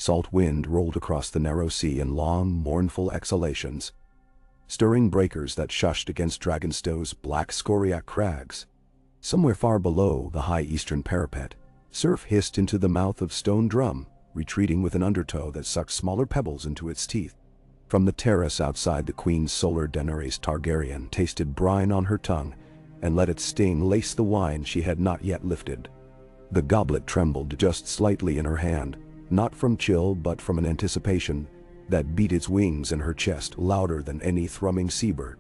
Salt wind rolled across the narrow sea in long, mournful exhalations, stirring breakers that shushed against Dragonstone's black scoriac crags. Somewhere far below the high eastern parapet, surf hissed into the mouth of Stone Drum, retreating with an undertow that sucked smaller pebbles into its teeth. From the terrace outside, the Queen's Solar Daenerys Targaryen tasted brine on her tongue and let its sting lace the wine she had not yet lifted. The goblet trembled just slightly in her hand, not from chill but from an anticipation that beat its wings in her chest louder than any thrumming seabird.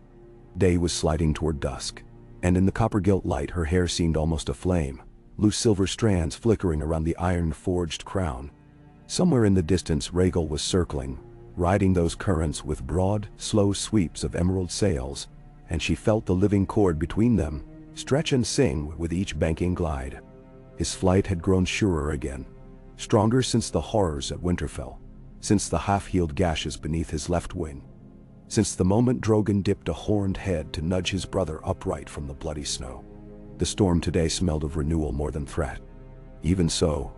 Day was sliding toward dusk, and in the copper-gilt light her hair seemed almost aflame, loose silver strands flickering around the iron-forged crown. Somewhere in the distance Rhaegal was circling, riding those currents with broad, slow sweeps of emerald sails, and she felt the living cord between them stretch and sing with each banking glide. His flight had grown surer again, stronger since the horrors at Winterfell, since the half-healed gashes beneath his left wing, since the moment Drogon dipped a horned head to nudge his brother upright from the bloody snow. The storm today smelled of renewal more than threat. Even so,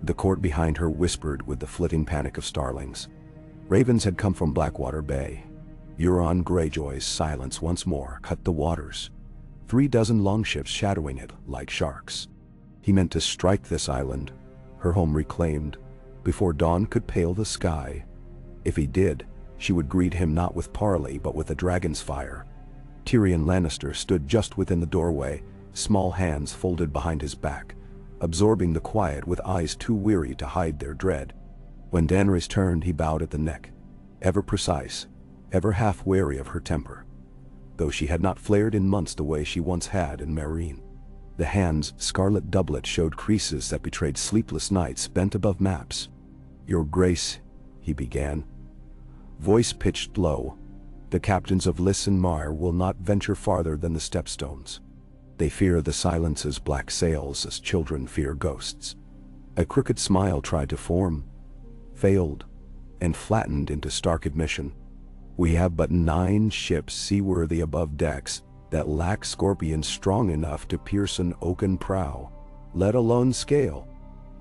the court behind her whispered with the flitting panic of starlings. Ravens had come from Blackwater Bay. Euron Greyjoy's silence once more cut the waters, 36 longships shadowing it like sharks. He meant to strike this island, her home reclaimed, before dawn could pale the sky. If he did, she would greet him not with parley but with a dragon's fire. Tyrion Lannister stood just within the doorway, small hands folded behind his back, absorbing the quiet with eyes too weary to hide their dread. When Daenerys turned, he bowed at the neck, ever precise, ever half wary of her temper, though she had not flared in months the way she once had in Meereen. The hand's scarlet doublet showed creases that betrayed sleepless nights bent above maps. "Your Grace," he began, voice pitched low, "the captains of Lys and Mire will not venture farther than the stepstones. They fear the silence's black sails as children fear ghosts." A crooked smile tried to form, failed, and flattened into stark admission. "We have but 9 ships seaworthy above decks that lack scorpions strong enough to pierce an oaken prow, let alone scale."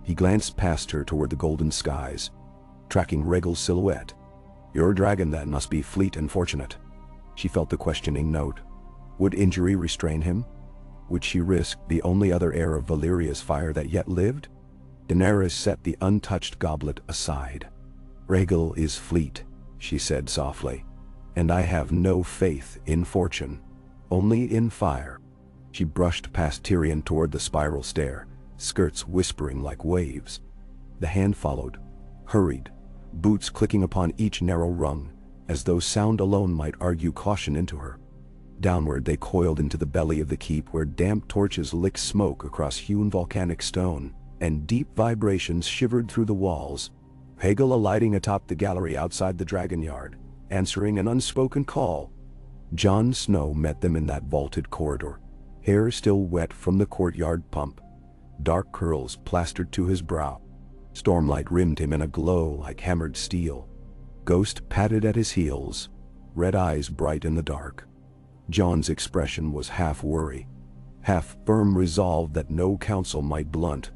He glanced past her toward the golden skies, tracking Rhaegal's silhouette. "Your dragon then must be fleet and fortunate." She felt the questioning note. Would injury restrain him? Would she risk the only other heir of Valyria's fire that yet lived? Daenerys set the untouched goblet aside. "Rhaegal is fleet," she said softly, "and I have no faith in fortune, only in fire." She brushed past Tyrion toward the spiral stair, skirts whispering like waves. The hand followed, hurried, boots clicking upon each narrow rung, as though sound alone might argue caution into her. Downward they coiled into the belly of the keep, where damp torches licked smoke across hewn volcanic stone, and deep vibrations shivered through the walls. Rhaegal alighting atop the gallery outside the dragon yard, answering an unspoken call. Jon Snow met them in that vaulted corridor, hair still wet from the courtyard pump, dark curls plastered to his brow. Stormlight rimmed him in a glow like hammered steel. Ghost padded at his heels, red eyes bright in the dark. Jon's expression was half worry, half firm resolve that no counsel might blunt.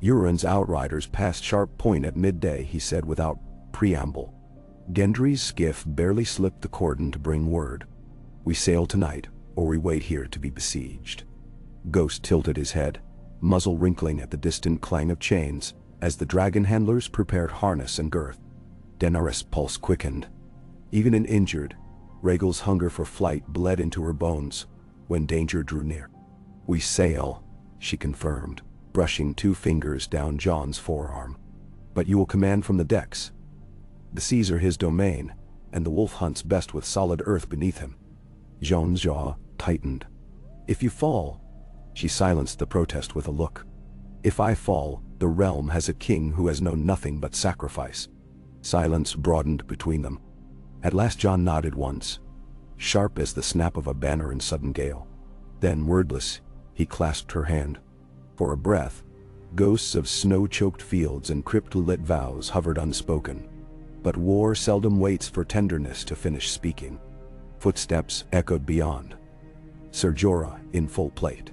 "Euron's outriders passed Sharp Point at midday," he said without preamble. "Gendry's skiff barely slipped the cordon to bring word. We sail tonight, or we wait here to be besieged." Ghost tilted his head, muzzle wrinkling at the distant clang of chains, as the dragon handlers prepared harness and girth. Daenerys' pulse quickened. Even in injured, Rhaegal's hunger for flight bled into her bones when danger drew near. "We sail," she confirmed, brushing 2 fingers down Jon's forearm. "But you will command from the decks. The seas are his domain, and the wolf hunts best with solid earth beneath him." Jon's jaw tightened. "If you fall," she silenced the protest with a look. "If I fall, the realm has a king who has known nothing but sacrifice." Silence broadened between them. At last Jon nodded once, sharp as the snap of a banner in sudden gale. Then, wordless, he clasped her hand. For a breath, ghosts of snow-choked fields and crypt-lit vows hovered unspoken. But war seldom waits for tenderness to finish speaking. Footsteps echoed beyond. Ser Jorah in full plate.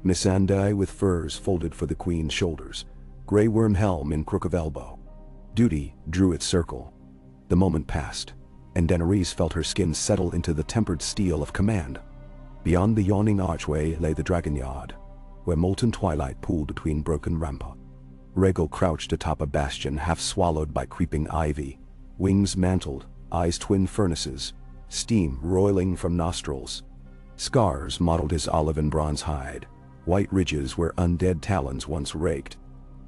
Missandei with furs folded for the queen's shoulders, grey worm helm in crook of elbow. Duty drew its circle. The moment passed, and Daenerys felt her skin settle into the tempered steel of command. Beyond the yawning archway lay the dragon yard, where molten twilight pooled between broken ramparts. Rhaegal crouched atop a bastion half swallowed by creeping ivy, wings mantled, eyes twin furnaces, steam roiling from nostrils. Scars mottled his olive and bronze hide, white ridges where undead talons once raked.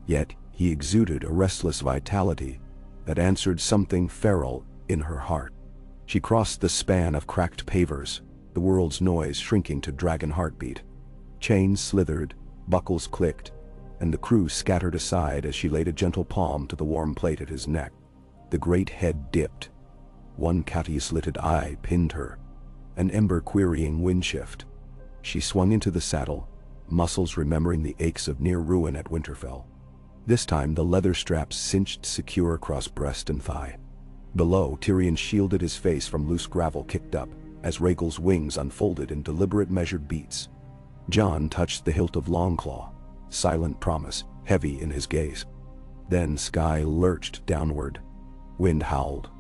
Yet he exuded a restless vitality that answered something feral in her heart. She crossed the span of cracked pavers, the world's noise shrinking to dragon heartbeat. Chains slithered, buckles clicked, and the crew scattered aside as she laid a gentle palm to the warm plate at his neck. The great head dipped. One catty-slitted eye pinned her, an ember-querying windshift. She swung into the saddle, muscles remembering the aches of near ruin at Winterfell. This time the leather straps cinched secure across breast and thigh. Below, Tyrion shielded his face from loose gravel kicked up, as Rhaegal's wings unfolded in deliberate measured beats. Jon touched the hilt of Longclaw, silent promise, heavy in his gaze. Then sky lurched downward. Wind howled.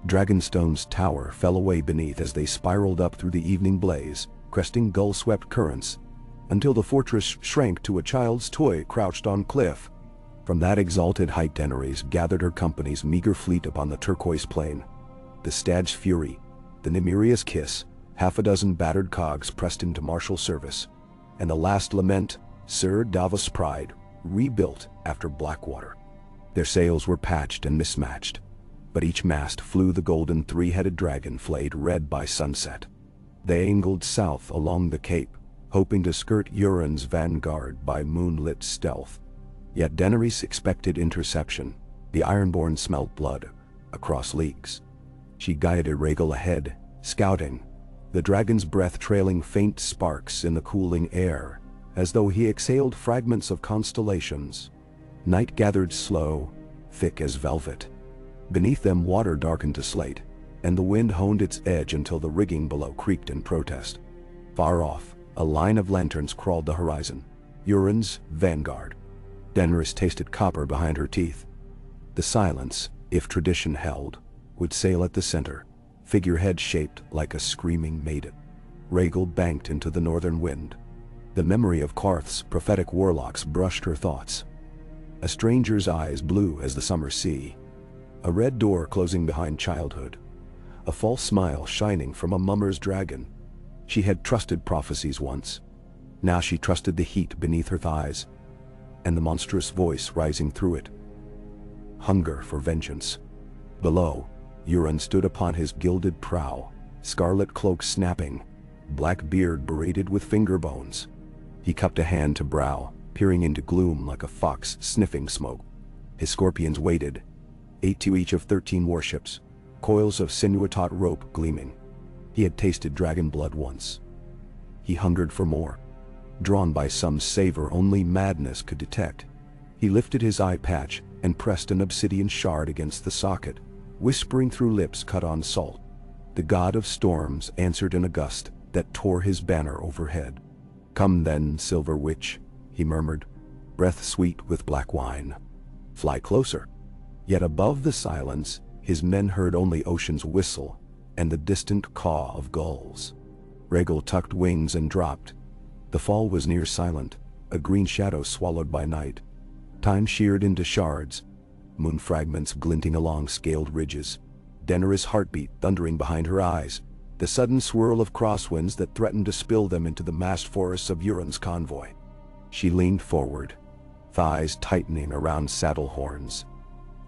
Dragonstone's tower fell away beneath as they spiraled up through the evening blaze, cresting gull-swept currents, until the fortress shrank to a child's toy crouched on cliff. From that exalted height Daenerys gathered her company's meager fleet upon the turquoise plain. The Stag's Fury, the Nymearia's Kiss, half a dozen battered cogs pressed into martial service, and the last lament, Sir Davos' Pride, rebuilt after Blackwater. Their sails were patched and mismatched, but each mast flew the golden three-headed dragon flayed red by sunset. They angled south along the cape, hoping to skirt Euron's vanguard by moonlit stealth. Yet Daenerys expected interception. The Ironborn smelt blood across leagues. She guided Rhaegal ahead, scouting, the dragon's breath trailing faint sparks in the cooling air, as though he exhaled fragments of constellations. Night gathered slow, thick as velvet. Beneath them water darkened to slate, and the wind honed its edge until the rigging below creaked in protest. Far off, a line of lanterns crawled the horizon, Euron's vanguard. Daenerys tasted copper behind her teeth. The silence, if tradition held, would sail at the center, figurehead shaped like a screaming maiden. Rhaegal banked into the northern wind. The memory of Qarth's prophetic warlocks brushed her thoughts. A stranger's eyes blue as the summer sea. A red door closing behind childhood. A false smile shining from a mummer's dragon. She had trusted prophecies once. Now she trusted the heat beneath her thighs, and the monstrous voice rising through it. Hunger for vengeance. Below, Euron stood upon his gilded prow, scarlet cloak snapping, black beard braided with finger bones. He cupped a hand to brow, peering into gloom like a fox sniffing smoke. His scorpions waited, 8 to each of 13 warships, coils of sinuous-taut rope gleaming. He had tasted dragon blood once. He hungered for more. Drawn by some savor only madness could detect, he lifted his eye patch and pressed an obsidian shard against the socket, whispering through lips cut on salt. The god of storms answered in a gust that tore his banner overhead. "Come then, silver witch," he murmured, breath sweet with black wine. "Fly closer." Yet above the silence, his men heard only ocean's whistle and the distant caw of gulls. Rhaegal tucked wings and dropped. The fall was near silent, a green shadow swallowed by night. Time sheared into shards, moon fragments glinting along scaled ridges. Daenerys' heartbeat thundering behind her eyes, the sudden swirl of crosswinds that threatened to spill them into the massed forests of Euron's convoy. She leaned forward, thighs tightening around saddle horns,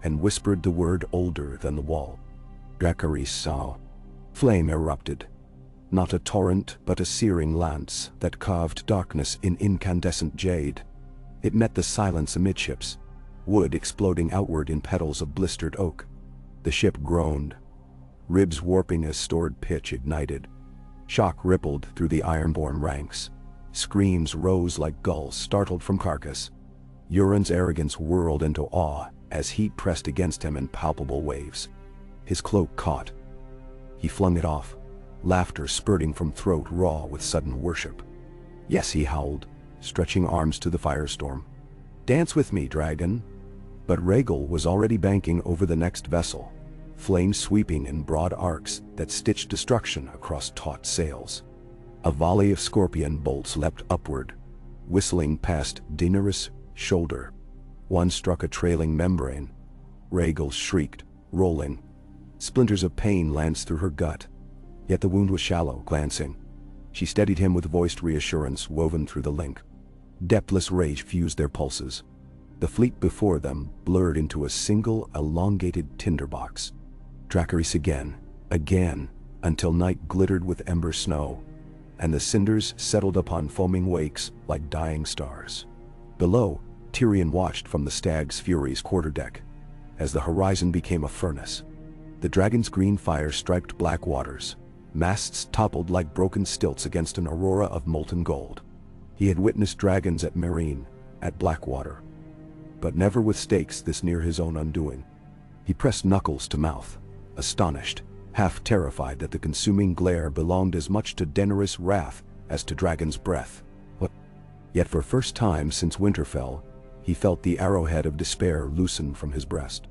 and whispered the word older than the wall. Dracarys saw. Flame erupted. Not a torrent, but a searing lance that carved darkness in incandescent jade. It met the silence amidships, wood exploding outward in petals of blistered oak. The ship groaned, ribs warping as stored pitch ignited. Shock rippled through the ironborn ranks. Screams rose like gulls startled from carcass. Euron's arrogance whirled into awe as heat pressed against him in palpable waves. His cloak caught. He flung it off, laughter spurting from throat raw with sudden worship. "Yes," he howled, stretching arms to the firestorm. "Dance with me, dragon." But Rhaegal was already banking over the next vessel, flames sweeping in broad arcs that stitched destruction across taut sails. A volley of scorpion bolts leapt upward, whistling past Daenerys' shoulder. One struck a trailing membrane. Rhaegal shrieked, rolling. Splinters of pain lanced through her gut. Yet the wound was shallow, glancing. She steadied him with voiced reassurance woven through the link. Depthless rage fused their pulses. The fleet before them blurred into a single, elongated tinderbox. Dracarys again, until night glittered with ember snow, and the cinders settled upon foaming wakes like dying stars. Below, Tyrion watched from the Stag's Fury's quarterdeck, as the horizon became a furnace. The dragon's green fire striped black waters. Masts toppled like broken stilts against an aurora of molten gold. He had witnessed dragons at Meereen, at Blackwater, but never with stakes this near his own undoing. He pressed knuckles to mouth, astonished, half terrified that the consuming glare belonged as much to Daenerys' wrath as to Dragon's breath. Yet for first time since Winterfell, he felt the arrowhead of despair loosen from his breast.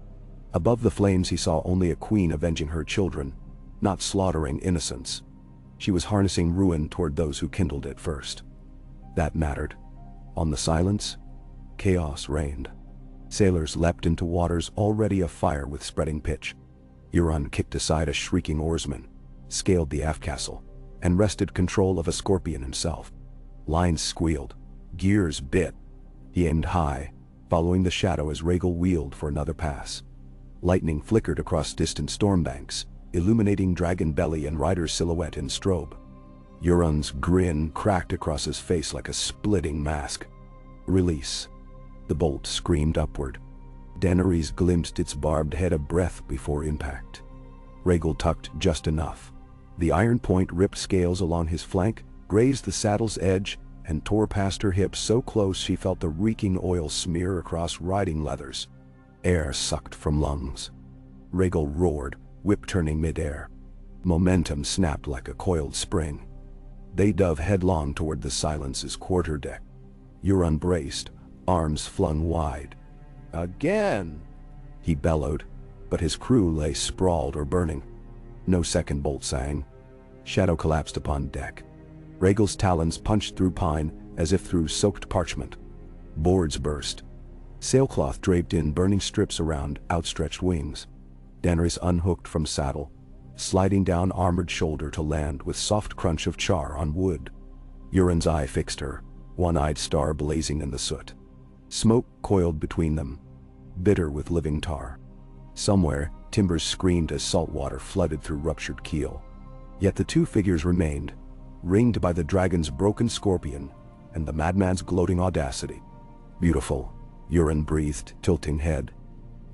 Above the flames he saw only a queen avenging her children, not slaughtering innocents. She was harnessing ruin toward those who kindled it first. That mattered. On the silence, chaos reigned. Sailors leapt into waters already afire with spreading pitch. Euron kicked aside a shrieking oarsman, scaled the aft castle, and wrested control of a scorpion himself. Lines squealed, gears bit. He aimed high, following the shadow as Rhaegal wheeled for another pass. Lightning flickered across distant stormbanks, illuminating dragon belly and rider's silhouette in strobe. Euron's grin cracked across his face like a splitting mask. Release. The bolt screamed upward. Daenerys glimpsed its barbed head a breath before impact. Rhaegal tucked just enough. The iron point ripped scales along his flank, grazed the saddle's edge, and tore past her hips so close she felt the reeking oil smear across riding leathers. Air sucked from lungs. Rhaegal roared, whip turning midair. Momentum snapped like a coiled spring. They dove headlong toward the Silence's quarterdeck. Euron braced, arms flung wide. Again! He bellowed, but his crew lay sprawled or burning. No second bolt sang. Shadow collapsed upon deck. Rhaegal's talons punched through pine as if through soaked parchment. Boards burst. Sailcloth draped in burning strips around outstretched wings. Daenerys unhooked from saddle, sliding down armored shoulder to land with soft crunch of char on wood. Euron's eye fixed her, one-eyed star blazing in the soot. Smoke coiled between them, bitter with living tar. Somewhere, timbers screamed as salt water flooded through ruptured keel. Yet the two figures remained, ringed by the dragon's broken scorpion and the madman's gloating audacity. Beautiful, Euron breathed, tilting head.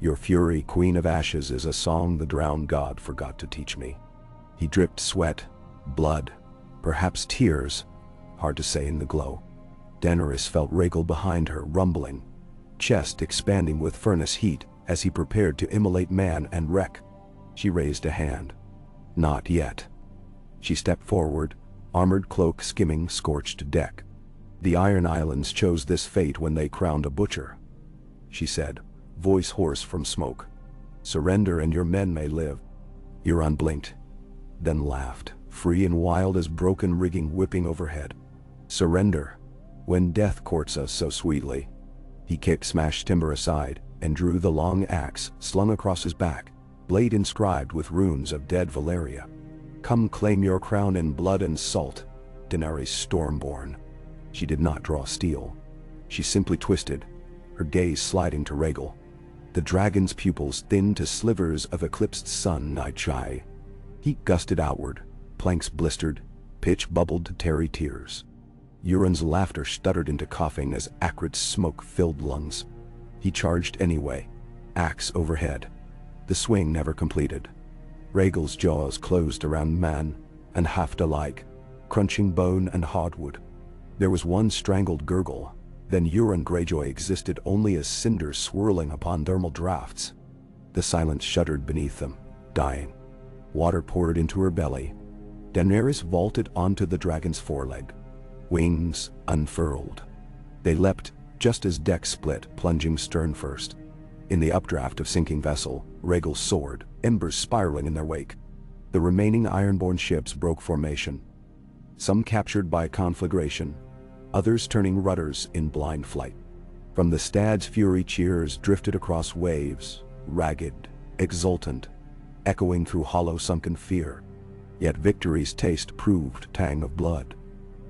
Your fury, Queen of Ashes, is a song the drowned god forgot to teach me. He dripped sweat, blood, perhaps tears, hard to say in the glow. Daenerys felt Rhaegal behind her, rumbling, chest expanding with furnace heat as he prepared to immolate man and wreck. She raised a hand. Not yet. She stepped forward, armored cloak skimming scorched deck. The Iron Islands chose this fate when they crowned a butcher, she said, voice hoarse from smoke. Surrender and your men may live. Euron blinked, then laughed, free and wild as broken rigging whipping overhead. Surrender, when death courts us so sweetly. He kicked smashed timber aside and drew the long axe slung across his back, blade inscribed with runes of dead Valyria. Come claim your crown in blood and salt, Daenerys Stormborn. She did not draw steel. She simply twisted, her gaze sliding to Rhaegal. The dragon's pupils thinned to slivers of eclipsed sun night shy. Heat gusted outward, planks blistered, pitch bubbled to tarry tears. Euron's laughter stuttered into coughing as acrid smoke filled lungs. He charged anyway, axe overhead. The swing never completed. Rhaegal's jaws closed around man and haft alike, crunching bone and hardwood. There was one strangled gurgle, then Euron Greyjoy existed only as cinders swirling upon thermal drafts. The silence shuddered beneath them, dying. Water poured into her belly. Daenerys vaulted onto the dragon's foreleg. Wings unfurled. They leapt just as deck split, plunging stern first. In the updraft of sinking vessel, Rhaegal soared, embers spiraling in their wake. The remaining Ironborn ships broke formation. Some captured by conflagration, others turning rudders in blind flight. From the Stad's fury cheers drifted across waves, ragged, exultant, echoing through hollow sunken fear. Yet victory's taste proved tang of blood.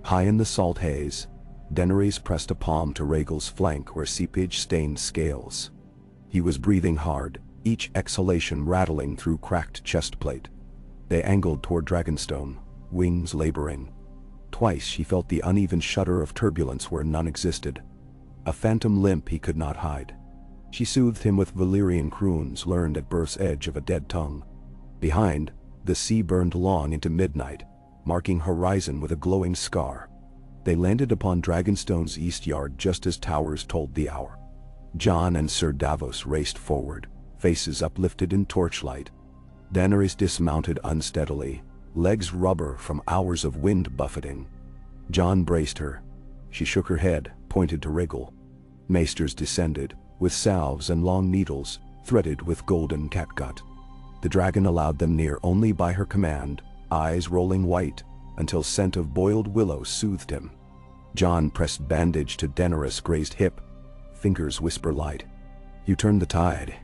High in the salt haze, Daenerys pressed a palm to Rhaegal's flank where seepage stained scales. He was breathing hard, each exhalation rattling through cracked chestplate. They angled toward Dragonstone, wings laboring. Twice she felt the uneven shudder of turbulence where none existed. A phantom limp he could not hide. She soothed him with Valyrian croons learned at birth's edge of a dead tongue. Behind, the sea burned long into midnight, marking horizon with a glowing scar. They landed upon Dragonstone's east yard just as towers told the hour. Jon and Sir Davos raced forward, faces uplifted in torchlight. Daenerys dismounted unsteadily, legs rubber from hours of wind buffeting. Jon braced her. She shook her head, pointed to Rhaegal. Maesters descended, with salves and long needles, threaded with golden catgut. The dragon allowed them near only by her command, eyes rolling white, until scent of boiled willow soothed him. Jon pressed bandage to Daenerys' grazed hip, fingers whisper light. "You turned the tide,"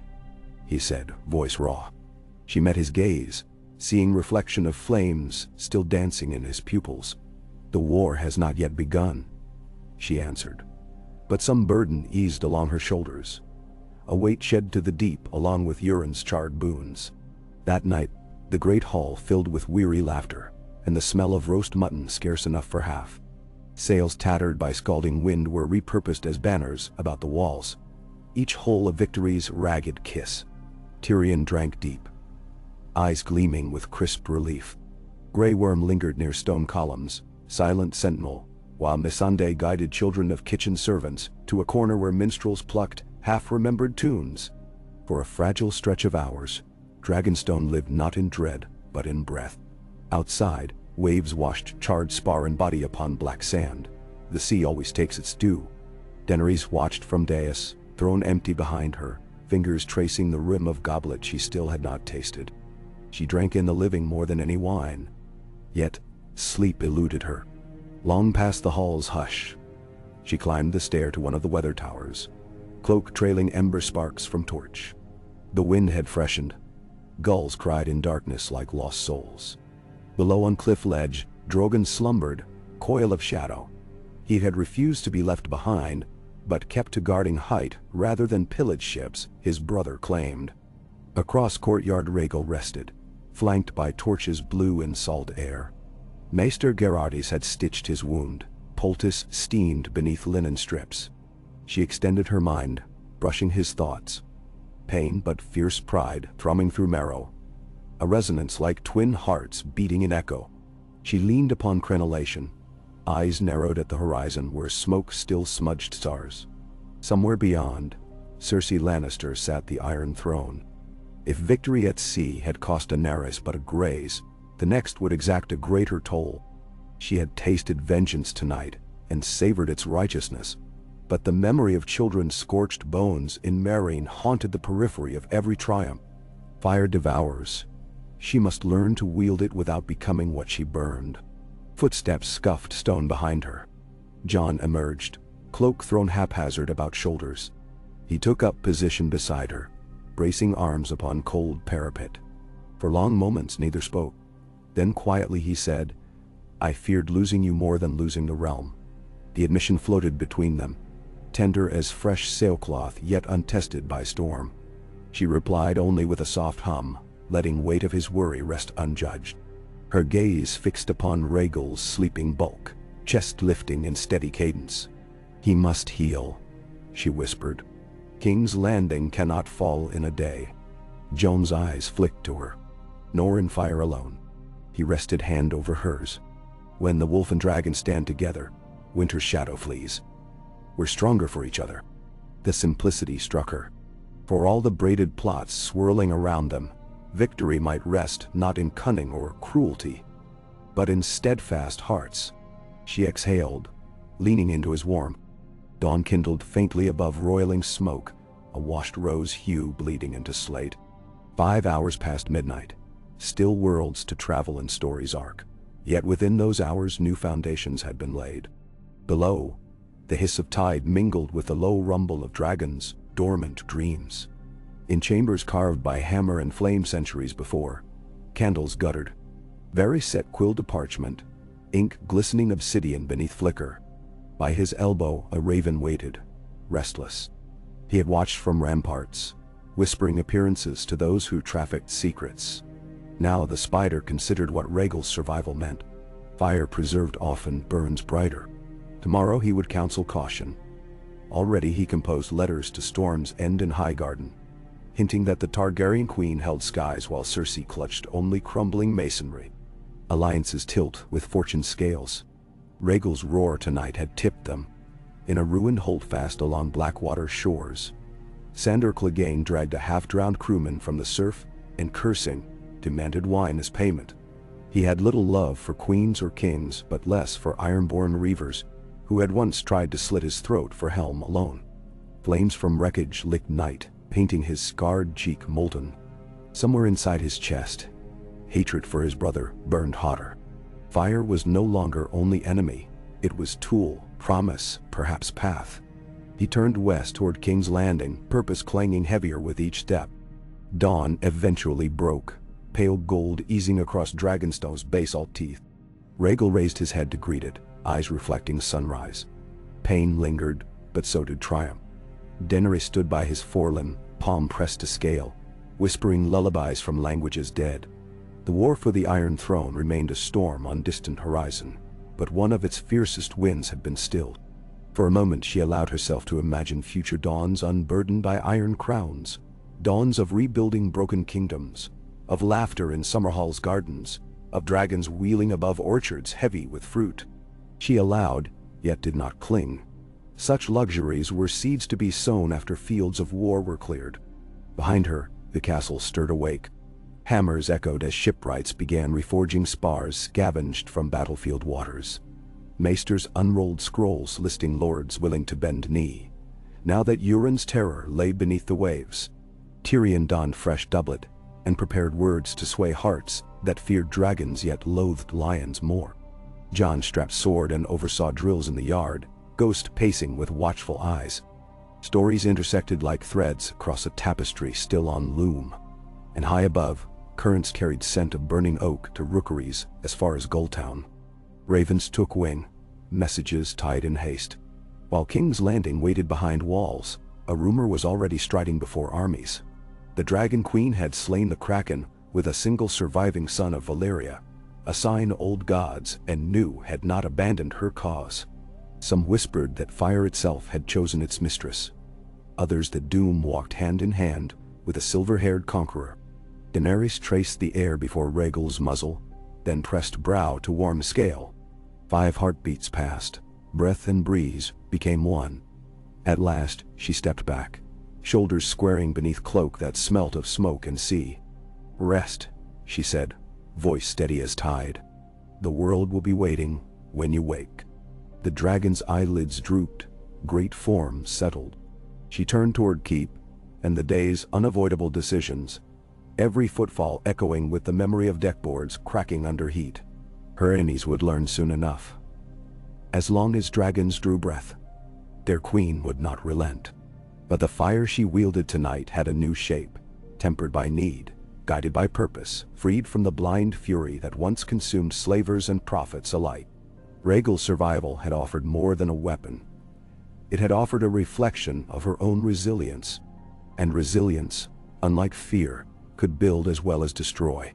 he said, voice raw. She met his gaze, seeing reflection of flames still dancing in his pupils. "The war has not yet begun," she answered. But some burden eased along her shoulders. A weight shed to the deep along with Euron's charred boons. That night, the great hall filled with weary laughter, and the smell of roast mutton scarce enough for half. Sails tattered by scalding wind were repurposed as banners about the walls, each hole of victory's ragged kiss. Tyrion drank deep, eyes gleaming with crisp relief. Grey Worm lingered near stone columns, silent sentinel, while Missandei guided children of kitchen servants to a corner where minstrels plucked half-remembered tunes. For a fragile stretch of hours, Dragonstone lived not in dread, but in breath. Outside, waves washed charred spar and body upon black sand. The sea always takes its due. Daenerys watched from dais, throne empty behind her, fingers tracing the rim of goblet she still had not tasted. She drank in the living more than any wine. Yet, sleep eluded her. Long past the hall's hush, she climbed the stair to one of the weather towers, cloak trailing ember sparks from torch. The wind had freshened. Gulls cried in darkness like lost souls. Below on cliff ledge, Drogon slumbered, coil of shadow. He had refused to be left behind, but kept to guarding height rather than pillage ships, his brother claimed. Across courtyard Rhaegal rested, flanked by torches blue in salt air. Maester Gerardis had stitched his wound, poultice steamed beneath linen strips. She extended her mind, brushing his thoughts. Pain but fierce pride thrumming through marrow. A resonance like twin hearts beating in echo. She leaned upon crenellation, eyes narrowed at the horizon where smoke still smudged stars. Somewhere beyond, Cersei Lannister sat the Iron Throne. If victory at sea had cost Daenerys but a graze, the next would exact a greater toll. She had tasted vengeance tonight and savored its righteousness, but the memory of children's scorched bones in Meereen haunted the periphery of every triumph. Fire devours. She must learn to wield it without becoming what she burned. Footsteps scuffed stone behind her. Jon emerged, cloak thrown haphazard about shoulders. He took up position beside her, bracing arms upon cold parapet. For long moments neither spoke. Then quietly he said, "I feared losing you more than losing the realm." The admission floated between them, tender as fresh sailcloth yet untested by storm. She replied only with a soft hum, letting weight of his worry rest unjudged. Her gaze fixed upon Rhaegal's sleeping bulk, chest lifting in steady cadence. "He must heal," she whispered. "King's Landing cannot fall in a day." Jon's eyes flicked to her. Nor in fire alone. He rested hand over hers. "When the wolf and dragon stand together, winter's shadow flees. We're stronger for each other." The simplicity struck her. For all the braided plots swirling around them, victory might rest not in cunning or cruelty, but in steadfast hearts. She exhaled, leaning into his warmth. Dawn kindled faintly above roiling smoke, a washed rose hue bleeding into slate. 5 hours past midnight. Still worlds to travel in story's arc. Yet within those hours new foundations had been laid. Below, the hiss of tide mingled with the low rumble of dragons' dormant dreams. In chambers carved by hammer and flame centuries before, candles guttered. Very set quilled parchment, ink glistening obsidian beneath flicker. By his elbow a raven waited, restless. He had watched from ramparts, whispering appearances to those who trafficked secrets. Now the spider considered what Rhaegal's survival meant. Fire preserved often burns brighter. Tomorrow he would counsel caution. Already he composed letters to Storm's End and Highgarden, hinting that the Targaryen queen held skies while Cersei clutched only crumbling masonry. Alliances tilt with fortune's scales. Rhaegal's roar tonight had tipped them. In a ruined holdfast along Blackwater shores, Sandor Clegane dragged a half-drowned crewman from the surf and, cursing, demanded wine as payment. He had little love for queens or kings, but less for ironborn reavers, who had once tried to slit his throat for helm alone. Flames from wreckage licked night, painting his scarred cheek molten. Somewhere inside his chest, hatred for his brother burned hotter. Fire was no longer only enemy, it was tool, promise, perhaps path. He turned west toward King's Landing, purpose clanging heavier with each step. Dawn eventually broke, pale gold easing across Dragonstone's basalt teeth. Rhaegal raised his head to greet it, eyes reflecting sunrise. Pain lingered, but so did triumph. Daenerys stood by his forelimb, palm pressed to scale, whispering lullabies from languages dead. The war for the Iron Throne remained a storm on distant horizon, but one of its fiercest winds had been stilled. For a moment she allowed herself to imagine future dawns unburdened by iron crowns, dawns of rebuilding broken kingdoms, of laughter in Summerhall's gardens, of dragons wheeling above orchards heavy with fruit. She allowed, yet did not cling. Such luxuries were seeds to be sown after fields of war were cleared. Behind her, the castle stirred awake. Hammers echoed as shipwrights began reforging spars scavenged from battlefield waters. Maesters unrolled scrolls listing lords willing to bend knee. Now that Euron's terror lay beneath the waves, Tyrion donned fresh doublet and prepared words to sway hearts that feared dragons yet loathed lions more. Jon strapped sword and oversaw drills in the yard, Ghost pacing with watchful eyes. Stories intersected like threads across a tapestry still on loom. And high above, currents carried scent of burning oak to rookeries as far as Gulltown. Ravens took wing, messages tied in haste. While King's Landing waited behind walls, a rumor was already striding before armies. The Dragon Queen had slain the Kraken with a single surviving son of Valyria, a sign old gods and new had not abandoned her cause. Some whispered that fire itself had chosen its mistress. Others that doom walked hand in hand with a silver-haired conqueror. Daenerys traced the air before Rhaegal's muzzle, then pressed brow to warm scale. 5 heartbeats passed, breath and breeze became one. At last, she stepped back, shoulders squaring beneath cloak that smelt of smoke and sea. "Rest," she said, voice steady as tide. "The world will be waiting when you wake." The dragon's eyelids drooped, great form settled. She turned toward Keep, and the day's unavoidable decisions, every footfall echoing with the memory of deckboards cracking under heat. Her enemies would learn soon enough. As long as dragons drew breath, their queen would not relent. But the fire she wielded tonight had a new shape, tempered by need, guided by purpose, freed from the blind fury that once consumed slavers and prophets alike. Rhaegal's survival had offered more than a weapon. It had offered a reflection of her own resilience. And resilience, unlike fear, could build as well as destroy.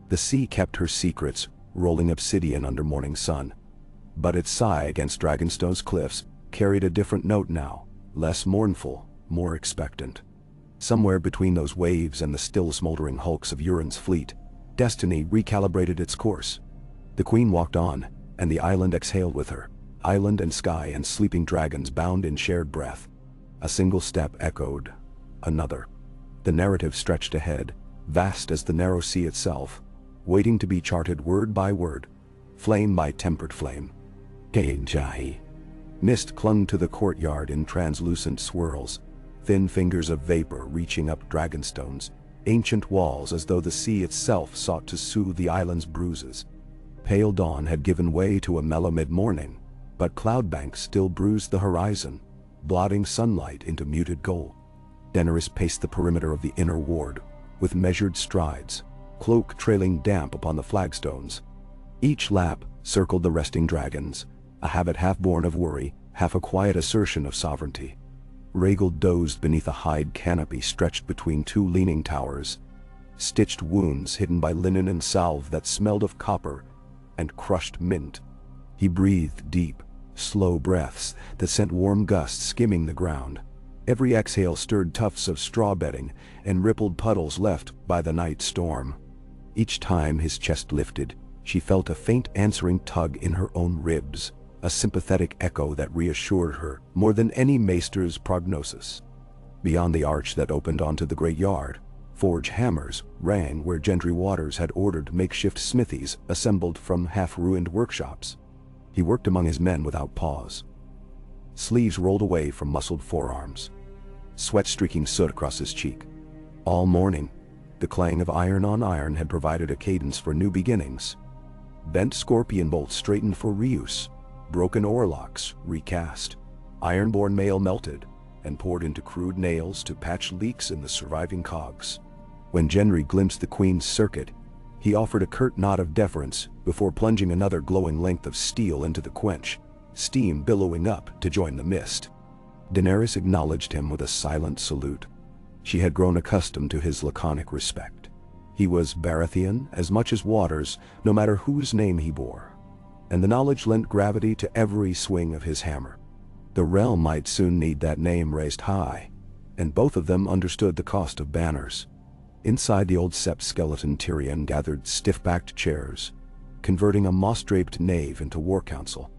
The sea kept her secrets, rolling obsidian under morning sun. But its sigh against Dragonstone's cliffs carried a different note now, less mournful, more expectant. Somewhere between those waves and the still smoldering hulks of Euron's fleet, destiny recalibrated its course. The queen walked on, and the island exhaled with her. Island and sky and sleeping dragons bound in shared breath. A single step echoed. Another. The narrative stretched ahead, vast as the narrow sea itself, waiting to be charted word by word, flame by tempered flame. Kainjahi. Mist clung to the courtyard in translucent swirls, thin fingers of vapor reaching up Dragonstone's ancient walls as though the sea itself sought to soothe the island's bruises. Pale dawn had given way to a mellow mid-morning, but cloudbanks still bruised the horizon, blotting sunlight into muted gold. Daenerys paced the perimeter of the inner ward, with measured strides, cloak trailing damp upon the flagstones. Each lap circled the resting dragons, a habit half born of worry, half a quiet assertion of sovereignty. Rhaegal dozed beneath a hide canopy stretched between two leaning towers, stitched wounds hidden by linen and salve that smelled of copper and crushed mint. He breathed deep, slow breaths that sent warm gusts skimming the ground. Every exhale stirred tufts of straw bedding and rippled puddles left by the night storm. Each time his chest lifted, she felt a faint answering tug in her own ribs, a sympathetic echo that reassured her more than any maester's prognosis. Beyond the arch that opened onto the great yard, forge hammers rang where Gendry Waters had ordered makeshift smithies assembled from half-ruined workshops. He worked among his men without pause. Sleeves rolled away from muscled forearms, sweat streaking soot across his cheek. All morning, the clang of iron on iron had provided a cadence for new beginnings. Bent scorpion bolts straightened for reuse, broken oarlocks recast, iron-borne mail melted and poured into crude nails to patch leaks in the surviving cogs. When Gendry glimpsed the Queen's circuit, he offered a curt nod of deference before plunging another glowing length of steel into the quench, steam billowing up to join the mist. Daenerys acknowledged him with a silent salute. She had grown accustomed to his laconic respect. He was Baratheon as much as Waters, no matter whose name he bore, and the knowledge lent gravity to every swing of his hammer. The realm might soon need that name raised high, and both of them understood the cost of banners. Inside the old sept skeleton, Tyrion gathered stiff-backed chairs, converting a moss-draped nave into war council.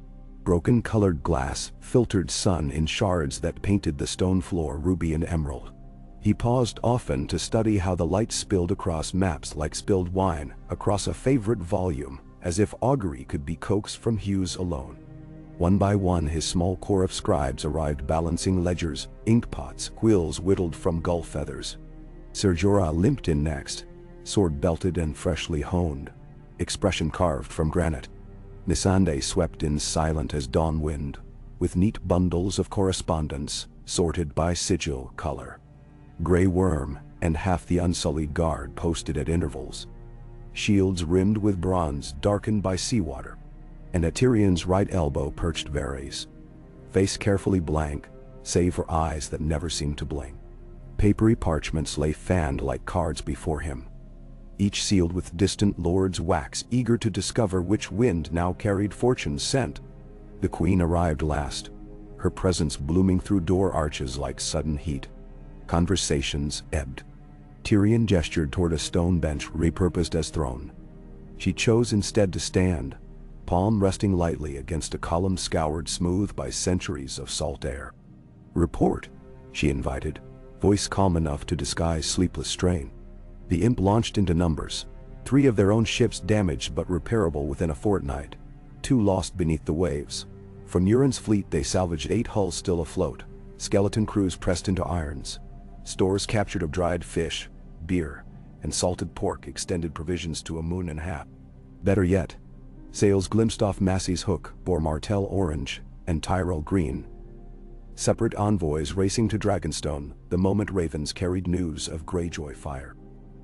Broken-colored glass filtered sun in shards that painted the stone floor ruby and emerald. He paused often to study how the light spilled across maps like spilled wine across a favorite volume, as if augury could be coaxed from hues alone. One by one, his small corps of scribes arrived balancing ledgers, inkpots, quills whittled from gull feathers. Ser Jorah limped in next, sword belted and freshly honed, expression carved from granite. Missandei swept in silent as dawn wind, with neat bundles of correspondence sorted by sigil color. Grey Worm and half the Unsullied Guard posted at intervals, shields rimmed with bronze darkened by seawater, and at Tyrion's right elbow perched Varys, face carefully blank, save for eyes that never seemed to blink. Papery parchments lay fanned like cards before him, each sealed with distant lord's wax, eager to discover which wind now carried fortune's scent. The Queen arrived last, her presence blooming through door arches like sudden heat. Conversations ebbed. Tyrion gestured toward a stone bench repurposed as throne. She chose instead to stand, palm resting lightly against a column scoured smooth by centuries of salt air. "Report," she invited, voice calm enough to disguise sleepless strain. The imp launched into numbers. 3 of their own ships damaged but repairable within a fortnight, 2 lost beneath the waves. From Euron's fleet they salvaged 8 hulls still afloat, skeleton crews pressed into irons. Stores captured of dried fish, beer, and salted pork extended provisions to a moon and a half. Better yet, sails glimpsed off Massey's Hook bore Martell Orange and Tyrell Green, separate envoys racing to Dragonstone the moment ravens carried news of Greyjoy fire.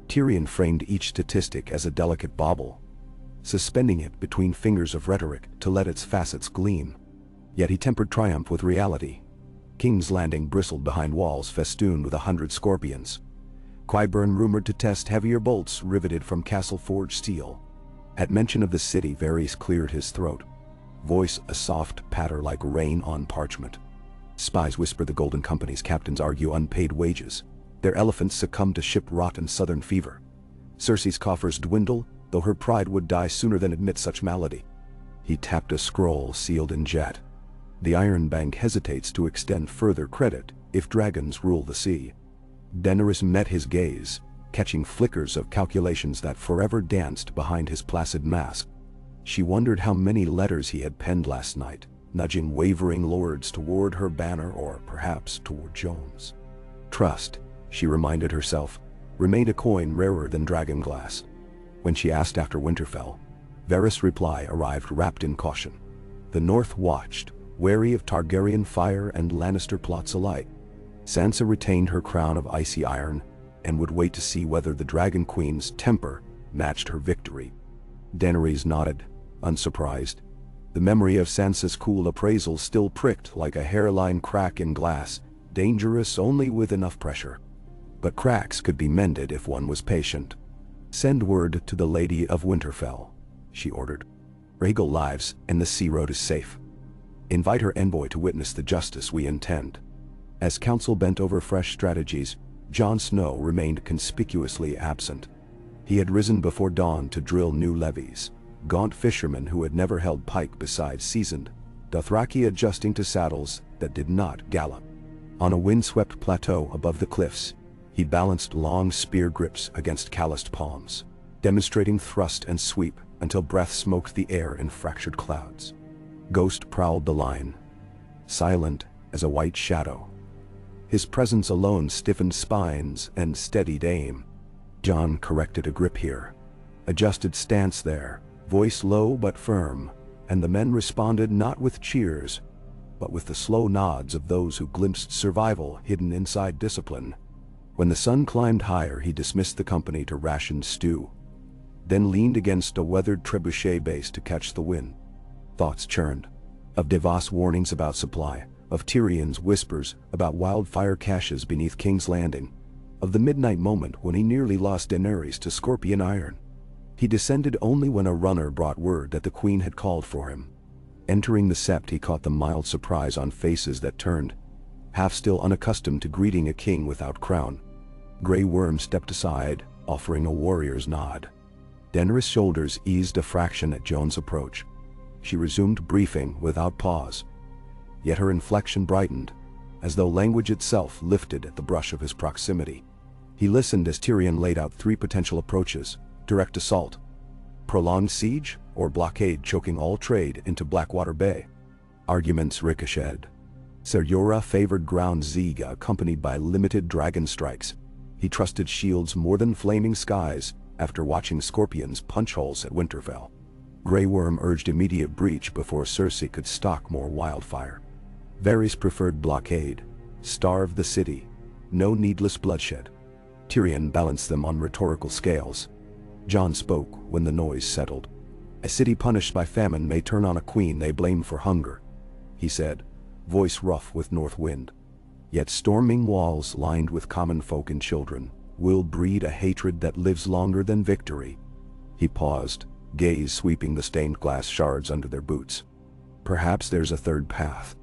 Tyrion framed each statistic as a delicate bauble, suspending it between fingers of rhetoric to let its facets gleam. Yet he tempered triumph with reality. King's Landing bristled behind walls festooned with 100 scorpions. Qyburn rumored to test heavier bolts riveted from castle-forged steel. At mention of the city, Varys cleared his throat, voice a soft patter like rain on parchment. Spies whisper the Golden Company's captains argue unpaid wages. Their elephants succumb to ship rot and southern fever. Cersei's coffers dwindle, though her pride would die sooner than admit such malady. He tapped a scroll sealed in jet. The Iron Bank hesitates to extend further credit if dragons rule the sea. Daenerys met his gaze, catching flickers of calculations that forever danced behind his placid mask. She wondered how many letters he had penned last night, nudging wavering lords toward her banner or perhaps toward Jones. trust, she reminded herself, remained a coin rarer than dragonglass. When she asked after Winterfell, Varys' reply arrived wrapped in caution. The North watched, wary of Targaryen fire and Lannister plots alike. Sansa retained her crown of icy iron and would wait to see whether the Dragon Queen's temper matched her victory. Daenerys nodded, unsurprised. The memory of Sansa's cool appraisal still pricked like a hairline crack in glass, dangerous only with enough pressure. But cracks could be mended if one was patient. "Send word to the Lady of Winterfell," she ordered. "Rhaegal lives and the sea road is safe. Invite her envoy to witness the justice we intend." As council bent over fresh strategies, Jon Snow remained conspicuously absent. He had risen before dawn to drill new levies, gaunt fishermen who had never held pike beside seasoned Dothraki adjusting to saddles that did not gallop. On a windswept plateau above the cliffs, he balanced long spear grips against calloused palms, demonstrating thrust and sweep until breath smoked the air in fractured clouds. Ghost prowled the line, silent as a white shadow. His presence alone stiffened spines and steadied aim. Jon corrected a grip here, adjusted stance there, voice low but firm, and the men responded not with cheers, but with the slow nods of those who glimpsed survival hidden inside discipline. When the sun climbed higher, he dismissed the company to ration stew, then leaned against a weathered trebuchet base to catch the wind. Thoughts churned. Of Devos' warnings about supply, of Tyrion's whispers about wildfire caches beneath King's Landing, of the midnight moment when he nearly lost Daenerys to Scorpion Iron. He descended only when a runner brought word that the Queen had called for him. Entering the sept, he caught the mild surprise on faces that turned, half still unaccustomed to greeting a king without crown. Grey Worm stepped aside, offering a warrior's nod. Daenerys' shoulders eased a fraction at Jon's approach. She resumed briefing without pause. Yet her inflection brightened, as though language itself lifted at the brush of his proximity. He listened as Tyrion laid out 3 potential approaches: direct assault, prolonged siege, or blockade choking all trade into Blackwater Bay. Arguments ricocheted. Ser Jorah favored ground siege accompanied by limited dragon strikes. He trusted shields more than flaming skies after watching Scorpions punch holes at Winterfell. Grey Worm urged immediate breach before Cersei could stock more wildfire. Varys preferred blockade, starve the city, no needless bloodshed. Tyrion balanced them on rhetorical scales. Jon spoke when the noise settled. "A city punished by famine may turn on a queen they blame for hunger," he said, voice rough with north wind. "Yet storming walls lined with common folk and children will breed a hatred that lives longer than victory." He paused, gaze sweeping the stained glass shards under their boots. "Perhaps there's a third path.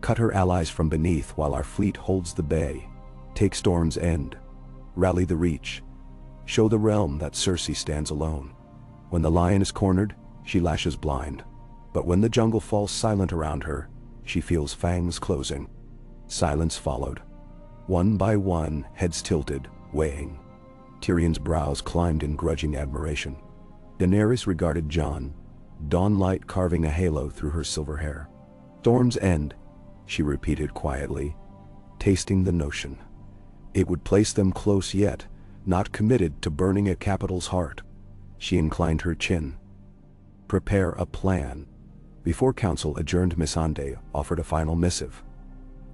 Cut her allies from beneath while our fleet holds the bay. Take Storm's End. Rally the Reach. Show the realm that Cersei stands alone. When the lion is cornered, she lashes blind. But when the jungle falls silent around her, she feels fangs closing." Silence followed. One by one, heads tilted, weighing. Tyrion's brows climbed in grudging admiration. Daenerys regarded Jon, dawnlight carving a halo through her silver hair. "Storm's End," she repeated quietly, tasting the notion. It would place them close yet, not committed to burning a capital's heart. She inclined her chin. "Prepare a plan." Before council adjourned, Missandei offered a final missive.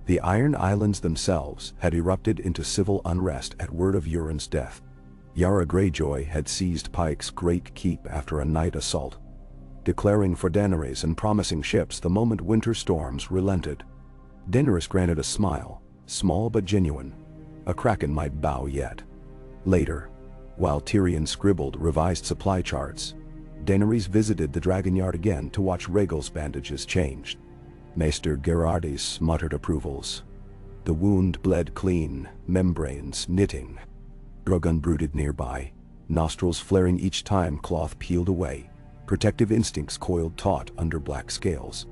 The Iron Islands themselves had erupted into civil unrest at word of Euron's death. Yara Greyjoy had seized Pike's Great Keep after a night assault, declaring for Daenerys and promising ships the moment winter storms relented. Daenerys granted a smile, small but genuine. A kraken might bow yet. Later, while Tyrion scribbled revised supply charts, Daenerys visited the Dragon Yard again to watch Rhaegal's bandages changed. Maester Gerardis muttered approvals. The wound bled clean, membranes knitting. Drogon brooded nearby, nostrils flaring each time cloth peeled away, protective instincts coiled taut under black scales.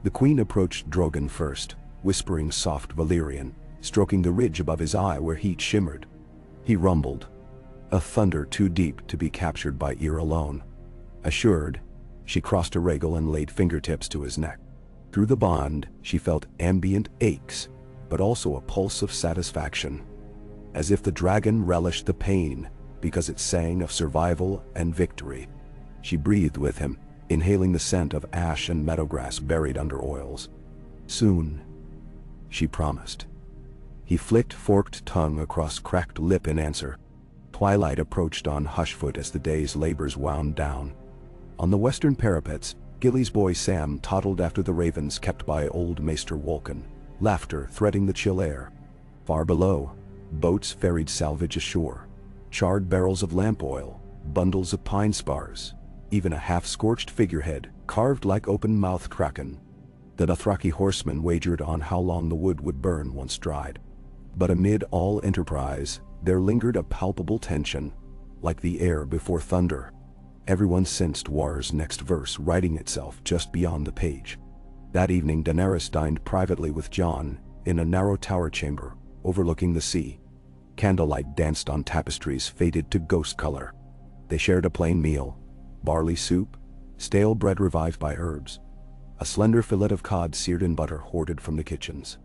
The Queen approached Drogon first, whispering soft Valyrian, stroking the ridge above his eye where heat shimmered. He rumbled, a thunder too deep to be captured by ear alone. Assured, she crossed to Rhaegal and laid fingertips to his neck. Through the bond, she felt ambient aches, but also a pulse of satisfaction. as if the dragon relished the pain because it sang of survival and victory. She breathed with him, inhaling the scent of ash and meadowgrass buried under oils. "Soon," she promised. He flicked forked tongue across cracked lip in answer. Twilight approached on hushfoot as the day's labors wound down. On the western parapets, Gilly's boy Sam toddled after the ravens kept by old Maester Wolken, laughter threading the chill air. Far below, boats ferried salvage ashore, charred barrels of lamp oil, bundles of pine spars, even a half-scorched figurehead carved like open-mouthed kraken. The Dothraki horsemen wagered on how long the wood would burn once dried. But amid all enterprise, there lingered a palpable tension, like the air before thunder. Everyone sensed war's next verse writing itself just beyond the page. That evening Daenerys dined privately with Jon, in a narrow tower chamber, overlooking the sea. Candlelight danced on tapestries faded to ghost color. They shared a plain meal: barley soup, stale bread revived by herbs, a slender fillet of cod seared in butter hoarded from the kitchens.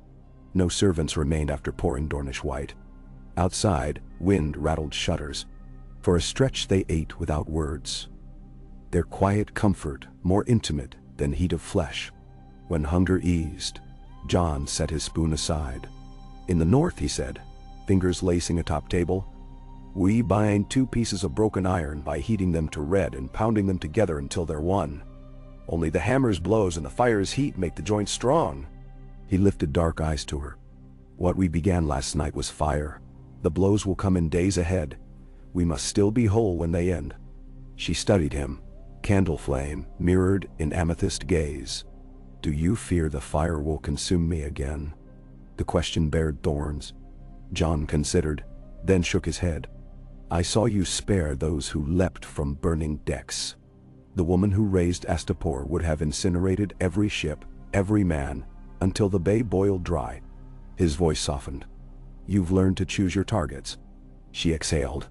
No servants remained after pouring Dornish white. Outside, wind rattled shutters. For a stretch they ate without words. Their quiet comfort more intimate than heat of flesh. When hunger eased, Jon set his spoon aside. "In the north," he said, fingers lacing atop table, "we bind two pieces of broken iron by heating them to red and pounding them together until they're one. Only the hammer's blows and the fire's heat make the joint strong." He lifted dark eyes to her. "What we began last night was fire. The blows will come in days ahead. We must still be whole when they end." She studied him, candle flame mirrored in amethyst gaze. "Do you fear the fire will consume me again?" The question bared thorns. Jon considered, then shook his head. "I saw you spare those who leapt from burning decks. The woman who raised Astapor would have incinerated every ship, every man, until the bay boiled dry." His voice softened. "You've learned to choose your targets." She exhaled.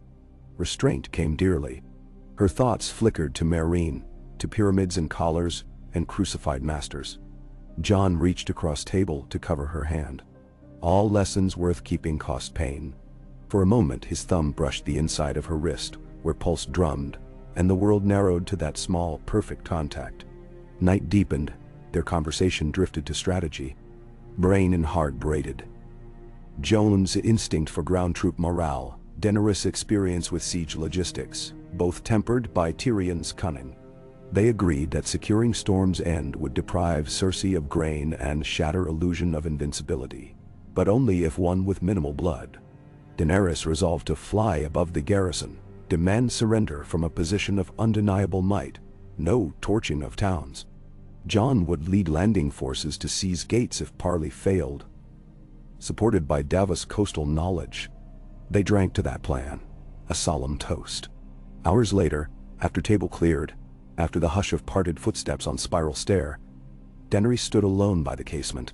Restraint came dearly. Her thoughts flickered to Meereen, to pyramids and collars, and crucified masters. Jon reached across table to cover her hand. All lessons worth keeping cost pain. For a moment his thumb brushed the inside of her wrist, where pulse drummed, and the world narrowed to that small, perfect contact. Night deepened, their conversation drifted to strategy. Brain and heart braided. Jon's instinct for ground troop morale, Daenerys' experience with siege logistics, both tempered by Tyrion's cunning. They agreed that securing Storm's End would deprive Cersei of grain and shatter illusion of invincibility, but only if won with minimal blood. Daenerys resolved to fly above the garrison, demand surrender from a position of undeniable might, no torching of towns. Jon would lead landing forces to seize gates if parley failed. Supported by Davos coastal knowledge, they drank to that plan, a solemn toast. Hours later, after table cleared, after the hush of parted footsteps on spiral stair, Daenerys stood alone by the casement.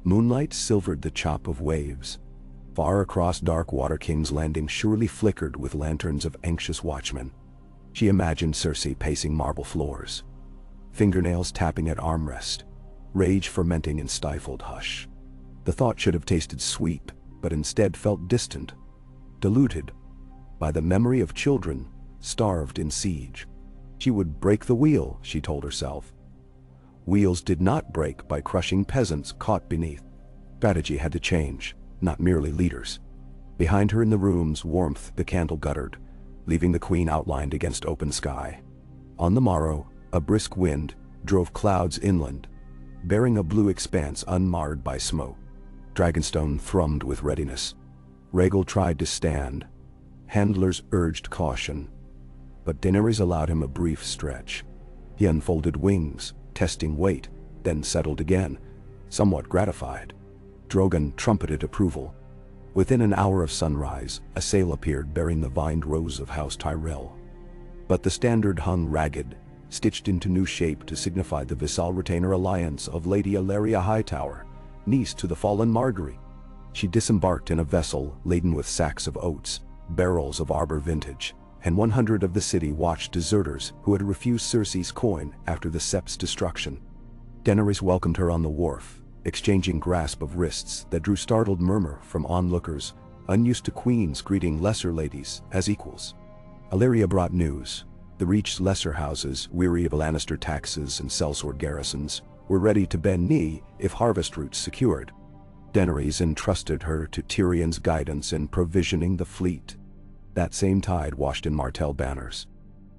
Moonlight silvered the chop of waves. Far across dark water King's Landing surely flickered with lanterns of anxious watchmen. She imagined Cersei pacing marble floors, fingernails tapping at armrest, rage fermenting in stifled hush. The thought should have tasted sweet, but instead felt distant, diluted by the memory of children starved in siege. She would break the wheel, she told herself. Wheels did not break by crushing peasants caught beneath. Strategy had to change, not merely leaders. Behind her in the room's warmth the candle guttered, leaving the queen outlined against open sky. On the morrow, a brisk wind drove clouds inland, bearing a blue expanse unmarred by smoke. Dragonstone thrummed with readiness. Rhaegal tried to stand. Handlers urged caution, but Daenerys allowed him a brief stretch. He unfolded wings, testing weight, then settled again, somewhat gratified. Drogon trumpeted approval. Within an hour of sunrise, a sail appeared bearing the vined rose of House Tyrell. But the standard hung ragged, stitched into new shape to signify the Visal retainer alliance of Lady Elaria Hightower, niece to the fallen Margaery. She disembarked in a vessel laden with sacks of oats, barrels of Arbor vintage, and 100 of the city watched deserters who had refused Cersei's coin after the Sept's destruction. Daenerys welcomed her on the wharf, exchanging grasp of wrists that drew startled murmur from onlookers, unused to queens greeting lesser ladies as equals. Illyria brought news. The Reach's lesser houses, weary of Lannister taxes and sellsword garrisons, were ready to bend knee if harvest routes secured. Daenerys entrusted her to Tyrion's guidance in provisioning the fleet. That same tide washed in Martell banners.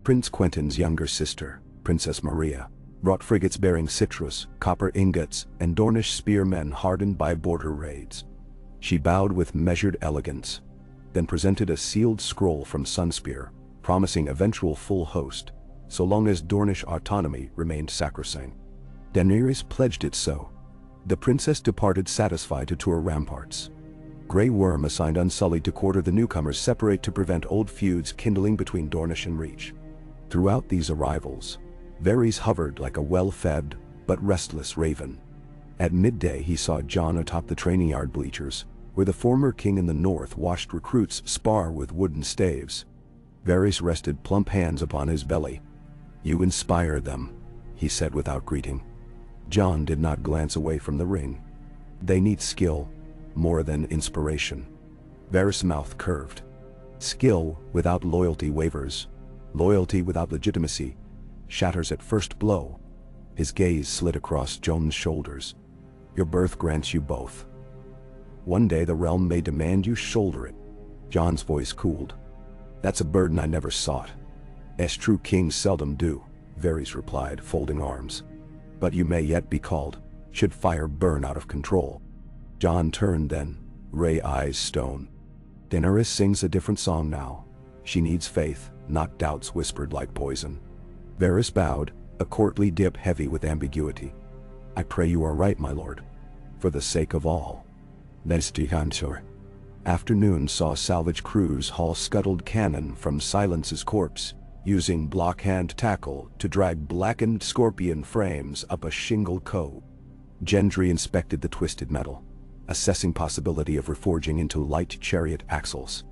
Prince Quentin's younger sister, Princess Maria, brought frigates bearing citrus, copper ingots, and Dornish spearmen hardened by border raids. She bowed with measured elegance, then presented a sealed scroll from Sunspear, promising eventual full host, so long as Dornish autonomy remained sacrosanct. Daenerys pledged it so. The princess departed satisfied to tour ramparts. Grey Worm assigned Unsullied to quarter the newcomers separate to prevent old feuds kindling between Dornish and Reach. Throughout these arrivals, Varys hovered like a well-fed but restless raven. At midday he saw Jon atop the training yard bleachers, where the former king in the north watched recruits spar with wooden staves. Varys rested plump hands upon his belly. "You inspire them," he said without greeting. Jon did not glance away from the ring. "They need skill, more than inspiration." Varys' mouth curved. "Skill without loyalty wavers. Loyalty without legitimacy shatters at first blow." His gaze slid across Jon's shoulders. "Your birth grants you both. One day the realm may demand you shoulder it." Jon's voice cooled. "That's a burden I never sought. As true kings seldom do," Varys replied, folding arms. "But you may yet be called, should fire burn out of control." Jon turned then, gray eyes stone. "Daenerys sings a different song now. She needs faith, not doubts whispered like poison." Varys bowed, a courtly dip heavy with ambiguity. "I pray you are right, my lord. For the sake of all." Afternoon saw salvage crews haul scuttled cannon from Silence's corpse, using blockhand tackle to drag blackened scorpion frames up a shingled cove. Gendry inspected the twisted metal, assessing possibility of reforging into light chariot axles.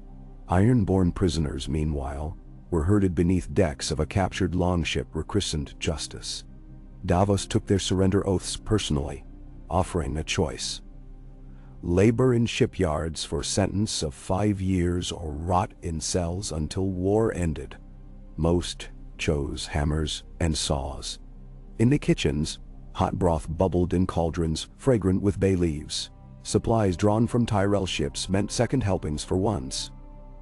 Iron-born prisoners, meanwhile, were herded beneath decks of a captured longship rechristened Justice. Davos took their surrender oaths personally, offering a choice: labor in shipyards for sentence of 5 years or rot in cells until war ended. Most chose hammers and saws. In the kitchens, hot broth bubbled in cauldrons fragrant with bay leaves. Supplies drawn from Tyrell ships meant second helpings for once.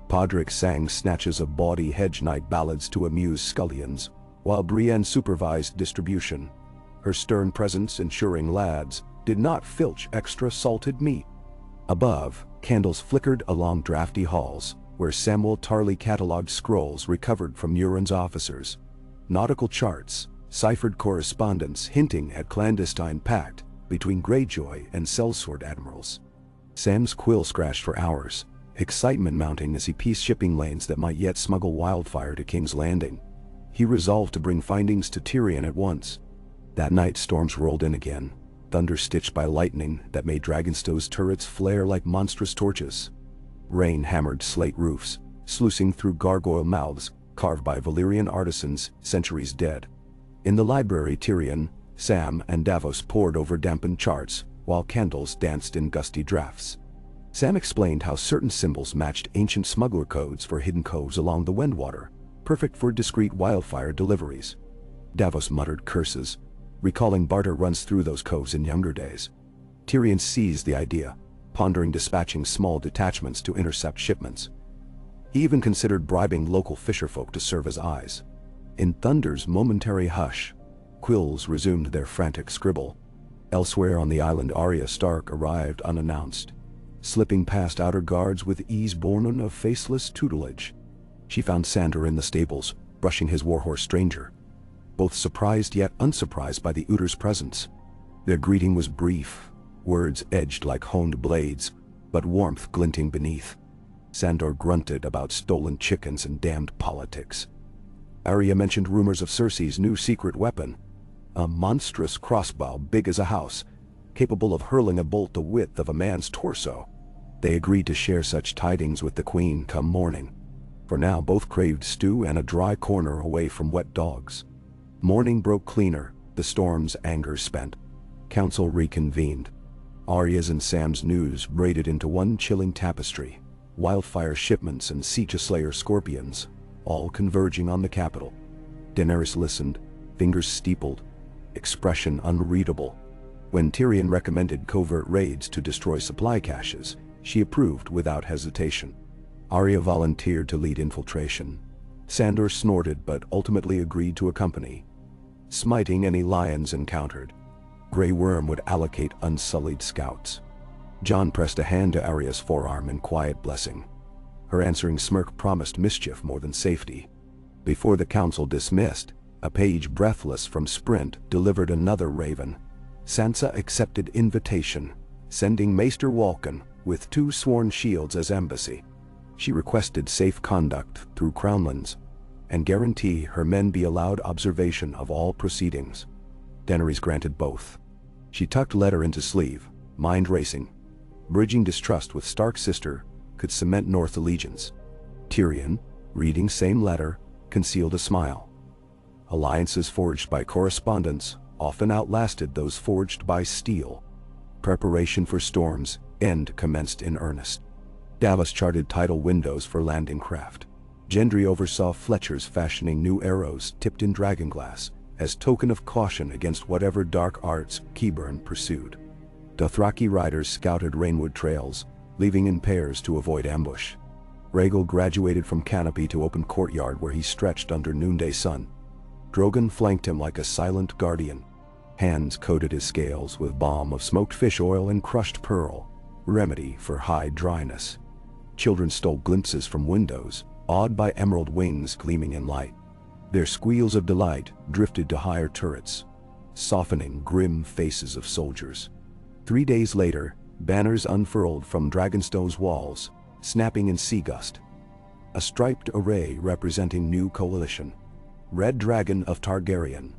Podrick sang snatches of bawdy hedge night ballads to amuse scullions, while Brienne supervised distribution, her stern presence ensuring lads did not filch extra salted meat. Above, candles flickered along drafty halls, where Samwell Tarly catalogued scrolls recovered from Euron's officers. Nautical charts, ciphered correspondence hinting at clandestine pact between Greyjoy and sellsword admirals. Sam's quill scratched for hours, excitement mounting as he pieced shipping lanes that might yet smuggle wildfire to King's Landing. He resolved to bring findings to Tyrion at once. That night storms rolled in again, thunder stitched by lightning that made Dragonstone's turrets flare like monstrous torches. Rain hammered slate roofs, sluicing through gargoyle mouths carved by Valyrian artisans centuries dead. In the library, Tyrion, Sam, and Davos pored over dampened charts, while candles danced in gusty drafts. Sam explained how certain symbols matched ancient smuggler codes for hidden coves along the Windwater, perfect for discreet wildfire deliveries. Davos muttered curses, recalling barter runs through those coves in younger days. Tyrion seized the idea, pondering dispatching small detachments to intercept shipments. He even considered bribing local fisherfolk to serve as eyes. In Thunder's momentary hush, quills resumed their frantic scribble. Elsewhere on the island, Arya Stark arrived unannounced, slipping past outer guards with ease born of faceless tutelage. She found Sandor in the stables, brushing his warhorse Stranger, both surprised yet unsurprised by the Uther's presence. Their greeting was brief, words edged like honed blades, but warmth glinting beneath. Sandor grunted about stolen chickens and damned politics. Arya mentioned rumors of Cersei's new secret weapon, a monstrous crossbow big as a house, capable of hurling a bolt the width of a man's torso. They agreed to share such tidings with the Queen come morning. For now both craved stew and a dry corner away from wet dogs. Morning broke cleaner, the storm's anger spent. Council reconvened. Arya's and Sam's news braided into one chilling tapestry. wildfire shipments and Sea-Slayer scorpions, all converging on the capital. Daenerys listened, fingers steepled, expression unreadable. When Tyrion recommended covert raids to destroy supply caches, she approved without hesitation. Arya volunteered to lead infiltration. Sandor snorted but ultimately agreed to accompany, smiting any lions encountered. Grey Worm would allocate unsullied scouts. Jon pressed a hand to Arya's forearm in quiet blessing. Her answering smirk promised mischief more than safety. Before the council dismissed, a page breathless from Sprint delivered another raven. Sansa accepted invitation, sending Maester Walken with 2 sworn shields as embassy. She requested safe conduct through Crownlands and guarantee her men be allowed observation of all proceedings. Daenerys granted both. She tucked letter into sleeve, mind racing. Bridging distrust with Stark's sister could cement North allegiance. Tyrion, reading same letter, concealed a smile. Alliances forged by correspondence often outlasted those forged by steel. Preparation for Storm's end commenced in earnest. Davos charted tidal windows for landing craft. Gendry oversaw Fletcher's fashioning new arrows tipped in dragonglass as token of caution against whatever dark arts Qyburn pursued. Dothraki riders scouted Rainwood trails, leaving in pairs to avoid ambush. Rhaegal graduated from canopy to open courtyard where he stretched under noonday sun. Drogon flanked him like a silent guardian. Hands coated his scales with balm of smoked fish oil and crushed pearl, remedy for high dryness. Children stole glimpses from windows, awed by emerald wings gleaming in light. Their squeals of delight drifted to higher turrets, softening grim faces of soldiers. 3 days later, banners unfurled from Dragonstone's walls, snapping in sea gust. A striped array representing new coalition. Red Dragon of Targaryen,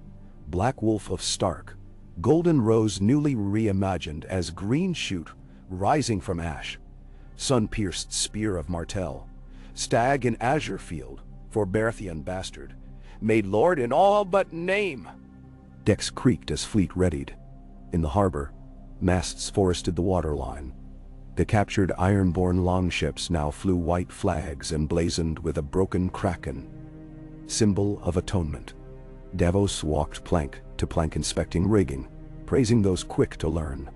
Black Wolf of Stark, Golden Rose newly reimagined as Green Shoot rising from ash, Sun-pierced Spear of Martell, Stag in Azure Field for Baratheon Bastard, made lord in all but name. Decks creaked as fleet readied. In the harbor, masts forested the waterline. The captured iron-borne longships now flew white flags emblazoned with a broken kraken, symbol of atonement. Davos walked plank to plank inspecting rigging, praising those quick to learn.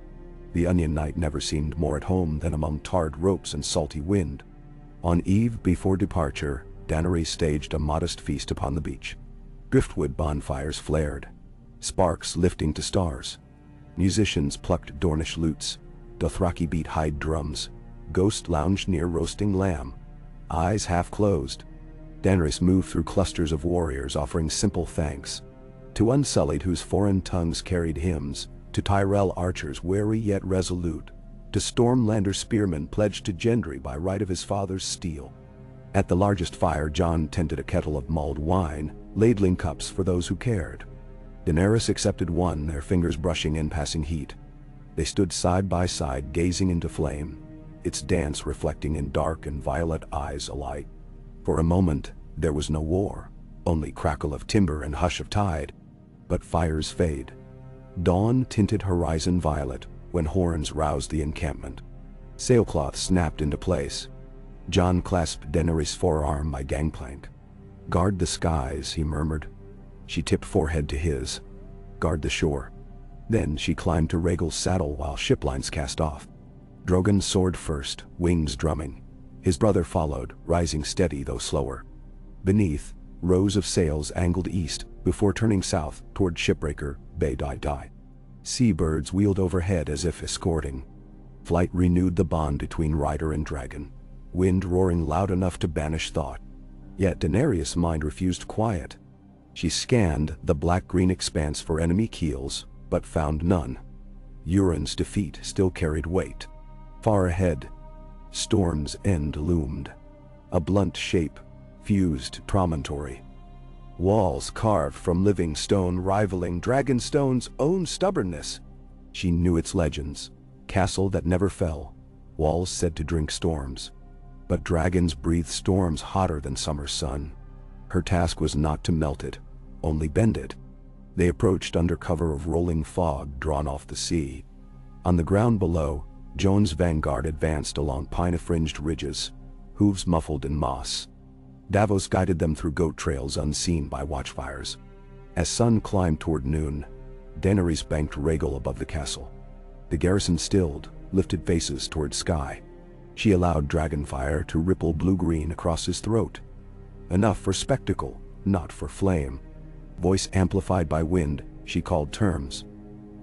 The Onion Knight never seemed more at home than among tarred ropes and salty wind. On eve before departure, Daenerys staged a modest feast upon the beach. Driftwood bonfires flared, sparks lifting to stars. Musicians plucked Dornish lutes, Dothraki beat hide drums, Ghost lounged near roasting lamb, eyes half closed. Daenerys moved through clusters of warriors offering simple thanks. To Unsullied whose foreign tongues carried hymns, to Tyrell archers wary yet resolute, to Stormlander spearmen pledged to Gendry by right of his father's steel. At the largest fire Jon tended a kettle of mulled wine, ladling cups for those who cared. Daenerys accepted one, their fingers brushing in passing heat. They stood side by side gazing into flame, its dance reflecting in dark and violet eyes alike. For a moment, there was no war, only crackle of timber and hush of tide. But fires fade. Dawn tinted horizon violet when horns roused the encampment. Sailcloth snapped into place. Jon clasped Daenerys' forearm by gangplank. "Guard the skies," he murmured. She tipped forehead to his. "Guard the shore." Then she climbed to Rhaegal's saddle while shiplines cast off. Drogon soared first, wings drumming. His brother followed, rising steady though slower. Beneath, rows of sails angled east before turning south toward Shipbreaker Bay. Seabirds wheeled overhead as if escorting. Flight renewed the bond between rider and dragon, wind roaring loud enough to banish thought. Yet Daenerys' mind refused quiet. She scanned the black-green expanse for enemy keels, but found none. Euron's defeat still carried weight. Far ahead, Storm's End loomed. A blunt shape, fused promontory. Walls carved from living stone rivaling Dragonstone's own stubbornness. She knew its legends. Castle that never fell. Walls said to drink storms. But dragons breathe storms hotter than summer sun. Her task was not to melt it, only bend it. They approached under cover of rolling fog drawn off the sea. On the ground below, Jon's vanguard advanced along pine-fringed ridges, hooves muffled in moss. Davos guided them through goat trails unseen by watchfires. As sun climbed toward noon, Daenerys banked Rhaegal above the castle. The garrison stilled, lifted faces toward sky. She allowed dragonfire to ripple blue-green across his throat. Enough for spectacle, not for flame. Voice amplified by wind, she called terms.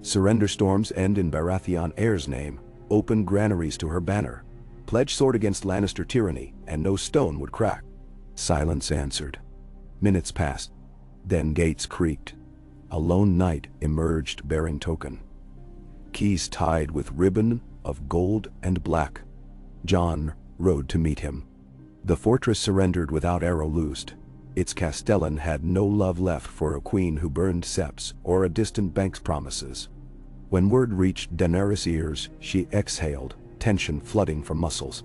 Surrender storms end in Baratheon heir's name, open granaries to her banner. Pledge sword against Lannister tyranny, and no stone would crack. Silence answered. Minutes passed. Then gates creaked. A lone knight emerged bearing token. Keys tied with ribbon of gold and black. Jon rode to meet him. The fortress surrendered without arrow loosed. Its castellan had no love left for a queen who burned septs or a distant bank's promises. When word reached Daenerys' ears, she exhaled, tension flooding from muscles.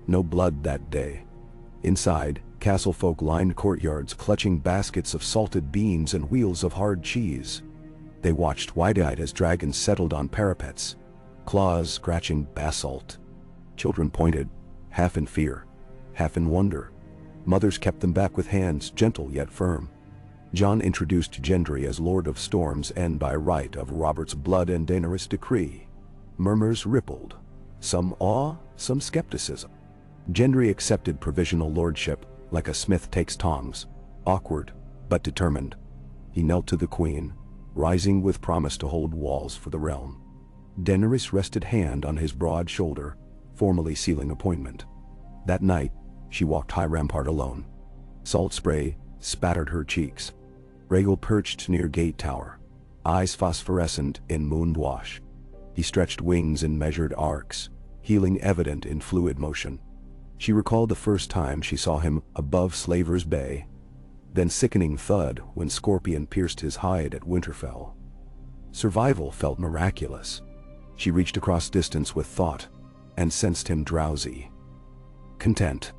No blood that day. Inside, castle folk lined courtyards clutching baskets of salted beans and wheels of hard cheese. They watched wide-eyed as dragons settled on parapets, claws scratching basalt. Children pointed, half in fear, half in wonder. Mothers kept them back with hands gentle yet firm. Jon introduced Gendry as Lord of Storms and by right of Robert's blood and Daenerys' decree. Murmurs rippled, some awe, some skepticism. Gendry accepted provisional lordship like a smith takes tongs, awkward but determined. He knelt to the queen, rising with promise to hold walls for the realm. Daenerys rested hand on his broad shoulder, formally sealing appointment. That night, she walked high rampart alone. Salt spray spattered her cheeks. Rhaegal perched near gate tower, eyes phosphorescent in moon wash. He stretched wings in measured arcs, healing evident in fluid motion. She recalled the first time she saw him above Slaver's Bay, then sickening thud when Scorpion pierced his hide at Winterfell. Survival felt miraculous. She reached across distance with thought, and sensed him drowsy. Content.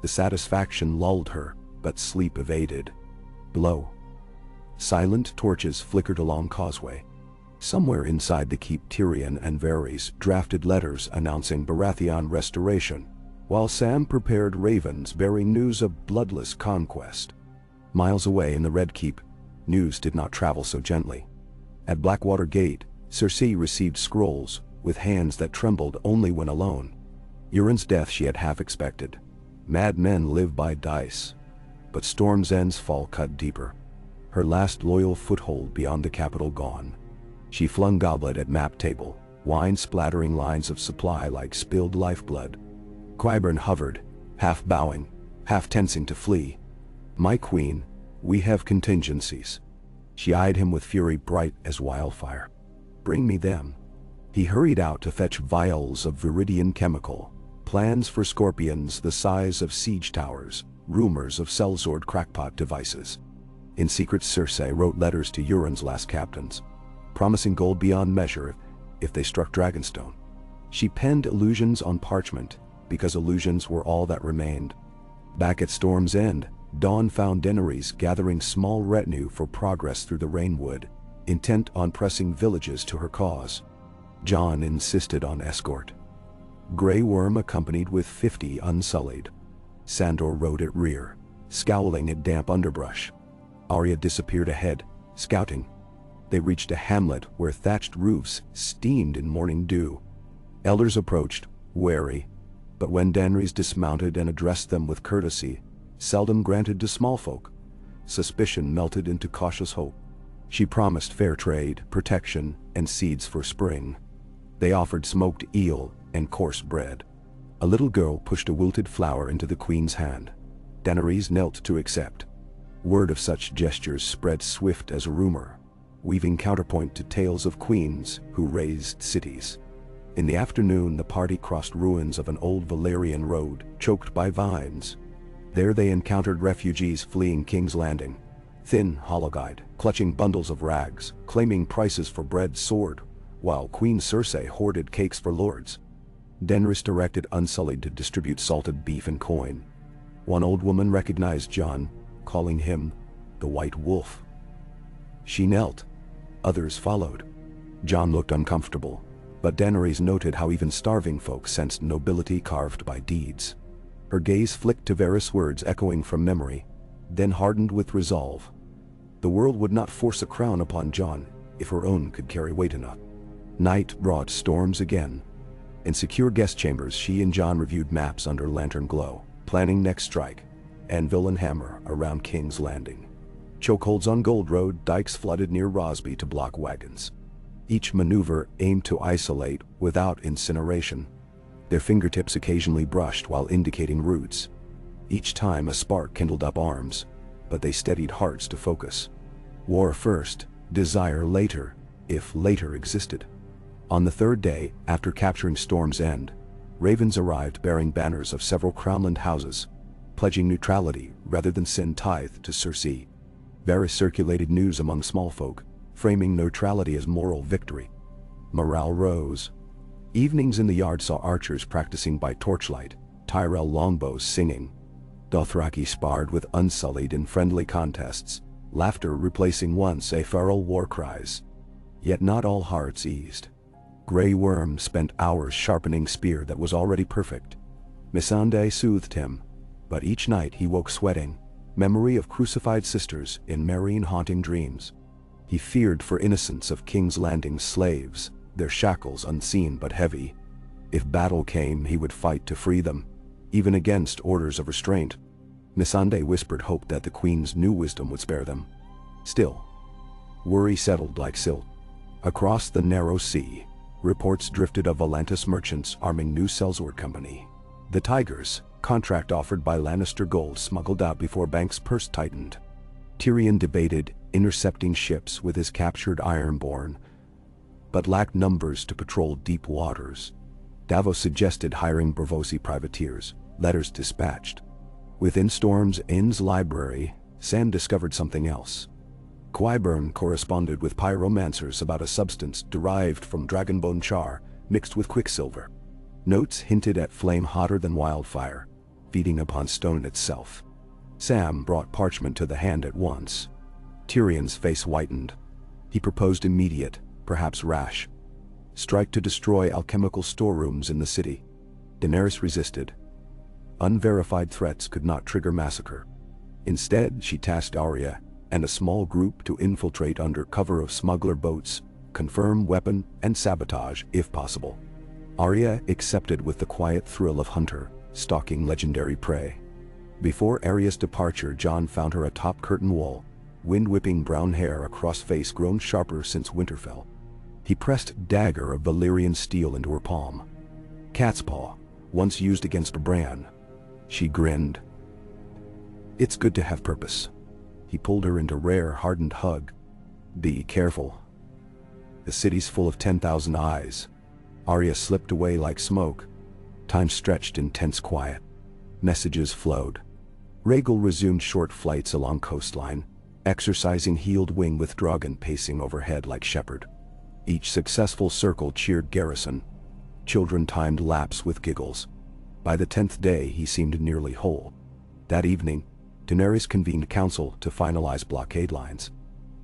The satisfaction lulled her, but sleep evaded. Below, silent torches flickered along causeway. Somewhere inside the keep Tyrion and Varys drafted letters announcing Baratheon restoration, while Sam prepared ravens bearing news of bloodless conquest. Miles away in the Red Keep, news did not travel so gently. At Blackwater Gate, Cersei received scrolls with hands that trembled only when alone. Euron's death she had half expected. Mad men live by dice. But Storm's End's fall cut deeper. Her last loyal foothold beyond the capital gone. She flung goblet at map table, wine splattering lines of supply like spilled lifeblood. Qyburn hovered, half bowing, half tensing to flee. My queen, we have contingencies. She eyed him with fury bright as wildfire. Bring me them. He hurried out to fetch vials of viridian chemical, plans for scorpions the size of siege towers, rumors of sellsword crackpot devices. In secret, Cersei wrote letters to Euron's last captains, promising gold beyond measure if they struck Dragonstone. She penned illusions on parchment, because illusions were all that remained. Back at Storm's End, Dawn found Daenerys gathering small retinue for progress through the Rainwood, intent on pressing villages to her cause. Jon insisted on escort. Grey Worm accompanied with 50 unsullied. Sandor rode at rear, scowling at damp underbrush. Arya disappeared ahead, scouting. They reached a hamlet where thatched roofs steamed in morning dew. Elders approached, wary, but when Daenerys dismounted and addressed them with courtesy, seldom granted to small folk, suspicion melted into cautious hope. She promised fair trade, protection, and seeds for spring. They offered smoked eel and coarse bread. A little girl pushed a wilted flower into the queen's hand. Daenerys knelt to accept. Word of such gestures spread swift as a rumor, weaving counterpoint to tales of queens who raised cities. In the afternoon, the party crossed ruins of an old Valyrian road, choked by vines. There they encountered refugees fleeing King's Landing, thin, hollow-eyed, clutching bundles of rags, claiming prices for bread soared, while Queen Cersei hoarded cakes for lords. Daenerys directed Unsullied to distribute salted beef and coin. One old woman recognized Jon, calling him the White Wolf. She knelt. Others followed. Jon looked uncomfortable, but Daenerys noted how even starving folk sensed nobility carved by deeds. Her gaze flicked to Varys' words echoing from memory, then hardened with resolve. The world would not force a crown upon Jon if her own could carry weight enough. Night brought storms again. In secure guest chambers, she and Jon reviewed maps under lantern glow, planning next strike, anvil and hammer around King's Landing. Chokeholds on Gold Road, dikes flooded near Rosby to block wagons. Each maneuver aimed to isolate without incineration. Their fingertips occasionally brushed while indicating routes. Each time a spark kindled up arms, but they steadied hearts to focus. War first, desire later, if later existed. On the third day, after capturing Storm's End, ravens arrived bearing banners of several crownland houses, pledging neutrality rather than send tithe to Cersei. Varys circulated news among small folk, framing neutrality as moral victory. Morale rose. Evenings in the yard saw archers practicing by torchlight, Tyrell longbows singing. Dothraki sparred with Unsullied in friendly contests, laughter replacing once a feral war cries. Yet not all hearts eased. Grey Worm spent hours sharpening spear that was already perfect. Missandei soothed him, but each night he woke sweating, memory of crucified sisters in Meereen haunting dreams. He feared for innocence of King's Landing's slaves, their shackles unseen but heavy. If battle came, he would fight to free them, even against orders of restraint. Missandei whispered hope that the Queen's new wisdom would spare them. Still, worry settled like silt. Across the narrow sea, reports drifted of Volantis merchants arming New Sellsword Company. The Tigers, contract offered by Lannister gold smuggled out before Banks' purse tightened. Tyrion debated intercepting ships with his captured Ironborn, but lacked numbers to patrol deep waters. Davos suggested hiring Braavosi privateers, letters dispatched. Within Storm's End's library, Sand discovered something else. Qyburn corresponded with pyromancers about a substance derived from dragonbone char mixed with quicksilver. Notes hinted at flame hotter than wildfire, feeding upon stone itself. Sam brought parchment to the hand at once. Tyrion's face whitened. He proposed immediate, perhaps rash, strike to destroy alchemical storerooms in the city. Daenerys resisted. Unverified threats could not trigger massacre. Instead, she tasked Arya and a small group to infiltrate under cover of smuggler boats, confirm weapon and sabotage if possible. Arya accepted with the quiet thrill of hunter, stalking legendary prey. Before Arya's departure, Jon found her atop curtain wall, wind-whipping brown hair across face grown sharper since Winterfell. He pressed dagger of Valyrian steel into her palm. Cat's paw, once used against Bran. She grinned. It's good to have purpose. He pulled her into rare, hardened hug. Be careful. The city's full of 10,000 eyes. Arya slipped away like smoke. Time stretched in tense quiet. Messages flowed. Rhaegal resumed short flights along coastline, exercising healed wing with Drogon pacing overhead like shepherd. Each successful circle cheered Garrison. Children timed laps with giggles. By the 10th day, he seemed nearly whole. That evening, Daenerys convened council to finalize blockade lines.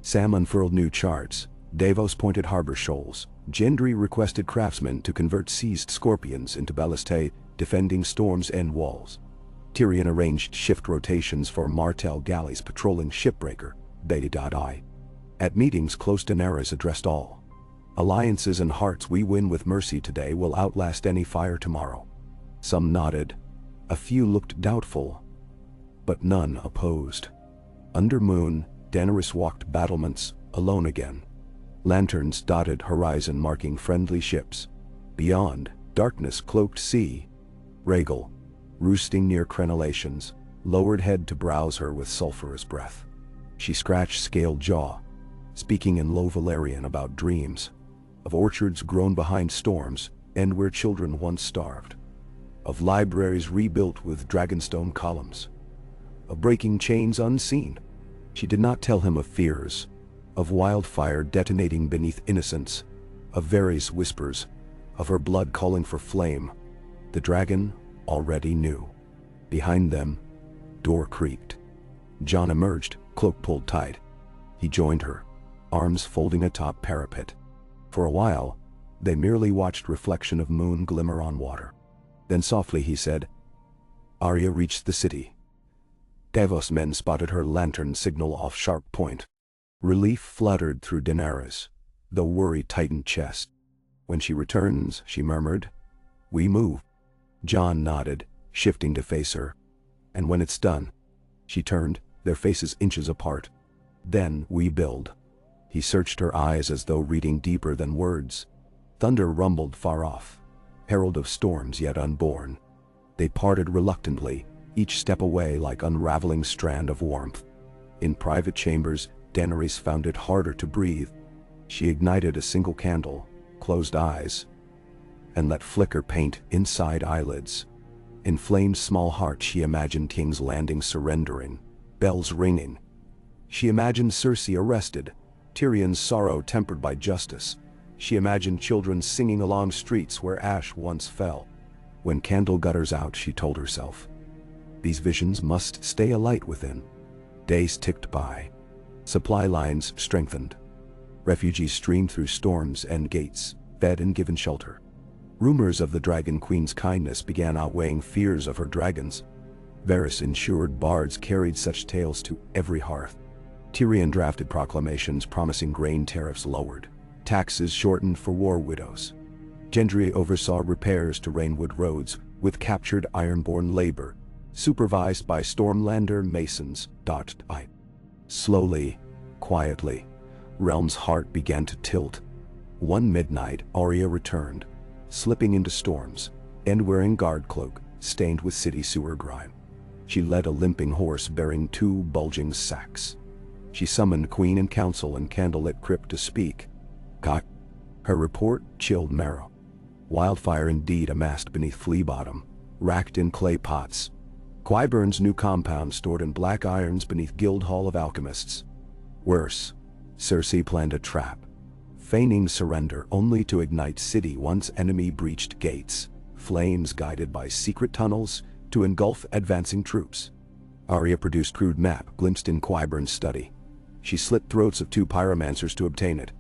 Sam unfurled new charts. Davos pointed harbor shoals. Gendry requested craftsmen to convert seized scorpions into ballistae, defending Storm's End walls. Tyrion arranged shift rotations for Martell galleys patrolling Shipbreaker, Bay.I. At meetings close, Daenerys addressed all. Alliances and hearts we win with mercy today will outlast any fire tomorrow. Some nodded. A few looked doubtful, but none opposed. Under moon, Daenerys walked battlements, alone again. Lanterns dotted horizon marking friendly ships. Beyond, darkness-cloaked sea. Rhaegal, roosting near crenellations, lowered head to browse her with sulphurous breath. She scratched scaled jaw, speaking in low Valyrian about dreams, of orchards grown behind storms and where children once starved, of libraries rebuilt with Dragonstone columns, of breaking chains unseen. She did not tell him of fears, of wildfire detonating beneath innocence, of Varys' whispers, of her blood calling for flame. The dragon already knew. Behind them, door creaked. Jon emerged, cloak pulled tight. He joined her, arms folding atop parapet. For a while, they merely watched reflection of moon glimmer on water. Then softly he said, Arya reached the city. Davos men spotted her lantern signal off sharp point. Relief fluttered through Daenerys, though worry tightened chest. "When she returns," she murmured, "we move." Jon nodded, shifting to face her. "And when it's done," she turned, their faces inches apart, "then we build." He searched her eyes as though reading deeper than words. Thunder rumbled far off, herald of storms yet unborn. They parted reluctantly, each step away like unraveling strand of warmth. In private chambers, Daenerys found it harder to breathe. She ignited a single candle, closed eyes, and let flicker paint inside eyelids. Inflamed small heart, she imagined King's Landing surrendering, bells ringing. She imagined Cersei arrested, Tyrion's sorrow tempered by justice. She imagined children singing along streets where ash once fell. When candle gutters out, she told herself, these visions must stay alight within. Days ticked by. Supply lines strengthened. Refugees streamed through storms and gates, fed and given shelter. Rumors of the Dragon Queen's kindness began outweighing fears of her dragons. Varys-insured bards carried such tales to every hearth. Tyrion drafted proclamations promising grain tariffs lowered, taxes shortened for war widows. Gendry oversaw repairs to Rainwood roads with captured Ironborn labor, supervised by Stormlander masons. Slowly, quietly, Realm's heart began to tilt. One midnight, Arya returned, slipping into storms, and wearing guard cloak, stained with city sewer grime. She led a limping horse bearing 2 bulging sacks. She summoned Queen and Council in candlelit crypt to speak. Her report chilled marrow. Wildfire indeed amassed beneath Flea Bottom, racked in clay pots. Qyburn's new compound stored in black irons beneath Guildhall of Alchemists. Worse, Cersei planned a trap, feigning surrender only to ignite city once enemy breached gates, flames guided by secret tunnels to engulf advancing troops. Arya produced crude map glimpsed in Qyburn's study. She slit throats of 2 pyromancers to obtain it.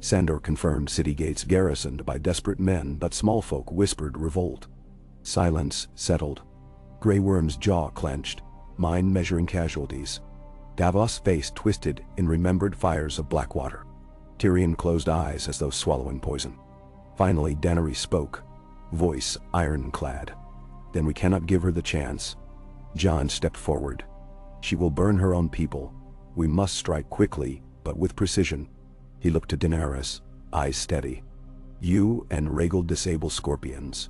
Sandor confirmed city gates garrisoned by desperate men, but small folk whispered revolt. Silence settled. Grey Worm's jaw clenched, mind measuring casualties. Davos' face twisted in remembered fires of Blackwater. Tyrion closed eyes as though swallowing poison. Finally Daenerys spoke, voice ironclad. "Then we cannot give her the chance." Jon stepped forward. "She will burn her own people. We must strike quickly, but with precision." He looked to Daenerys, eyes steady. "You and Rhaegal disable scorpions.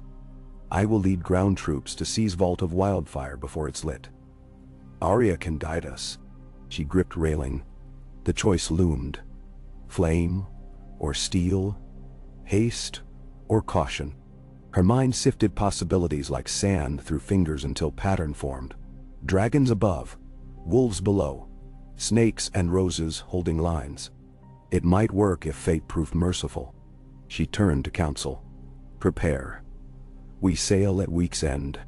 I will lead ground troops to seize Vault of Wildfire before it's lit. Arya can guide us." She gripped railing. The choice loomed. Flame or steel, haste or caution. Her mind sifted possibilities like sand through fingers until pattern formed. Dragons above, wolves below, snakes and roses holding lines. It might work if fate proved merciful. She turned to Council. "Prepare. We sail at week's end."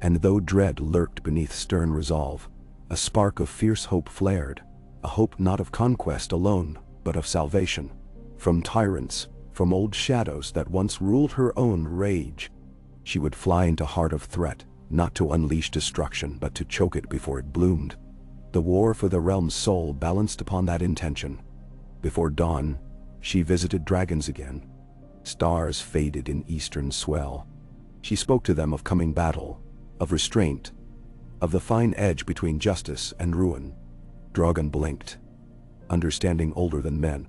And though dread lurked beneath stern resolve, a spark of fierce hope flared, a hope not of conquest alone, but of salvation. From tyrants, from old shadows that once ruled her own rage. She would fly into heart of threat, not to unleash destruction but to choke it before it bloomed. The war for the realm's soul balanced upon that intention. Before dawn, she visited dragons again. Stars faded in eastern swell. She spoke to them of coming battle, of restraint, of the fine edge between justice and ruin. Drogon blinked, understanding older than men.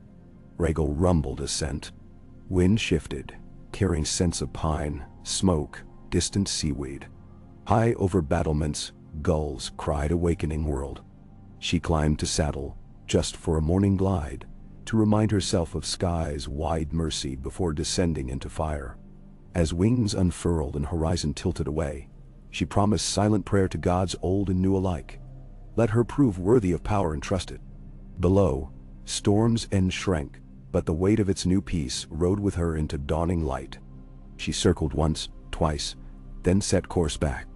Rhaegal rumbled assent. Wind shifted, carrying scents of pine, smoke, distant seaweed. High over battlements, gulls cried awakening world. She climbed to saddle, just for a morning glide, to remind herself of sky's wide mercy before descending into fire. As wings unfurled and horizon tilted away, she promised silent prayer to gods old and new alike. Let her prove worthy of power entrusted. Below, storm's end shrank, but the weight of its new peace rode with her into dawning light. She circled once, twice, then set course back.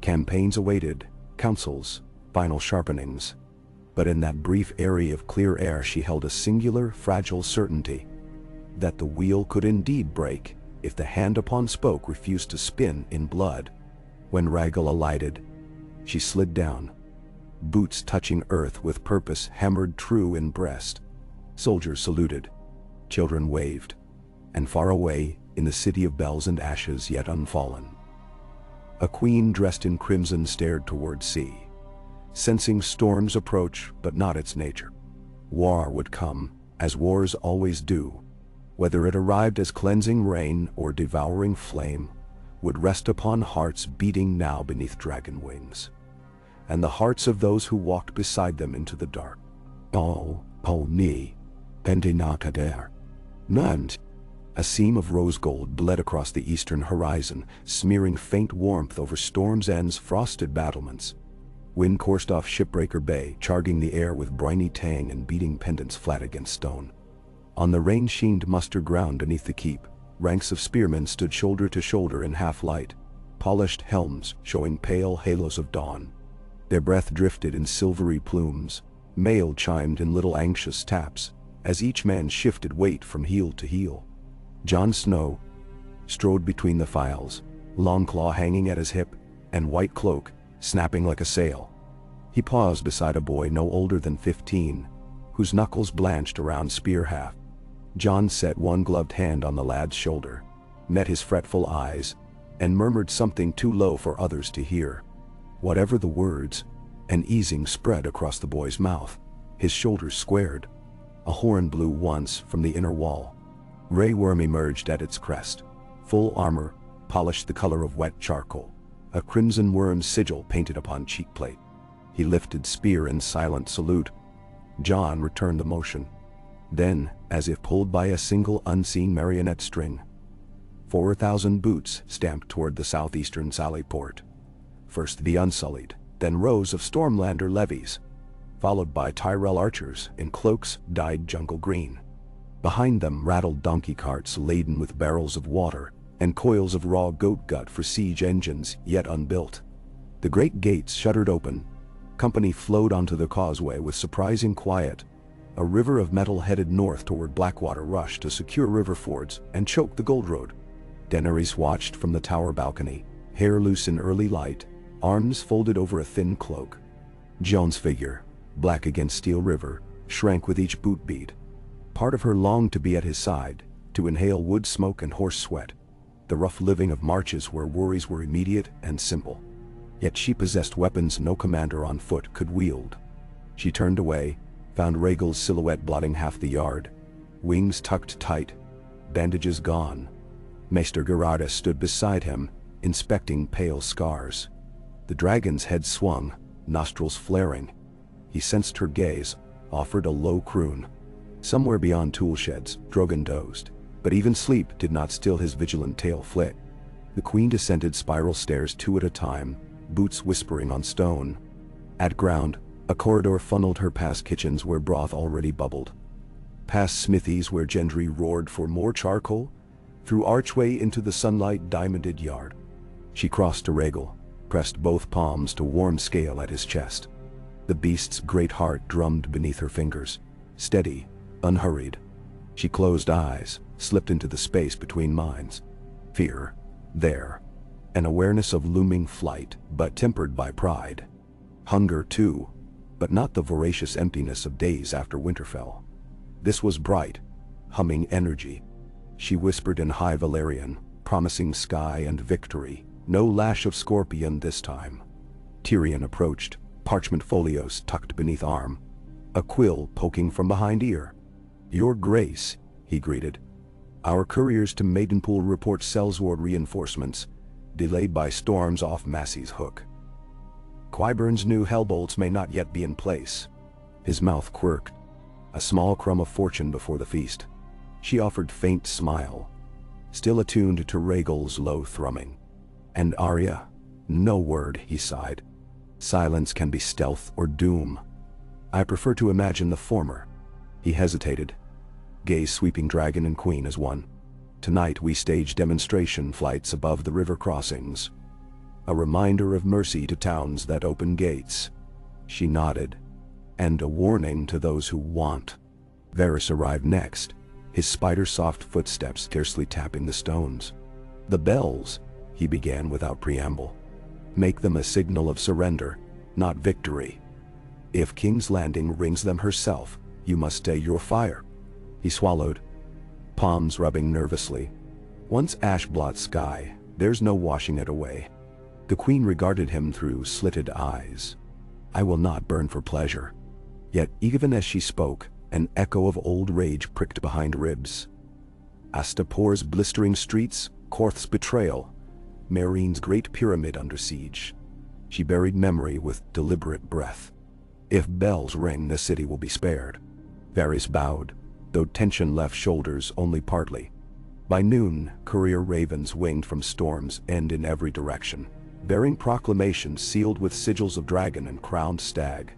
Campaigns awaited, councils, final sharpenings. But in that brief area of clear air she held a singular, fragile certainty. That the wheel could indeed break, if the hand upon spoke refused to spin in blood. When Rhaegal alighted, she slid down, boots touching earth with purpose hammered true in breast. Soldiers saluted, children waved, and far away, in the city of bells and ashes yet unfallen, a queen dressed in crimson stared toward sea, sensing storm's approach but not its nature. War would come, as wars always do, whether it arrived as cleansing rain or devouring flame, would rest upon hearts beating now beneath dragon wings, and the hearts of those who walked beside them into the dark. Oh, ni, Pentinakader. Nand. A seam of rose gold bled across the eastern horizon, smearing faint warmth over Storm's End's frosted battlements. Wind coursed off Shipbreaker Bay, charging the air with briny tang and beating pendants flat against stone. On the rain-sheened muster ground beneath the keep, ranks of spearmen stood shoulder to shoulder in half-light, polished helms showing pale halos of dawn. Their breath drifted in silvery plumes, mail chimed in little anxious taps, as each man shifted weight from heel to heel. Jon Snow strode between the files, Longclaw hanging at his hip, and White Cloak snapping like a sail. He paused beside a boy no older than 15, whose knuckles blanched around spear haft. Jon set one gloved hand on the lad's shoulder, met his fretful eyes, and murmured something too low for others to hear. Whatever the words, an easing spread across the boy's mouth. His shoulders squared. A horn blew once from the inner wall. Grey Worm emerged at its crest, full armor, polished the color of wet charcoal, a crimson worm's sigil painted upon cheekplate. He lifted spear in silent salute. Jon returned the motion. Then, as if pulled by a single unseen marionette string, 4,000 boots stamped toward the southeastern sally port. First the Unsullied, then rows of Stormlander levies, followed by Tyrell archers in cloaks dyed jungle green. Behind them rattled donkey carts laden with barrels of water and coils of raw goat gut for siege engines yet unbuilt. The great gates shuttered open. Company flowed onto the causeway with surprising quiet. A river of metal headed north toward Blackwater rushed to secure river fords and choke the Gold Road. Daenerys watched from the tower balcony, hair loose in early light, arms folded over a thin cloak. Jon's figure, black against Steel River, shrank with each boot beat. Part of her longed to be at his side, to inhale wood smoke and horse sweat, the rough living of marches where worries were immediate and simple. Yet she possessed weapons no commander on foot could wield. She turned away, found Rhaegal's silhouette blotting half the yard, wings tucked tight, bandages gone. Maester Gerardus stood beside him, inspecting pale scars. The dragon's head swung, nostrils flaring. He sensed her gaze, offered a low croon. Somewhere beyond tool sheds, Drogon dozed, but even sleep did not still his vigilant tail flick. The queen descended spiral stairs 2 at a time, boots whispering on stone. At ground, a corridor funneled her past kitchens where broth already bubbled, past smithies where Gendry roared for more charcoal, through archway into the sunlight diamonded yard. She crossed to Rhaegal, pressed both palms to warm scale at his chest. The beast's great heart drummed beneath her fingers, steady, unhurried. She closed eyes, slipped into the space between minds. Fear, there. An awareness of looming flight, but tempered by pride. Hunger too, but not the voracious emptiness of days after Winterfell. This was bright, humming energy. She whispered in High Valyrian, promising sky and victory. No lash of scorpion this time. Tyrion approached, parchment folios tucked beneath arm, a quill poking from behind ear. "Your Grace," he greeted. "Our couriers to Maidenpool report Sellsword reinforcements, delayed by storms off Massey's Hook. Qyburn's new hellbolts may not yet be in place." His mouth quirked, a small crumb of fortune before the feast. She offered faint smile, still attuned to Rhaegal's low thrumming. "And Arya?" "No word," he sighed. "Silence can be stealth or doom. I prefer to imagine the former." He hesitated, gaze sweeping dragon and queen as one. "Tonight we stage demonstration flights above the river crossings. A reminder of mercy to towns that open gates." She nodded. "And a warning to those who want." Varys arrived next, his spider-soft footsteps scarcely tapping the stones. "The bells," he began without preamble. Make them a signal of surrender, not victory. If King's Landing rings them herself, you must stay your fire." He swallowed, palms rubbing nervously. "Once ash blots sky, there's no washing it away." The queen regarded him through slitted eyes. "I will not burn for pleasure." Yet even as she spoke, an echo of old rage pricked behind ribs. Astapor's blistering streets, Korth's betrayal, Meereen's great pyramid under siege. She buried memory with deliberate breath. If bells ring, the city will be spared. Varys bowed, though tension left shoulders only partly. By noon, courier ravens winged from Storm's End in every direction, bearing proclamations sealed with sigils of dragon and crowned stag.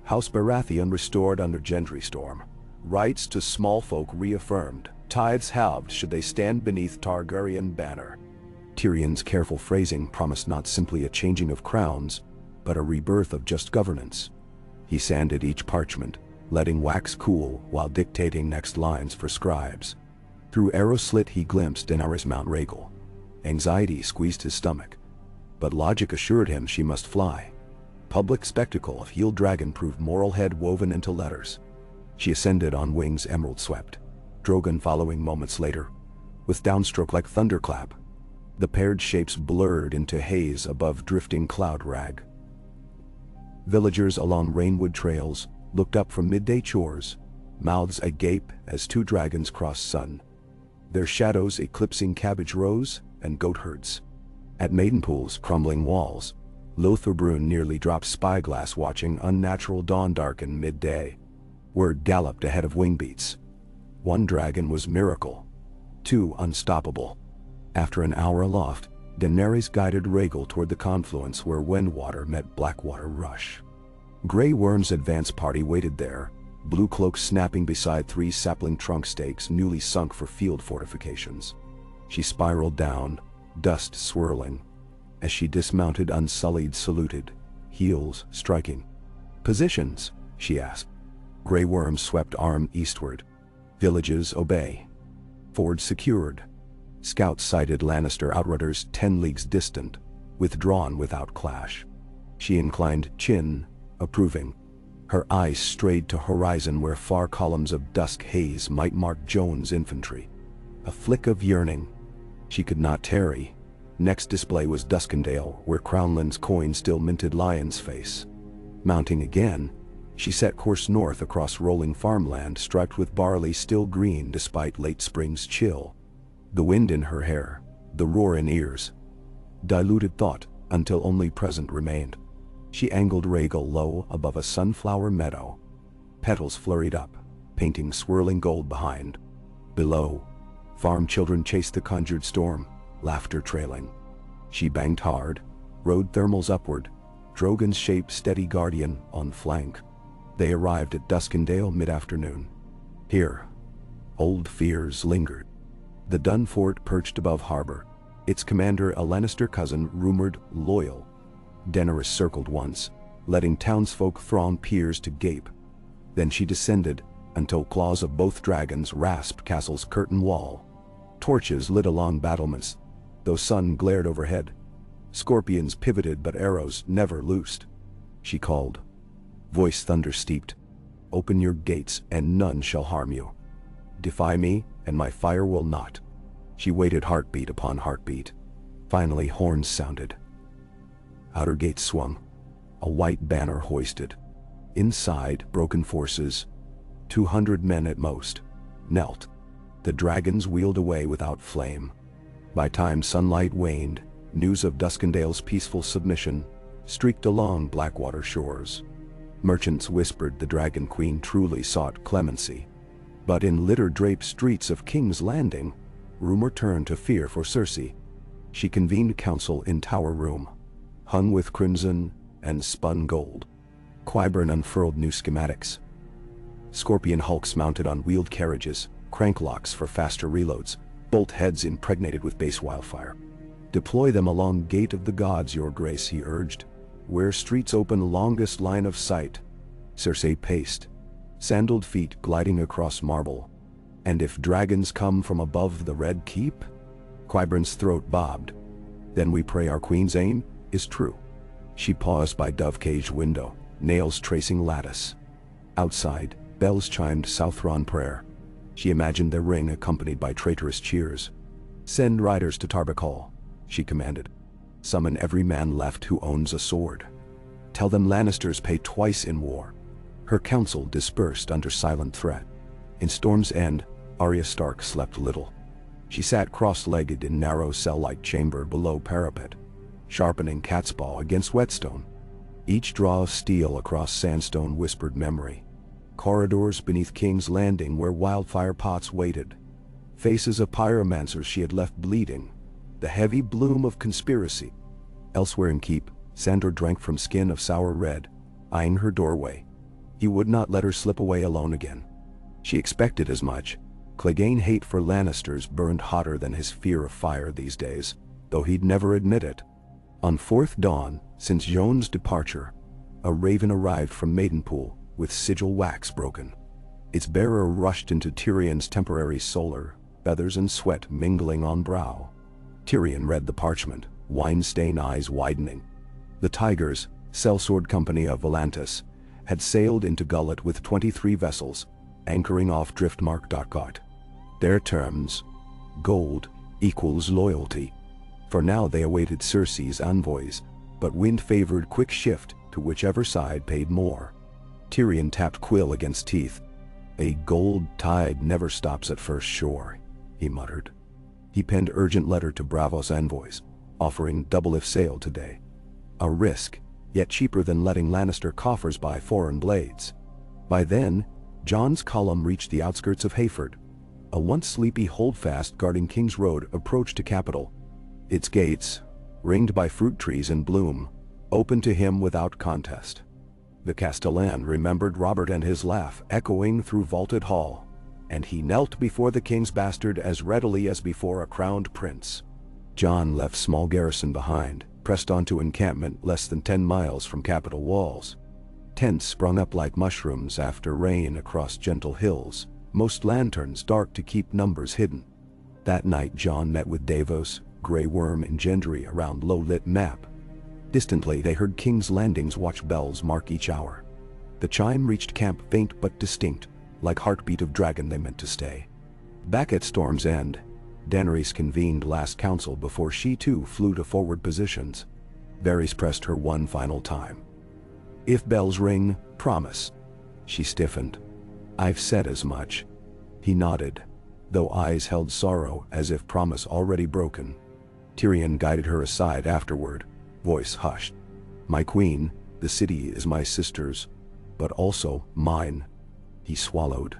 House Baratheon restored under Gendry storm. Rights to small folk reaffirmed. Tithes halved should they stand beneath Targaryen banner. Tyrion's careful phrasing promised not simply a changing of crowns, but a rebirth of just governance. He sanded each parchment, letting wax cool while dictating next lines for scribes. Through arrow slit he glimpsed Daenerys Mount Rhaegal. Anxiety squeezed his stomach, but logic assured him she must fly. Public spectacle of healed dragon proved moral head woven into letters. She ascended on wings emerald swept, Drogon following moments later, with downstroke like thunderclap. The paired shapes blurred into haze above drifting cloud rag. Villagers along Rainwood trails looked up from midday chores, mouths agape as two dragons crossed sun, their shadows eclipsing cabbage rows and goat herds. At Maidenpool's crumbling walls, Lothar Brune nearly dropped spyglass watching unnatural dawn darken midday. Word galloped ahead of wingbeats. One dragon was miracle, two unstoppable. After an hour aloft, Daenerys guided Rhaegal toward the confluence where Windwater met Blackwater Rush. Grey Worm's advance party waited there, blue cloaks snapping beside three sapling trunk stakes newly sunk for field fortifications. She spiraled down, dust swirling. As she dismounted, Unsullied saluted, heels striking. "Positions?" she asked. Grey Worm swept arm eastward. "Villages obey." Ford secured. Scouts sighted Lannister outrunners 10 leagues distant, withdrawn without clash. She inclined chin, approving. Her eyes strayed to horizon where far columns of dusk haze might mark Jones' infantry. A flick of yearning. She could not tarry. Next display was Duskendale, where Crownland's coin still minted Lion's face. Mounting again, she set course north across rolling farmland striped with barley still green despite late spring's chill. The wind in her hair, the roar in ears. Diluted thought until only present remained. She angled Rhaegal low above a sunflower meadow. Petals flurried up, painting swirling gold behind. Below, farm children chased the conjured storm, laughter trailing. She banked hard, rode thermals upward, Drogon's shape steady guardian on flank. They arrived at Duskendale mid-afternoon. Here, old fears lingered. The Dun Fort perched above harbor, its commander a Lannister cousin rumored loyal. Daenerys circled once, letting townsfolk throng piers to gape. Then she descended until claws of both dragons rasped castle's curtain wall. Torches lit along battlements, though sun glared overhead. Scorpions pivoted but arrows never loosed. She called, voice thunder steeped, "Open your gates and none shall harm you. Defy me and my fire will not." She waited heartbeat upon heartbeat. Finally horns sounded. Outer gates swung, a white banner hoisted. Inside, broken forces, 200 men at most, knelt. The dragons wheeled away without flame. By time sunlight waned, news of Duskendale's peaceful submission streaked along Blackwater shores. Merchants whispered the Dragon Queen truly sought clemency. But in litter-draped streets of King's Landing, rumor turned to fear for Cersei. She convened council in Tower Room, hung with crimson and spun gold. Qyburn unfurled new schematics. Scorpion hulks mounted on wheeled carriages, crank locks for faster reloads, bolt heads impregnated with base wildfire. "Deploy them along Gate of the Gods, your grace," he urged, "where streets open longest line of sight." Cersei paced, sandaled feet gliding across marble. "And if dragons come from above the Red Keep?" Qyburn's throat bobbed. "Then we pray our queen's aim is true. She paused by dove-caged window, nails tracing lattice. Outside, bells chimed Southron prayer. She imagined their ring accompanied by traitorous cheers. "Send riders to Tarbeck Hall," she commanded. "Summon every man left who owns a sword. Tell them Lannisters pay twice in war." Her council dispersed under silent threat. In Storm's End, Arya Stark slept little. She sat cross-legged in narrow cell-like chamber below parapet, sharpening cat's paw against whetstone. Each draw of steel across sandstone whispered memory. Corridors beneath King's Landing where wildfire pots waited. Faces of pyromancers she had left bleeding. The heavy bloom of conspiracy. Elsewhere in Keep, Sandor drank from skin of sour red, eyeing her doorway. He would not let her slip away alone again. She expected as much. Clegane hate for Lannisters burned hotter than his fear of fire these days, though he'd never admit it. On fourth dawn, since Jon's departure, a raven arrived from Maidenpool, with sigil wax broken. Its bearer rushed into Tyrion's temporary solar, feathers and sweat mingling on brow. Tyrion read the parchment, wine-stained eyes widening. The Tigers, sellsword company of Volantis, had sailed into Gullet with 23 vessels, anchoring off Driftmark. Their terms: gold equals loyalty. For now they awaited Cersei's envoys, but wind favored quick shift to whichever side paid more. Tyrion tapped quill against teeth. "A gold tide never stops at first shore," he muttered. He penned urgent letter to Braavos envoys, offering double if sail today. A risk, yet cheaper than letting Lannister coffers buy foreign blades. By then, Jon's column reached the outskirts of Hayford. A once sleepy holdfast guarding King's Road approached to capital. Its gates, ringed by fruit trees in bloom, opened to him without contest. The Castellan remembered Robert and his laugh echoing through vaulted hall, and he knelt before the king's bastard as readily as before a crowned prince. Jon left small garrison behind, pressed onto encampment less than 10 miles from capital walls. Tents sprung up like mushrooms after rain across gentle hills, most lanterns dark to keep numbers hidden. That night Jon met with Davos, Grey Worm and Gendry around low-lit map. Distantly they heard King's Landing's watch bells mark each hour. The chime reached camp faint but distinct, like heartbeat of dragon they meant to stay. Back at Storm's End, Daenerys convened last council before she too flew to forward positions. Varys pressed her one final time. "If bells ring, promise." She stiffened. "I've said as much." He nodded, though eyes held sorrow as if promise already broken. Tyrion guided her aside afterward, voice hushed. "My queen, the city is my sister's, but also mine." He swallowed.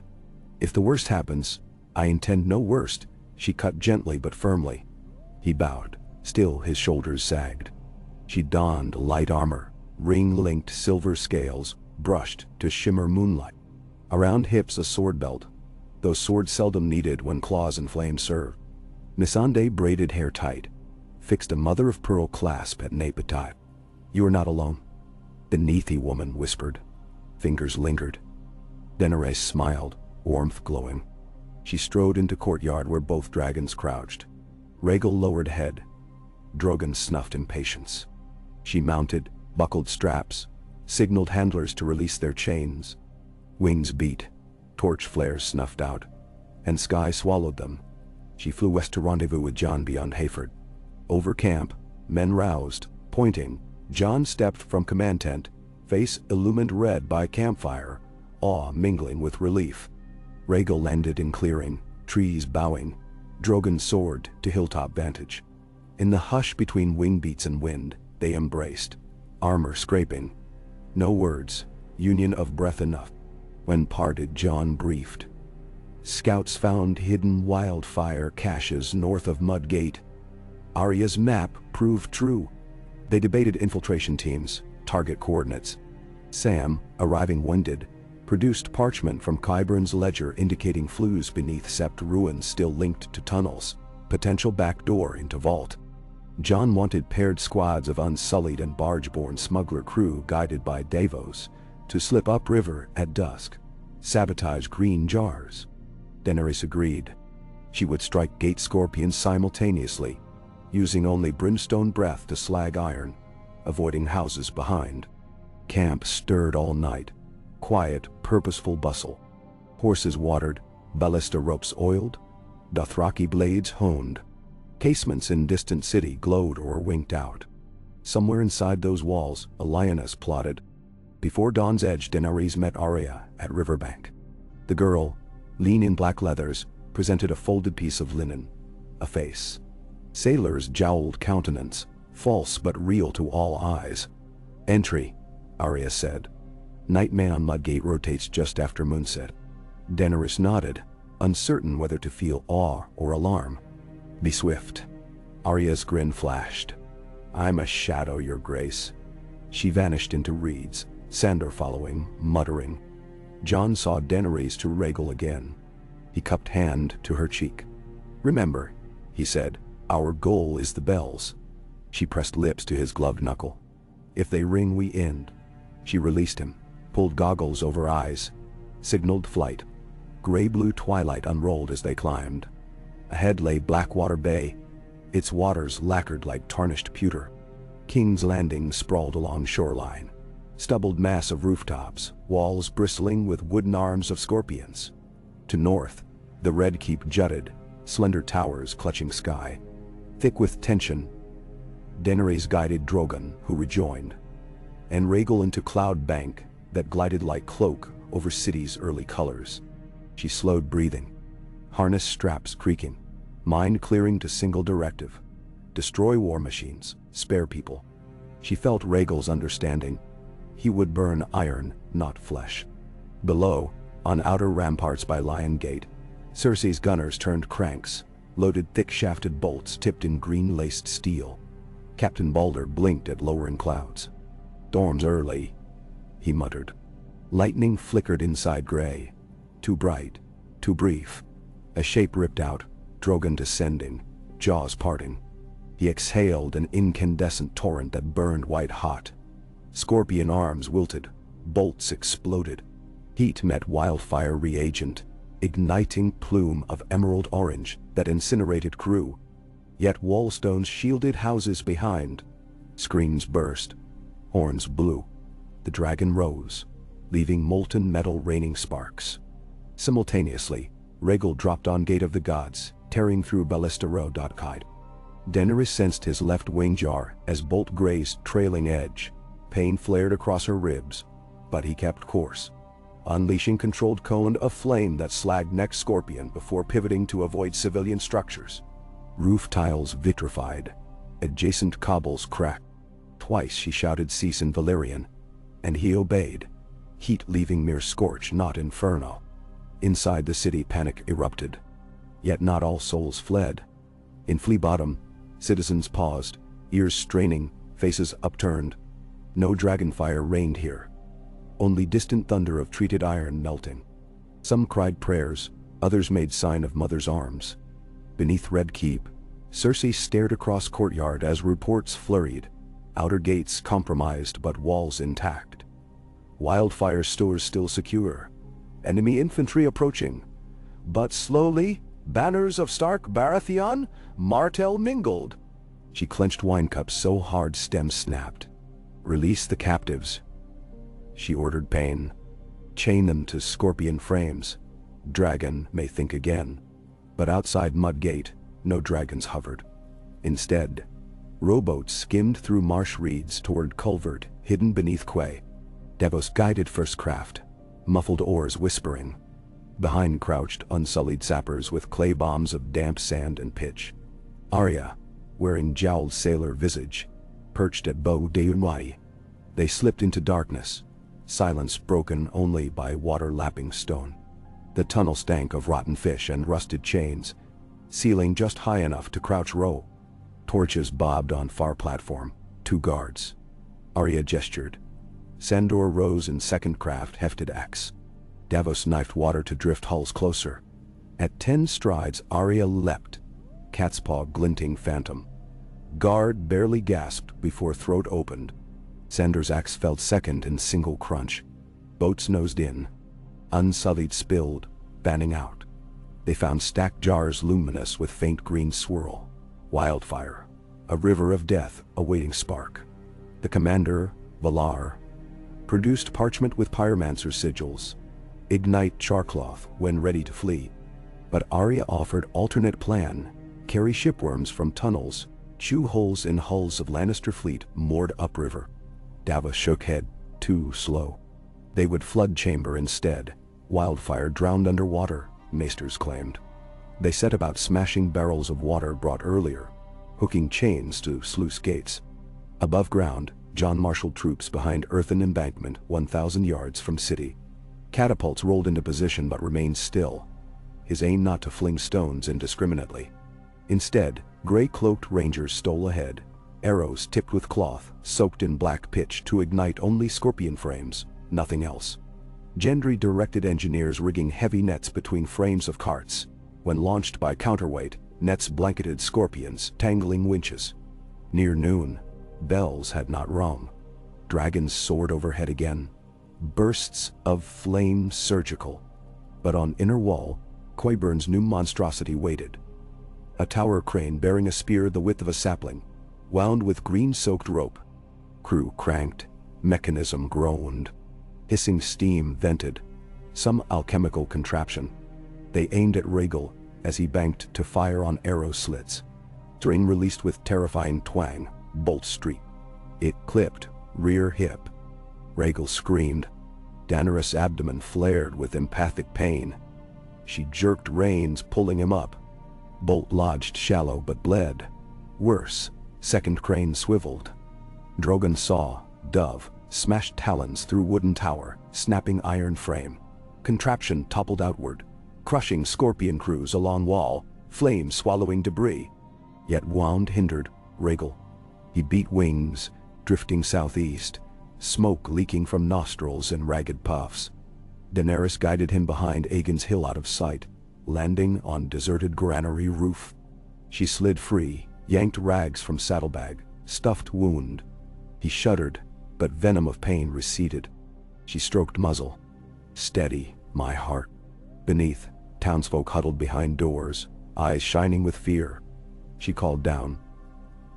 "If the worst happens, I intend no worst," she cut gently but firmly. He bowed, still his shoulders sagged. She donned light armor, ring-linked silver scales, brushed to shimmer moonlight. Around hips a sword belt, though swords seldom needed when claws and flame served. Missandei braided hair tight, fixed a mother-of-pearl clasp at nape tie. "You are not alone," the Nethi woman whispered. Fingers lingered. Daenerys smiled, warmth glowing. She strode into courtyard where both dragons crouched. Rhaegal lowered head. Drogon snuffed impatience. She mounted, buckled straps, signaled handlers to release their chains. Wings beat, torch flares snuffed out, and sky swallowed them. She flew west to rendezvous with Jon beyond Hayford. Over camp, men roused, pointing. Jon stepped from command tent, face illumined red by campfire, awe mingling with relief. Rhaegal landed in clearing, trees bowing. Drogon soared to hilltop vantage. In the hush between wing beats and wind, they embraced, armor scraping. No words, union of breath enough. When parted, Jon briefed. Scouts found hidden wildfire caches north of Mudgate. Arya's map proved true. They debated infiltration teams, target coordinates. Sam, arriving winded, produced parchment from Qyburn's ledger indicating flues beneath Sept ruins still linked to tunnels, potential backdoor into vault. Jon wanted paired squads of unsullied and barge-borne smuggler crew guided by Davos to slip upriver at dusk, sabotage green jars. Daenerys agreed. She would strike gate scorpions simultaneously, using only brimstone breath to slag iron. avoiding houses behind. Camp stirred all night. Quiet, purposeful bustle. Horses watered, ballista ropes oiled, Dothraki blades honed. Casements in distant city glowed or winked out. Somewhere inside those walls, a lioness plotted. Before dawn's edge, Daenerys met Arya at riverbank. The girl, lean in black leathers, presented a folded piece of linen, a face. Sailor's jowled countenance, false but real to all eyes. "Entry," Arya said. "Nightman on Mudgate rotates just after moonset." Daenerys nodded, uncertain whether to feel awe or alarm. "Be swift." Arya's grin flashed. "I'm a shadow, your grace." She vanished into reeds, Sandor following, muttering. Jon saw Daenerys to Rhaegal again. He cupped hand to her cheek. "Remember," he said, "our goal is the bells." She pressed lips to his gloved knuckle. "If they ring, we end." She released him, pulled goggles over eyes, signaled flight. Gray-blue twilight unrolled as they climbed. Ahead lay Blackwater Bay, its waters lacquered like tarnished pewter. King's Landing sprawled along shoreline. Stubbled mass of rooftops, walls bristling with wooden arms of scorpions. To north, the Red Keep jutted, slender towers clutching sky. Thick with tension, Daenerys guided Drogon, who rejoined, and Rhaegal into Cloud Bank that glided like cloak over city's early colors. She slowed breathing, harness straps creaking, mind clearing to single directive: destroy war machines, spare people. She felt Rhaegal's understanding. He would burn iron, not flesh. Below, on outer ramparts by Lion Gate, Cersei's gunners turned cranks, loaded thick-shafted bolts tipped in green-laced steel. Captain Balder blinked at lowering clouds. "Storm's early," he muttered. Lightning flickered inside gray. Too bright, too brief. A shape ripped out, Drogon descending, jaws parting. He exhaled an incandescent torrent that burned white-hot. Scorpion arms wilted, bolts exploded. Heat met wildfire reagent, igniting plume of emerald orange that incinerated crew. Yet wallstones shielded houses behind. Screens burst, horns blew. The dragon rose, leaving molten metal raining sparks. Simultaneously, Rhaegal dropped on Gate of the Gods, tearing through ballista row.kite. Daenerys sensed his left wing jar as bolt grazed trailing edge. Pain flared across her ribs, but he kept course, unleashing controlled cone of flame that slagged next scorpion before pivoting to avoid civilian structures. Roof tiles vitrified, adjacent cobbles cracked. Twice she shouted cease in Valyrian, and he obeyed, heat leaving mere scorch, not inferno. Inside the city, panic erupted. Yet not all souls fled. In Flea Bottom, citizens paused, ears straining, faces upturned. No dragonfire reigned here. Only distant thunder of treated iron melting. Some cried prayers, others made sign of mother's arms. Beneath Red Keep, Cersei stared across courtyard as reports flurried. Outer gates compromised but walls intact. Wildfire stores still secure. Enemy infantry approaching. But slowly, banners of Stark Baratheon, Martell mingled. She clenched wine cups so hard stems snapped. "Release the captives," she ordered Pain. "Chain them to scorpion frames. Dragon may think again." But outside Mudgate, no dragons hovered. Instead, rowboats skimmed through marsh reeds toward culvert hidden beneath quay. Davos guided first craft, muffled oars whispering. Behind crouched unsullied sappers with clay bombs of damp sand and pitch. Arya, wearing jowled sailor visage, perched at bow de Unwai. They slipped into darkness, silence broken only by water-lapping stone. The tunnel stank of rotten fish and rusted chains, ceiling just high enough to crouch row. Torches bobbed on far platform, 2 guards. Arya gestured. Sandor rose in second craft, hefted axe. Davos knifed water to drift hulls closer. At 10 strides, Arya leapt, cat's paw glinting phantom. Guard barely gasped before throat opened. Sandor's axe fell second in single crunch. Boats nosed in. Unsullied spilled, fanning out. They found stacked jars luminous with faint green swirl. Wildfire. A river of death awaiting spark. The commander, Valar, produced parchment with pyromancer sigils. Ignite charcloth when ready to flee. But Arya offered alternate plan: carry shipworms from tunnels, chew holes in hulls of Lannister fleet moored upriver. Davos shook head. Too slow. They would flood chamber instead. Wildfire drowned underwater, maesters claimed. They set about smashing barrels of water brought earlier, hooking chains to sluice gates. Above ground, Jon marshaled troops behind earthen embankment 1,000 yards from city. Catapults rolled into position but remained still, his aim not to fling stones indiscriminately. Instead, gray-cloaked rangers stole ahead, arrows tipped with cloth, soaked in black pitch to ignite only scorpion frames, nothing else. Gendry directed engineers rigging heavy nets between frames of carts. When launched by counterweight, nets blanketed scorpions, tangling winches. Near noon, bells had not rung. Dragons soared overhead again. Bursts of flame surgical. But on inner wall, Qyburn's new monstrosity waited. A tower crane bearing a spear the width of a sapling, wound with green-soaked rope. Crew cranked, mechanism groaned. Hissing steam vented, some alchemical contraption. They aimed at Rhaegal as he banked to fire on arrow slits. String released with terrifying twang, bolt streak. It clipped, rear hip. Rhaegal screamed. Daenerys' abdomen flared with empathic pain. She jerked reins, pulling him up. Bolt lodged shallow but bled. Worse, second crane swiveled. Drogon saw, dove, smashed talons through wooden tower, snapping iron frame. Contraption toppled outward, crushing scorpion crews along wall, flame swallowing debris. Yet wound hindered, Rhaegal. He beat wings, drifting southeast, smoke leaking from nostrils in ragged puffs. Daenerys guided him behind Aegon's Hill out of sight, landing on deserted granary roof. She slid free, yanked rags from saddlebag, stuffed wound. He shuddered, but venom of pain receded. She stroked muzzle. Steady, my heart. Beneath, townsfolk huddled behind doors, eyes shining with fear. She called down.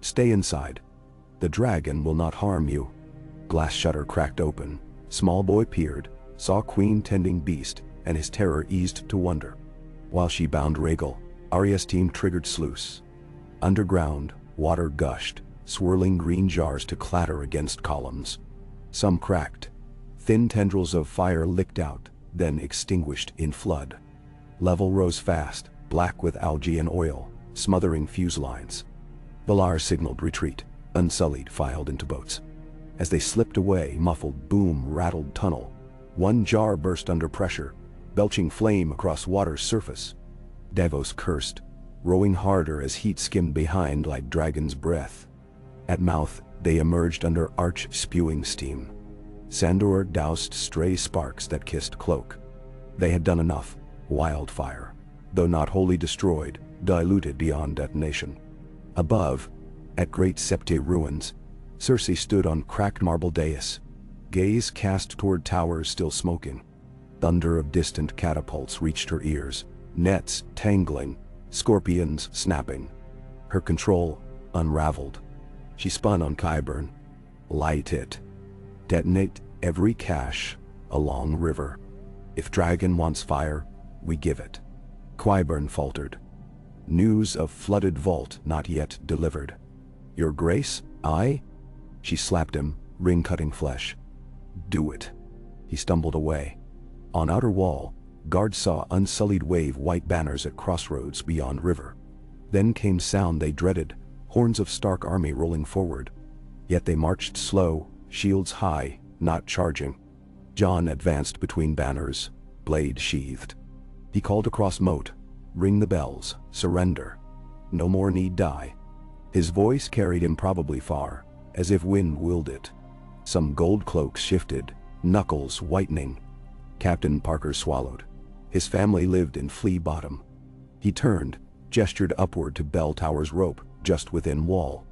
Stay inside. The dragon will not harm you. Glass shutter cracked open. Small boy peered, saw Queen tending beast, and his terror eased to wonder. While she bound Rhaegal, Arya's team triggered sluice. Underground, water gushed, swirling green jars to clatter against columns. Some cracked. Thin tendrils of fire licked out, then extinguished in flood. Level rose fast, black with algae and oil, smothering fuse lines. Valar signaled retreat. Unsullied filed into boats. As they slipped away, muffled boom rattled tunnel. One jar burst under pressure, belching flame across water's surface. Davos cursed, rowing harder as heat skimmed behind like dragon's breath. At mouth, they emerged under arch-spewing steam. Sandor doused stray sparks that kissed cloak. They had done enough. Wildfire, though not wholly destroyed, diluted beyond detonation. Above, at Great Septe ruins, Cersei stood on cracked marble dais, gaze cast toward towers still smoking. Thunder of distant catapults reached her ears, nets tangling, scorpions snapping. Her control unraveled. She spun on Qyburn. Light it. Detonate every cache along river. If dragon wants fire, we give it. Qyburn faltered. News of flooded vault not yet delivered. Your grace, I? She slapped him, ring-cutting flesh. Do it. He stumbled away. On outer wall, guards saw unsullied wave white banners at crossroads beyond river. Then came sound they dreaded, horns of Stark army rolling forward. Yet they marched slow, shields high, not charging. Jon advanced between banners, blade sheathed. He called across moat, ring the bells, surrender. No more need die. His voice carried improbably far, as if wind willed it. Some gold cloaks shifted, knuckles whitening. Captain Parker swallowed. His family lived in Flea Bottom. He turned, gestured upward to bell tower's rope, just within wall.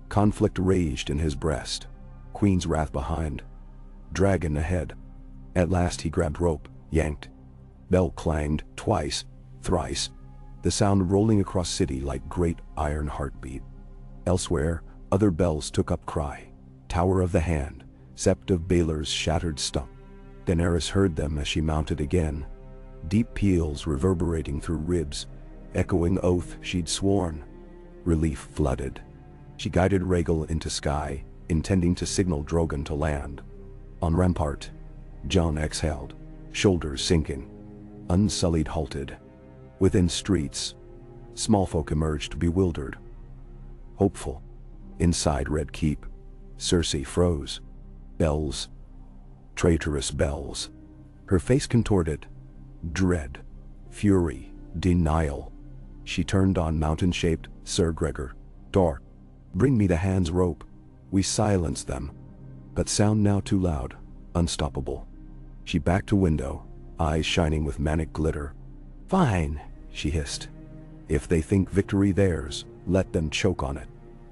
Conflict raged in his breast. Queen's wrath behind. Dragon ahead. At last he grabbed rope, yanked. Bell clanged, twice, thrice, the sound rolling across city like great iron heartbeat. Elsewhere, other bells took up cry. Tower of the Hand, Sept of Baelor's shattered stump. Daenerys heard them as she mounted again, deep peals reverberating through ribs, echoing oath she'd sworn. Relief flooded. She guided Rhaegal into sky, intending to signal Drogon to land. On rampart, Jon exhaled, shoulders sinking. Unsullied halted. Within streets, small folk emerged bewildered. Hopeful. Inside Red Keep, Cersei froze. Bells. Traitorous bells. Her face contorted. Dread. Fury. Denial. She turned on mountain-shaped Sir Gregor. Dar. Bring me the hand's rope. We silence them. But sound now too loud. Unstoppable. She backed to window, eyes shining with manic glitter. Fine, she hissed. If they think victory theirs, let them choke on it.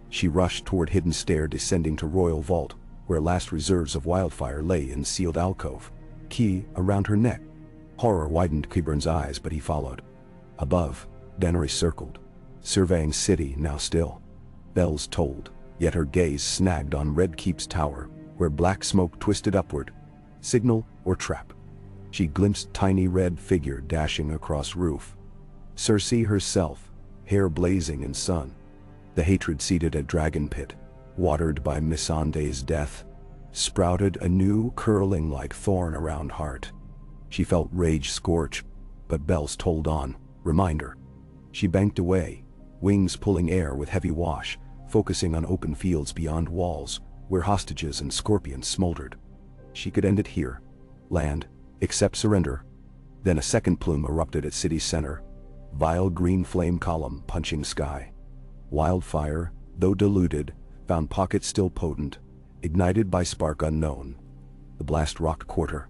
She rushed toward hidden stair descending to Royal Vault, where last reserves of wildfire lay in sealed alcove. Key around her neck. Horror widened Qyburn's eyes, but he followed. Above, Daenerys circled, surveying city now still. Bells tolled, yet her gaze snagged on Red Keep's tower, where black smoke twisted upward. Signal or trap? She glimpsed tiny red figure dashing across roof. Cersei herself, hair blazing in sun. The hatred seated at Dragon Pit, watered by Missandei's death, sprouted anew, curling like thorn around heart. She felt rage scorch, but bells tolled on, reminder. She banked away, wings pulling air with heavy wash, focusing on open fields beyond walls, where hostages and scorpions smoldered. She could end it here. Land, accept surrender. Then a second plume erupted at city's center. Vile green flame column punching sky. Wildfire, though diluted, found pockets still potent, ignited by spark unknown. The blast rocked quarter.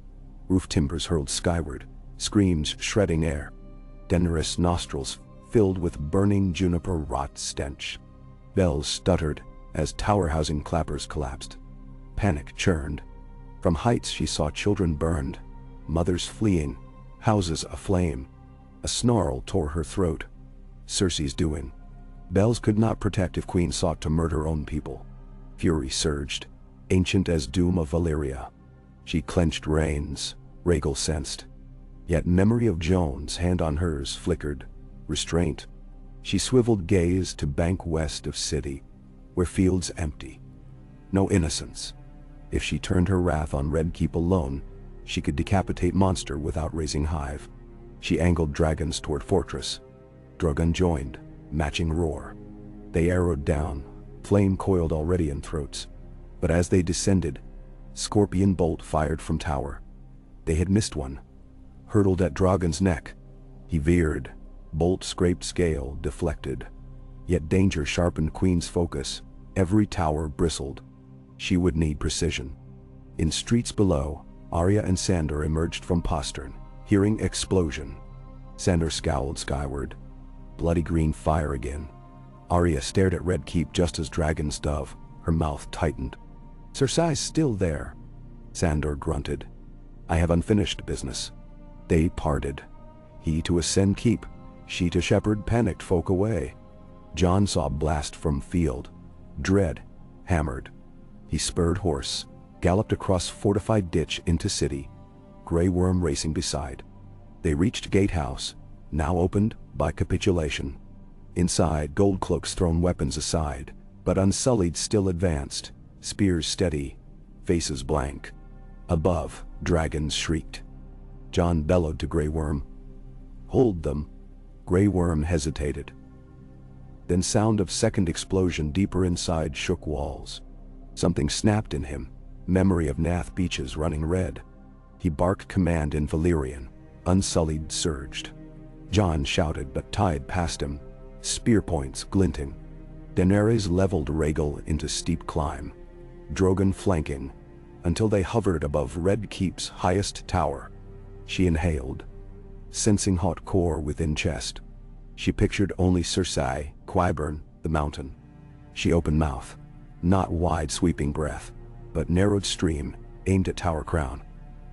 Roof timbers hurled skyward, screams shredding air. Daenerys' nostrils filled with burning juniper rot stench. Bells stuttered as tower housing clappers collapsed. Panic churned. From heights she saw children burned, mothers fleeing, houses aflame. A snarl tore her throat. Cersei's doing. Bells could not protect if Queen sought to murder her own people. Fury surged, ancient as doom of Valyria. She clenched reins, Rhaegal sensed. Yet memory of Jon's hand on hers flickered, restraint. She swiveled gaze to bank west of city, where fields empty. No innocence. If she turned her wrath on Red Keep alone, she could decapitate monster without raising hive. She angled dragons toward fortress. Drogon joined, matching roar. They arrowed down, flame coiled already in throats. But as they descended, scorpion bolt fired from tower. They had missed one. Hurtled at Drogon's neck. He veered. Bolt scraped scale, deflected. Yet danger sharpened Queen's focus. Every tower bristled. She would need precision. In streets below, Arya and Sandor emerged from postern, hearing explosion. Sandor scowled skyward. Bloody green fire again. Arya stared at Red Keep just as Dragon's dove, her mouth tightened. Cersei's still there. Sandor grunted. I have unfinished business. They parted. He to ascend keep, she to shepherd panicked folk away. Jon saw blast from field. Dread, hammered. He spurred horse, galloped across fortified ditch into city. Grey Worm racing beside. They reached gatehouse, now opened by capitulation. Inside, gold cloaks thrown weapons aside, but unsullied still advanced, spears steady, faces blank. Above, dragons shrieked. Jon bellowed to Grey Worm. Hold them. Grey Worm hesitated. Then sound of second explosion deeper inside shook walls. Something snapped in him, memory of Nath beaches running red. He barked command in Valyrian. Unsullied surged. Jon shouted but tied past him, spear points glinting. Daenerys leveled Rhaegal into steep climb. Drogon flanking, until they hovered above Red Keep's highest tower. She inhaled, sensing hot core within chest. She pictured only Cersei, Qyburn, the mountain. She opened mouth, not wide sweeping breath, but narrowed stream, aimed at tower crown.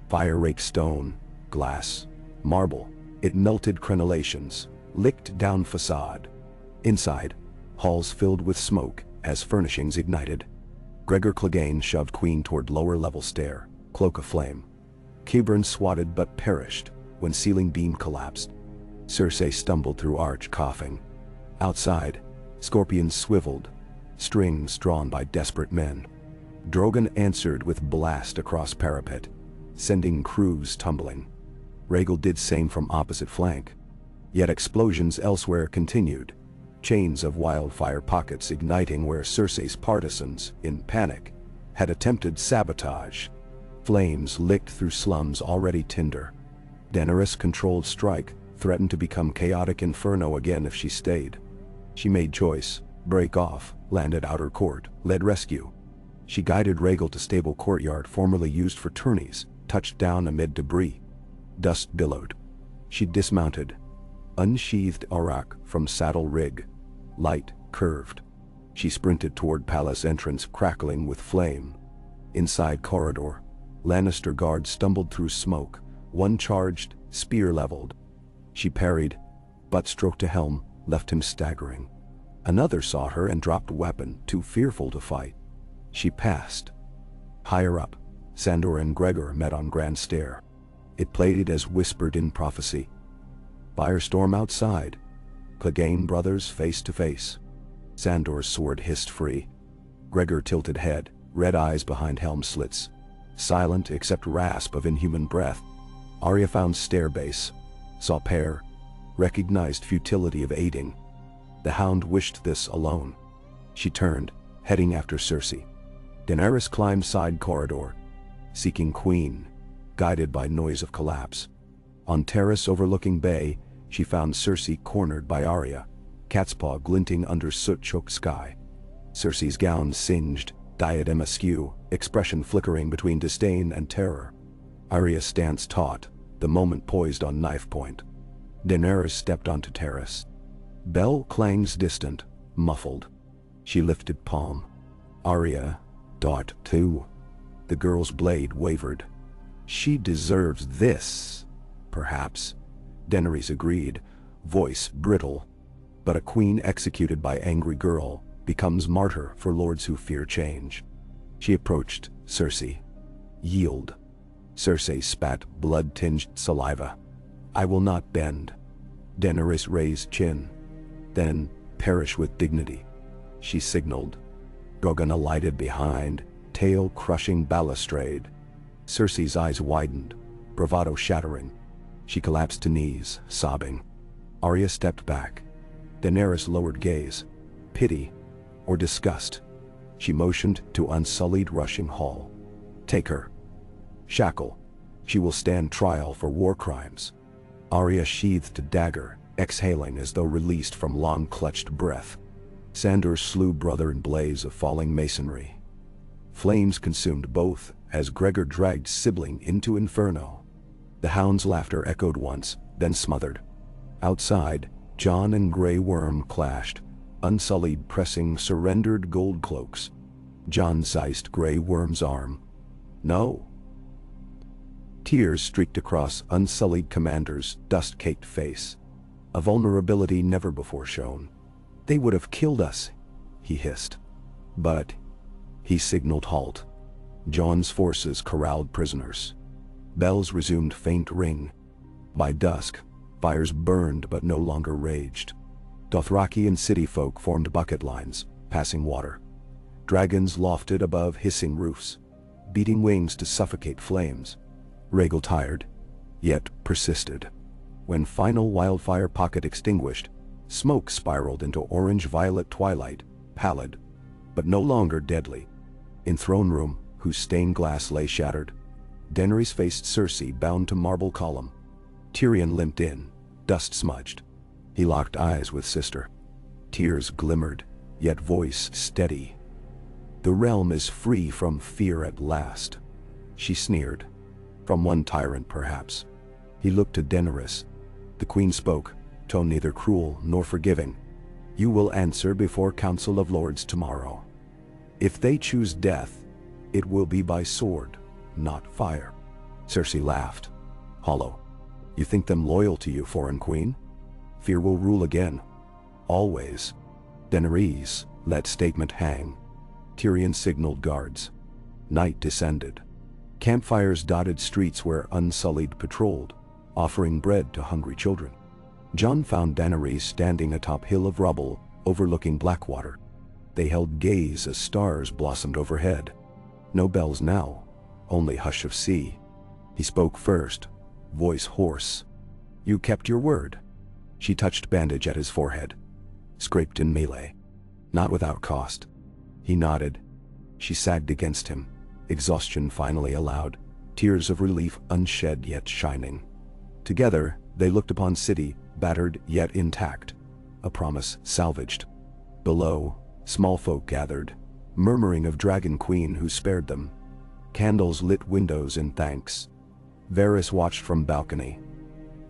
Fire raked stone, glass, marble. It melted crenellations, licked down facade. Inside, halls filled with smoke as furnishings ignited. Gregor Clegane shoved Queen toward lower-level stair, cloak aflame. Qyburn swatted but perished when ceiling beam collapsed. Cersei stumbled through arch, coughing. Outside, scorpions swiveled, strings drawn by desperate men. Drogon answered with blast across parapet, sending crews tumbling. Rhaegal did same from opposite flank. Yet explosions elsewhere continued, chains of wildfire pockets igniting where Cersei's partisans, in panic, had attempted sabotage. Flames licked through slums already tinder. Daenerys' controlled strike threatened to become chaotic inferno again if she stayed. She made choice, break off, landed outer court, led rescue. She guided Rhaegal to stable courtyard formerly used for tourneys, touched down amid debris. Dust billowed. She dismounted, unsheathed Aurak from saddle rig. Light curved. She sprinted toward palace entrance, crackling with flame. Inside corridor, Lannister guards stumbled through smoke, one charged, spear leveled. She parried, butt stroke to helm, left him staggering. Another saw her and dropped weapon, too fearful to fight. She passed. Higher up, Sandor and Gregor met on grand stair. It played as whispered in prophecy. Firestorm outside. Clegane brothers face to face. Sandor's sword hissed free. Gregor tilted head, red eyes behind helm slits. Silent except rasp of inhuman breath. Arya found stair base. Saw pair. Recognized futility of aiding. The Hound wished this alone. She turned, heading after Cersei. Daenerys climbed side corridor, seeking Queen, guided by noise of collapse. On terrace overlooking bay, she found Cersei cornered by Arya, cat's paw glinting under soot-choked sky. Cersei's gown singed, diadem askew, expression flickering between disdain and terror. Arya's stance taut, the moment poised on knife point. Daenerys stepped onto terrace. Bell clangs distant, muffled. She lifted palm. Arya, dart too. The girl's blade wavered. She deserves this, perhaps. Daenerys agreed, voice brittle. But a queen executed by angry girl becomes martyr for lords who fear change. She approached Cersei. Yield. Cersei spat blood-tinged saliva. I will not bend. Daenerys raised chin. Then, perish with dignity. She signaled. Drogon alighted behind, tail crushing balustrade. Cersei's eyes widened, bravado shattering. She collapsed to knees, sobbing. Arya stepped back. Daenerys lowered gaze. Pity, or disgust. She motioned to unsullied rushing hall. Take her. Shackle. She will stand trial for war crimes. Arya sheathed a dagger, exhaling as though released from long-clutched breath. Sandor slew brother in blaze of falling masonry. Flames consumed both as Gregor dragged sibling into inferno. The Hound's laughter echoed once, then smothered. Outside, Jon and Grey Worm clashed, unsullied pressing surrendered gold cloaks. Jon seized Grey Worm's arm. No. Tears streaked across unsullied commander's dust-caked face. A vulnerability never before shown. They would have killed us, he hissed. But he signaled halt. Jon's forces corralled prisoners. Bells resumed faint ring. By dusk, fires burned but no longer raged. Dothraki and city folk formed bucket lines, passing water. Dragons lofted above hissing roofs, beating wings to suffocate flames. Rhaegal tired, yet persisted. When final wildfire pocket extinguished, smoke spiraled into orange-violet twilight, pallid, but no longer deadly. In throne room, whose stained glass lay shattered, Daenerys faced Cersei bound to marble column. Tyrion limped in, dust smudged. He locked eyes with sister. Tears glimmered, yet voice steady. The realm is free from fear at last. She sneered. From one tyrant, perhaps. He looked to Daenerys. The queen spoke, tone neither cruel nor forgiving. You will answer before Council of Lords tomorrow. If they choose death, it will be by sword, not fire. Cersei laughed. Hollow. You think them loyal to you, foreign queen? Fear will rule again. Always. Daenerys let statement hang. Tyrion signaled guards. Night descended. Campfires dotted streets where Unsullied patrolled, offering bread to hungry children. Jon found Daenerys standing atop hill of rubble, overlooking Blackwater. They held gaze as stars blossomed overhead. No bells now, only hush of sea. He spoke first, voice hoarse. "You kept your word." She touched bandage at his forehead. "Scraped in melee. Not without cost." He nodded. She sagged against him. Exhaustion finally allowed, tears of relief unshed yet shining. Together, they looked upon city, battered yet intact, a promise salvaged. Below, small folk gathered, murmuring of Dragon Queen who spared them. Candles lit windows in thanks. Varys watched from balcony.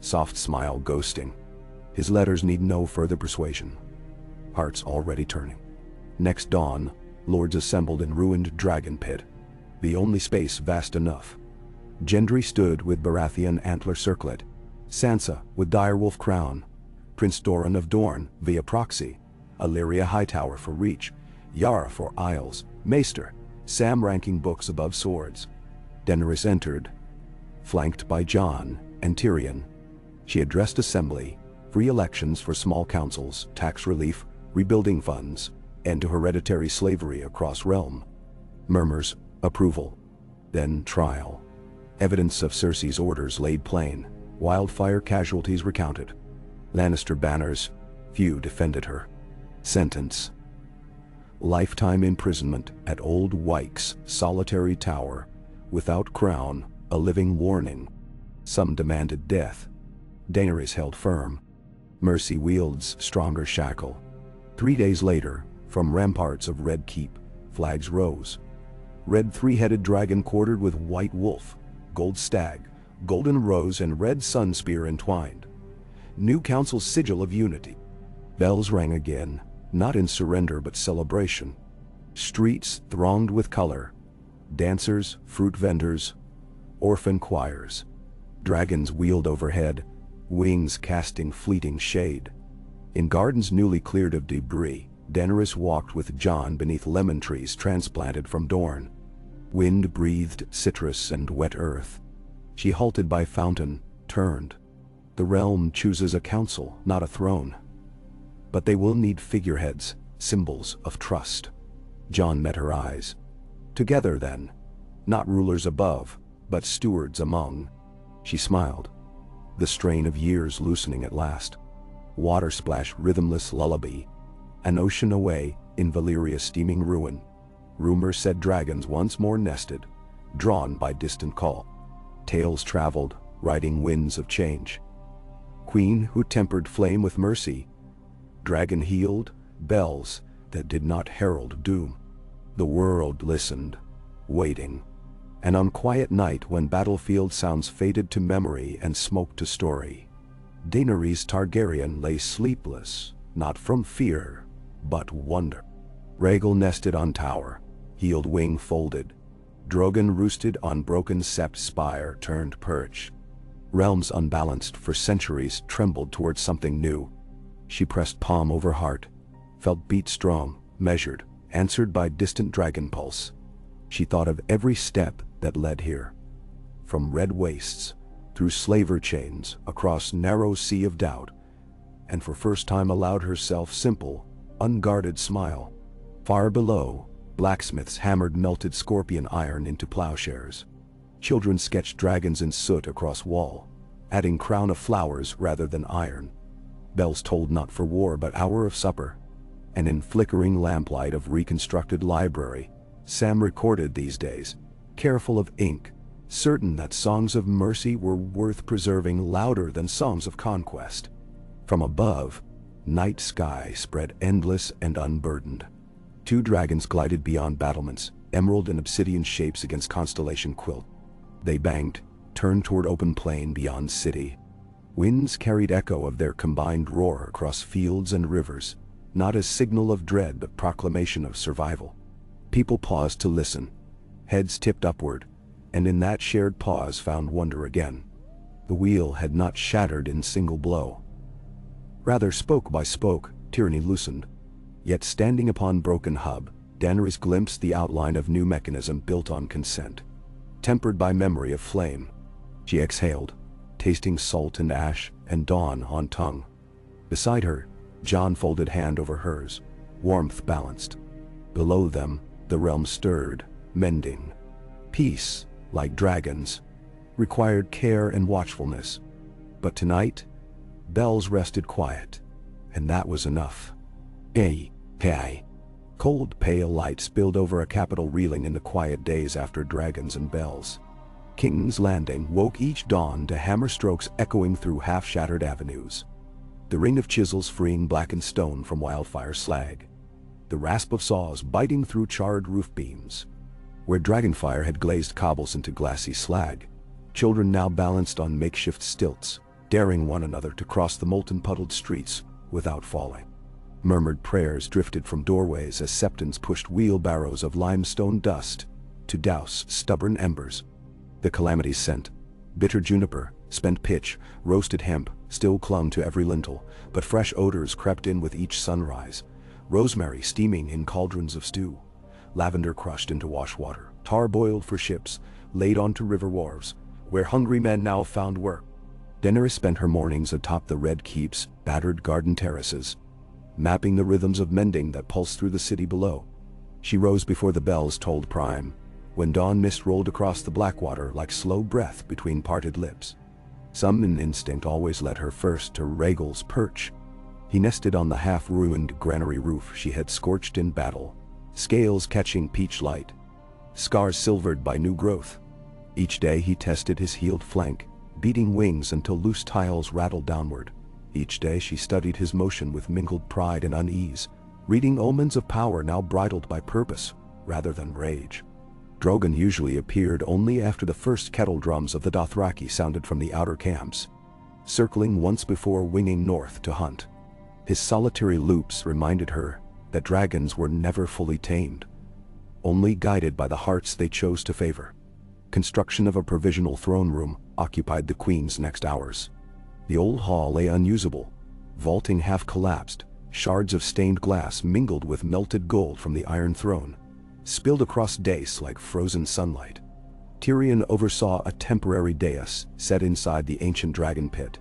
Soft smile ghosting. His letters need no further persuasion. Hearts already turning. Next dawn, lords assembled in ruined dragon pit. The only space vast enough. Gendry stood with Baratheon antler circlet. Sansa with direwolf crown. Prince Doran of Dorne via proxy. Illyria Hightower for reach. Yara for aisles. Maester, Sam ranking books above swords. Daenerys entered, flanked by Jon and Tyrion. She addressed assembly, free elections for small councils, tax relief, rebuilding funds, end to hereditary slavery across realm. Murmurs, approval. Then trial. Evidence of Cersei's orders laid plain, wildfire casualties recounted. Lannister banners, few defended her. Sentence: lifetime imprisonment at Old Wyke's solitary tower, without crown, a living warning. Some demanded death. Daenerys held firm. Mercy wields stronger shackle. 3 days later, from ramparts of Red Keep, flags rose. Red three-headed dragon quartered with white wolf, gold stag, golden rose and red sun spear entwined. New council's sigil of unity. Bells rang again, not in surrender but celebration. Streets thronged with color. Dancers, fruit vendors, orphan choirs. Dragons wheeled overhead, wings casting fleeting shade. In gardens newly cleared of debris, Daenerys walked with Jon beneath lemon trees transplanted from Dorne. Wind breathed citrus and wet earth. She halted by fountain, turned. The realm chooses a council, not a throne. But they will need figureheads, symbols of trust. Jon met her eyes. Together then, not rulers above, but stewards among. She smiled, the strain of years loosening at last. Water splash rhythmless lullaby. An ocean away, in Valyria steaming ruin. Rumor said dragons once more nested, drawn by distant call. Tales traveled, riding winds of change. Queen who tempered flame with mercy. Dragon healed, bells that did not herald doom. The world listened, waiting. An unquiet night when battlefield sounds faded to memory and smoke to story. Daenerys Targaryen lay sleepless, not from fear, but wonder. Rhaegal nested on tower, healed wing folded. Drogon roosted on broken sept spire turned perch. Realms unbalanced for centuries trembled towards something new. She pressed palm over heart, felt beat strong, measured, answered by distant dragon pulse. She thought of every step that led here. From red wastes, through slaver chains, across narrow sea of doubt, and for first time allowed herself simple, unguarded smile. Far below, blacksmiths hammered melted scorpion iron into plowshares. Children sketched dragons in soot across wall, adding crown of flowers rather than iron. Bells tolled not for war but hour of supper. And in flickering lamplight of reconstructed library, Sam recorded these days, careful of ink, certain that songs of mercy were worth preserving louder than songs of conquest. From above, night sky spread endless and unburdened. 2 dragons glided beyond battlements, emerald and obsidian shapes against constellation quilt. They banked, turned toward open plain beyond city. Winds carried echo of their combined roar across fields and rivers, not as signal of dread but proclamation of survival. People paused to listen, heads tipped upward, and in that shared pause found wonder again. The wheel had not shattered in single blow. Rather spoke by spoke, tyranny loosened. Yet standing upon broken hub, Daenerys glimpsed the outline of new mechanism built on consent, tempered by memory of flame. She exhaled, tasting salt and ash and dawn on tongue. Beside her, Jon folded hand over hers, warmth balanced. Below them, the realm stirred, mending. Peace, like dragons, required care and watchfulness. But tonight, bells rested quiet, and that was enough. Hey. Cold, pale light spilled over a capital reeling in the quiet days after dragons and bells. King's Landing woke each dawn to hammer strokes echoing through half-shattered avenues. The ring of chisels freeing blackened stone from wildfire slag. The rasp of saws biting through charred roof beams. Where dragonfire had glazed cobbles into glassy slag, children now balanced on makeshift stilts, daring one another to cross the molten-puddled streets without falling. Murmured prayers drifted from doorways as septons pushed wheelbarrows of limestone dust to douse stubborn embers. The calamity scent, bitter juniper, spent pitch, roasted hemp, still clung to every lintel, but fresh odors crept in with each sunrise. Rosemary steaming in cauldrons of stew, lavender crushed into washwater, tar boiled for ships, laid onto river wharves, where hungry men now found work. Daenerys spent her mornings atop the red keep's battered garden terraces, mapping the rhythms of mending that pulsed through the city below. She rose before the bells tolled prime, when dawn mist rolled across the Blackwater like slow breath between parted lips. Some instinct always led her first to Rhaegal's perch. He nested on the half-ruined granary roof she had scorched in battle, scales catching peach light, scars silvered by new growth. Each day he tested his healed flank, beating wings until loose tiles rattled downward. Each day she studied his motion with mingled pride and unease, reading omens of power now bridled by purpose rather than rage. Drogon usually appeared only after the first kettle drums of the Dothraki sounded from the outer camps, circling once before winging north to hunt. His solitary loops reminded her that dragons were never fully tamed, only guided by the hearts they chose to favor. Construction of a provisional throne room occupied the queen's next hours. The old hall lay unusable, vaulting half-collapsed, shards of stained glass mingled with melted gold from the Iron Throne, spilled across dais like frozen sunlight. Tyrion oversaw a temporary dais set inside the ancient dragon pit.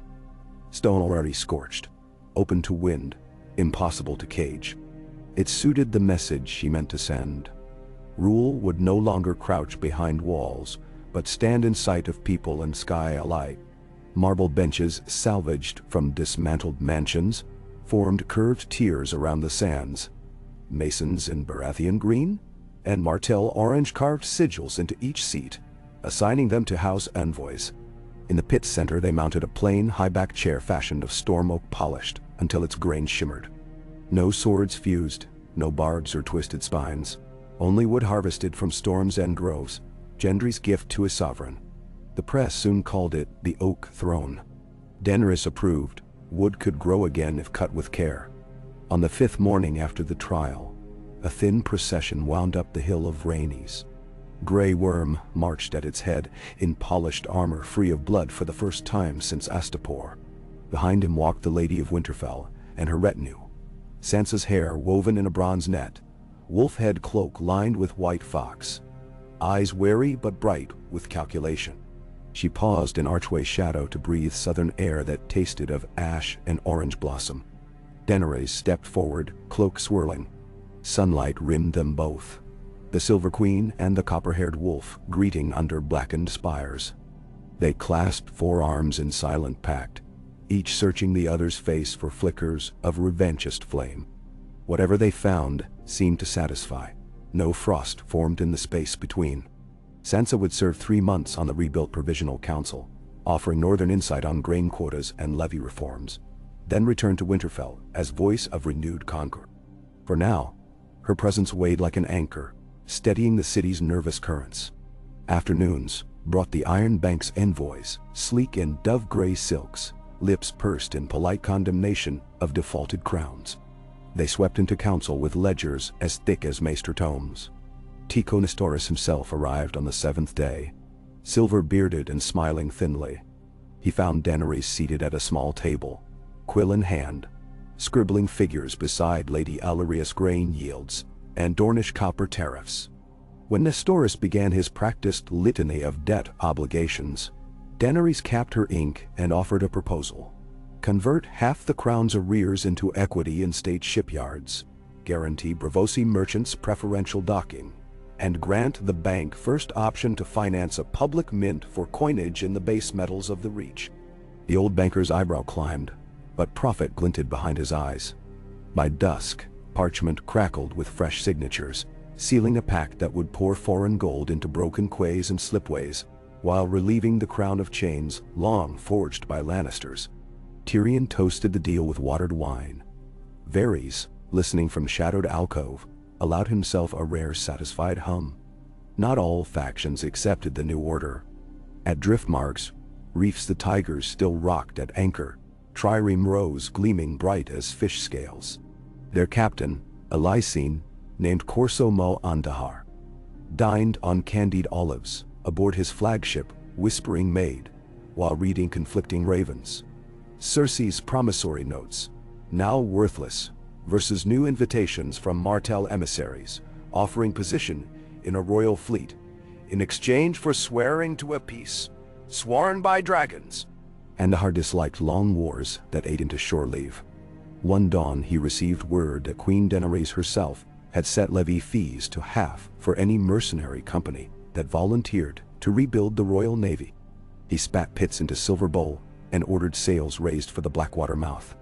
Stone already scorched, open to wind, impossible to cage. It suited the message she meant to send. Rule would no longer crouch behind walls, but stand in sight of people and sky alike. Marble benches salvaged from dismantled mansions formed curved tiers around the sands. Masons in Baratheon green and Martell orange carved sigils into each seat, assigning them to house envoys. In the pit's center they mounted a plain high-backed chair fashioned of storm oak polished until its grain shimmered. No swords fused, no barbs or twisted spines, only wood harvested from Storm's End groves, Gendry's gift to his sovereign. The press soon called it the Oak Throne. Daenerys approved. Wood could grow again if cut with care. On the 5th morning after the trial, a thin procession wound up the hill of Rhaenys. Grey Worm marched at its head, in polished armor free of blood for the first time since Astapor. Behind him walked the Lady of Winterfell and her retinue. Sansa's hair woven in a bronze net, wolf-head cloak lined with white fox, eyes wary but bright with calculation. She paused in archway shadow to breathe southern air that tasted of ash and orange blossom. Daenerys stepped forward, cloak swirling. Sunlight rimmed them both. The Silver Queen and the copper-haired wolf greeting under blackened spires. They clasped forearms in silent pact, each searching the other's face for flickers of revanchist flame. Whatever they found seemed to satisfy. No frost formed in the space between. Sansa would serve 3 months on the rebuilt Provisional Council, offering northern insight on grain quotas and levy reforms, then return to Winterfell as voice of renewed concord. For now, her presence weighed like an anchor, steadying the city's nervous currents. Afternoons brought the Iron Bank's envoys, sleek in dove-gray silks, lips pursed in polite condemnation of defaulted crowns. They swept into council with ledgers as thick as maester tomes. Tycho Nestoris himself arrived on the 7th day, silver-bearded and smiling thinly. He found Daenerys seated at a small table, quill in hand, scribbling figures beside Lady Alaria's grain yields, and Dornish copper tariffs. When Nestorius began his practiced litany of debt obligations, Daenerys capped her ink and offered a proposal. Convert half the crown's arrears into equity in state shipyards, guarantee Braavosi merchants preferential docking, and grant the bank first option to finance a public mint for coinage in the base metals of the Reach. The old banker's eyebrow climbed, but profit glinted behind his eyes. By dusk, parchment crackled with fresh signatures, sealing a pact that would pour foreign gold into broken quays and slipways, while relieving the crown of chains long forged by Lannisters. Tyrion toasted the deal with watered wine. Varys, listening from shadowed alcove, allowed himself a rare satisfied hum. Not all factions accepted the new order. At Driftmarks, reefs the tigers still rocked at anchor, trireme rows gleaming bright as fish scales. Their captain, a Lysine, named Corso Mo Andahar, dined on candied olives aboard his flagship, Whispering Maid, while reading conflicting ravens. Cersei's promissory notes, now worthless, versus new invitations from Martell emissaries, offering position in a royal fleet, in exchange for swearing to a peace, sworn by dragons. Andahar disliked long wars that ate into shore leave. One dawn he received word that Queen Daenerys herself had set levy fees to half for any mercenary company that volunteered to rebuild the Royal Navy. He spat pits into silver bowl and ordered sails raised for the Blackwater mouth.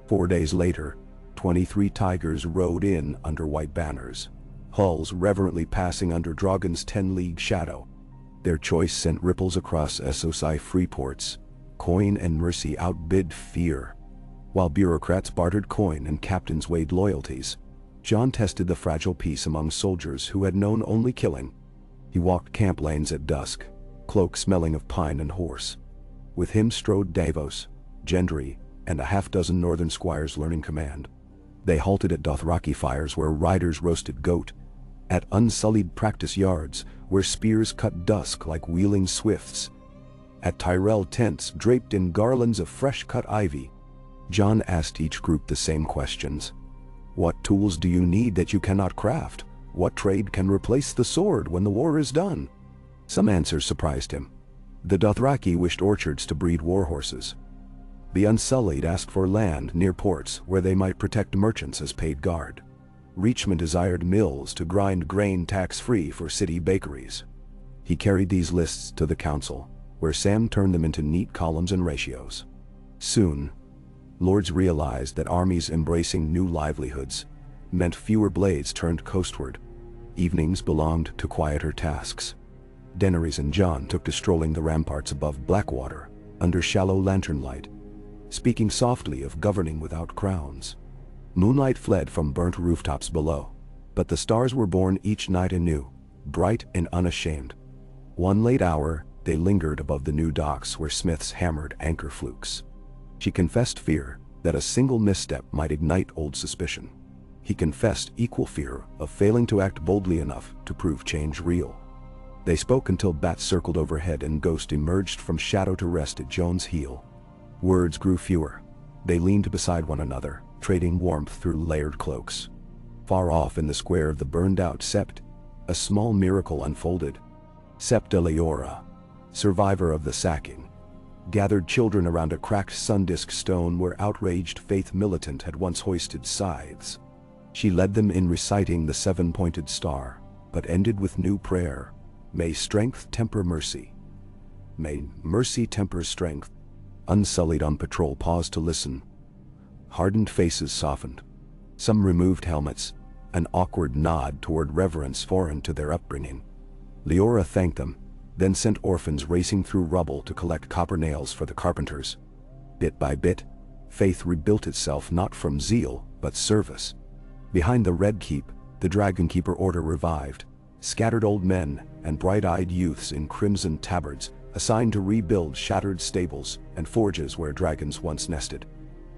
4 days later, 23 tigers rode in under white banners, hulls reverently passing under Drogon's 10-league shadow. Their choice sent ripples across Essos free ports. Coin and mercy outbid fear. While bureaucrats bartered coin and captains weighed loyalties, Jon tested the fragile peace among soldiers who had known only killing. He walked camp lanes at dusk, cloak smelling of pine and horse. With him strode Davos, Gendry, and a half-dozen northern squires learning command. They halted at Dothraki fires where riders roasted goat, at unsullied practice yards where spears cut dusk like wheeling swifts, at Tyrell tents draped in garlands of fresh-cut ivy. Jon asked each group the same questions. What tools do you need that you cannot craft? What trade can replace the sword when the war is done? Some answers surprised him. The Dothraki wished orchards to breed warhorses. The Unsullied asked for land near ports where they might protect merchants as paid guard. Reachman desired mills to grind grain tax-free for city bakeries. He carried these lists to the council, where Sam turned them into neat columns and ratios. Soon, lords realized that armies embracing new livelihoods meant fewer blades turned coastward. Evenings belonged to quieter tasks. Daenerys and Jon took to strolling the ramparts above Blackwater, under shallow lantern light, speaking softly of governing without crowns. Moonlight fled from burnt rooftops below, but the stars were born each night anew, bright and unashamed. One late hour, they lingered above the new docks where smiths hammered anchor flukes. She confessed fear that a single misstep might ignite old suspicion. He confessed equal fear of failing to act boldly enough to prove change real. They spoke until bats circled overhead and Ghost emerged from shadow to rest at Jon's heel. Words grew fewer. They leaned beside one another, trading warmth through layered cloaks. Far off in the square of the burned-out Sept, a small miracle unfolded. Sept de Leora, survivor of the sacking, gathered children around a cracked sun-disk stone where outraged faith militant had once hoisted scythes. She led them in reciting the seven-pointed star, but ended with new prayer. May strength temper mercy. May mercy temper strength. Unsullied on patrol paused to listen. Hardened faces softened. Some removed helmets, an awkward nod toward reverence foreign to their upbringing. Leora thanked them, then sent orphans racing through rubble to collect copper nails for the carpenters. Bit by bit, faith rebuilt itself not from zeal, but service. Behind the Red Keep, the Dragonkeeper order revived. Scattered old men and bright-eyed youths in crimson tabards assigned to rebuild shattered stables and forges where dragons once nested.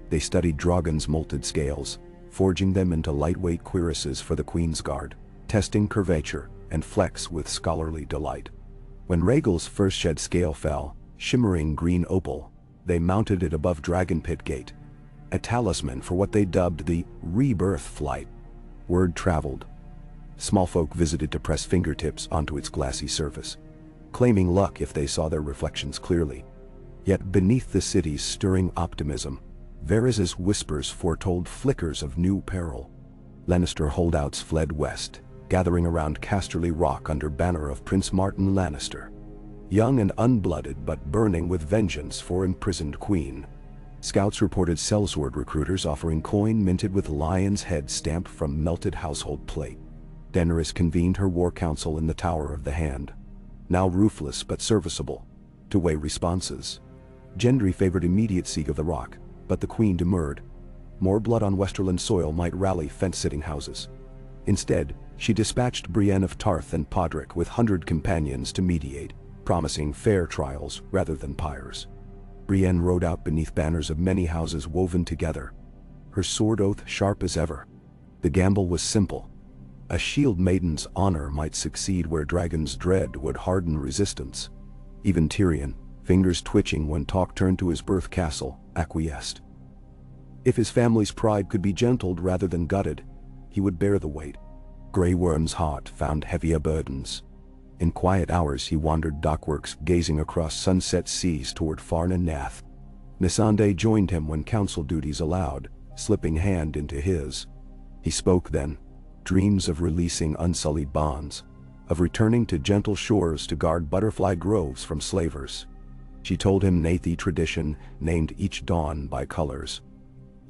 They studied Drogon's molted scales, forging them into lightweight cuirasses for the Queen's Guard, testing curvature and flex with scholarly delight. When Rhaegal's first shed scale fell, shimmering green opal, they mounted it above Dragon Pit Gate, a talisman for what they dubbed the Rebirth Flight. Word traveled. Small folk visited to press fingertips onto its glassy surface, claiming luck if they saw their reflections clearly. Yet beneath the city's stirring optimism, Varys' whispers foretold flickers of new peril. Lannister holdouts fled west, gathering around Casterly Rock under banner of Prince Martin Lannister, young and unblooded but burning with vengeance for imprisoned queen. Scouts reported sellsword recruiters offering coin minted with lion's head stamped from melted household plate. Daenerys convened her war council in the Tower of the Hand, now ruthless but serviceable, to weigh responses. Gendry favored immediate siege of the Rock, but the queen demurred. More blood on Westerland soil might rally fence-sitting houses. Instead, she dispatched Brienne of Tarth and Podrick with 100 companions to mediate, promising fair trials rather than pyres. Brienne rode out beneath banners of many houses woven together, her sword oath sharp as ever. The gamble was simple. A shield maiden's honor might succeed where dragons' dread would harden resistance. Even Tyrion, fingers twitching when talk turned to his birth castle, acquiesced. If his family's pride could be gentled rather than gutted, he would bear the weight. Grey Worm's heart found heavier burdens. In quiet hours he wandered dockworks, gazing across sunset seas toward Farn and Nath. Missandei joined him when council duties allowed, slipping hand into his. He spoke then, dreams of releasing unsullied bonds, of returning to gentle shores to guard butterfly groves from slavers. She told him Nathi tradition named each dawn by colors.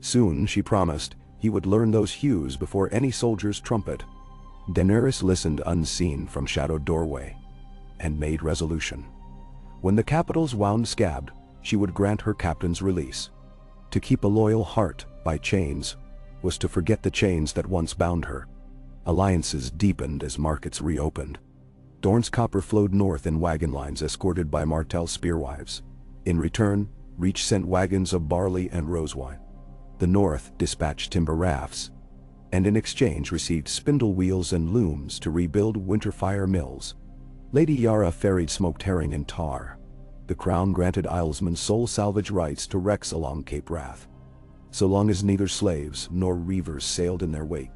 Soon, she promised, he would learn those hues before any soldier's trumpet. Daenerys listened unseen from shadowed doorway, and made resolution. When the capitals wound scabbed, she would grant her captain's release. To keep a loyal heart by chains was to forget the chains that once bound her. Alliances deepened as markets reopened. Dorne's copper flowed north in wagon lines escorted by Martell's spearwives. In return, Reach sent wagons of barley and rosewine. The north dispatched timber rafts, and in exchange received spindle wheels and looms to rebuild Winterfire mills. Lady Yara ferried smoked herring and tar. The crown granted Islesmen sole salvage rights to wrecks along Cape Wrath. So long as neither slaves nor reavers sailed in their wake,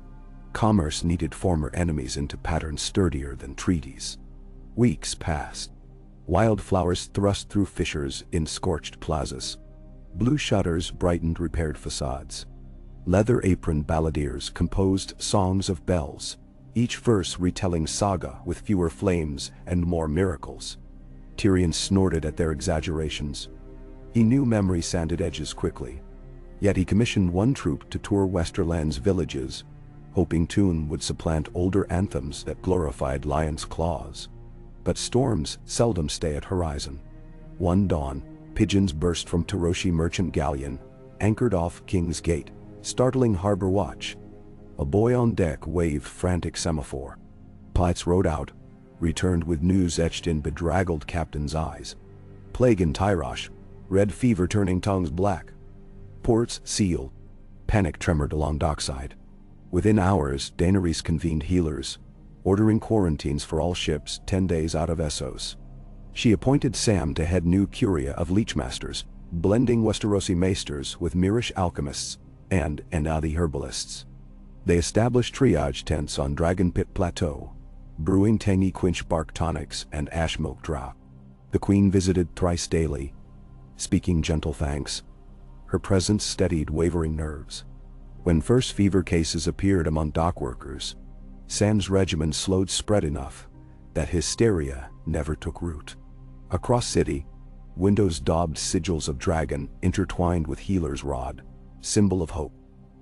commerce kneaded former enemies into patterns sturdier than treaties. Weeks passed. Wildflowers thrust through fissures in scorched plazas. Blue shutters brightened repaired facades. Leather-aproned balladeers composed songs of bells, each verse retelling saga with fewer flames and more miracles. Tyrion snorted at their exaggerations. He knew memory sanded edges quickly. Yet he commissioned one troop to tour Westerland's villages, hoping tune would supplant older anthems that glorified lion's claws. But storms seldom stay at horizon. One dawn, pigeons burst from Taroshi merchant galleon, anchored off King's Gate, startling harbor watch. A boy on deck waved frantic semaphore. Pilots rode out, returned with news etched in bedraggled captains' eyes. Plague in Tyrosh, red fever turning tongues black. Ports sealed. Panic tremored along dockside. Within hours, Daenerys convened healers, ordering quarantines for all ships 10 days out of Essos. She appointed Sam to head new curia of leechmasters, blending Westerosi maesters with Mirish alchemists and Enadi herbalists. They established triage tents on Dragon Pit Plateau, brewing tangy quench bark tonics and ash milk draught. The queen visited thrice daily, speaking gentle thanks. Her presence steadied wavering nerves. When first fever cases appeared among dockworkers, Sam's regimen slowed spread enough that hysteria never took root. Across city, windows daubed sigils of dragon intertwined with healer's rod, symbol of hope.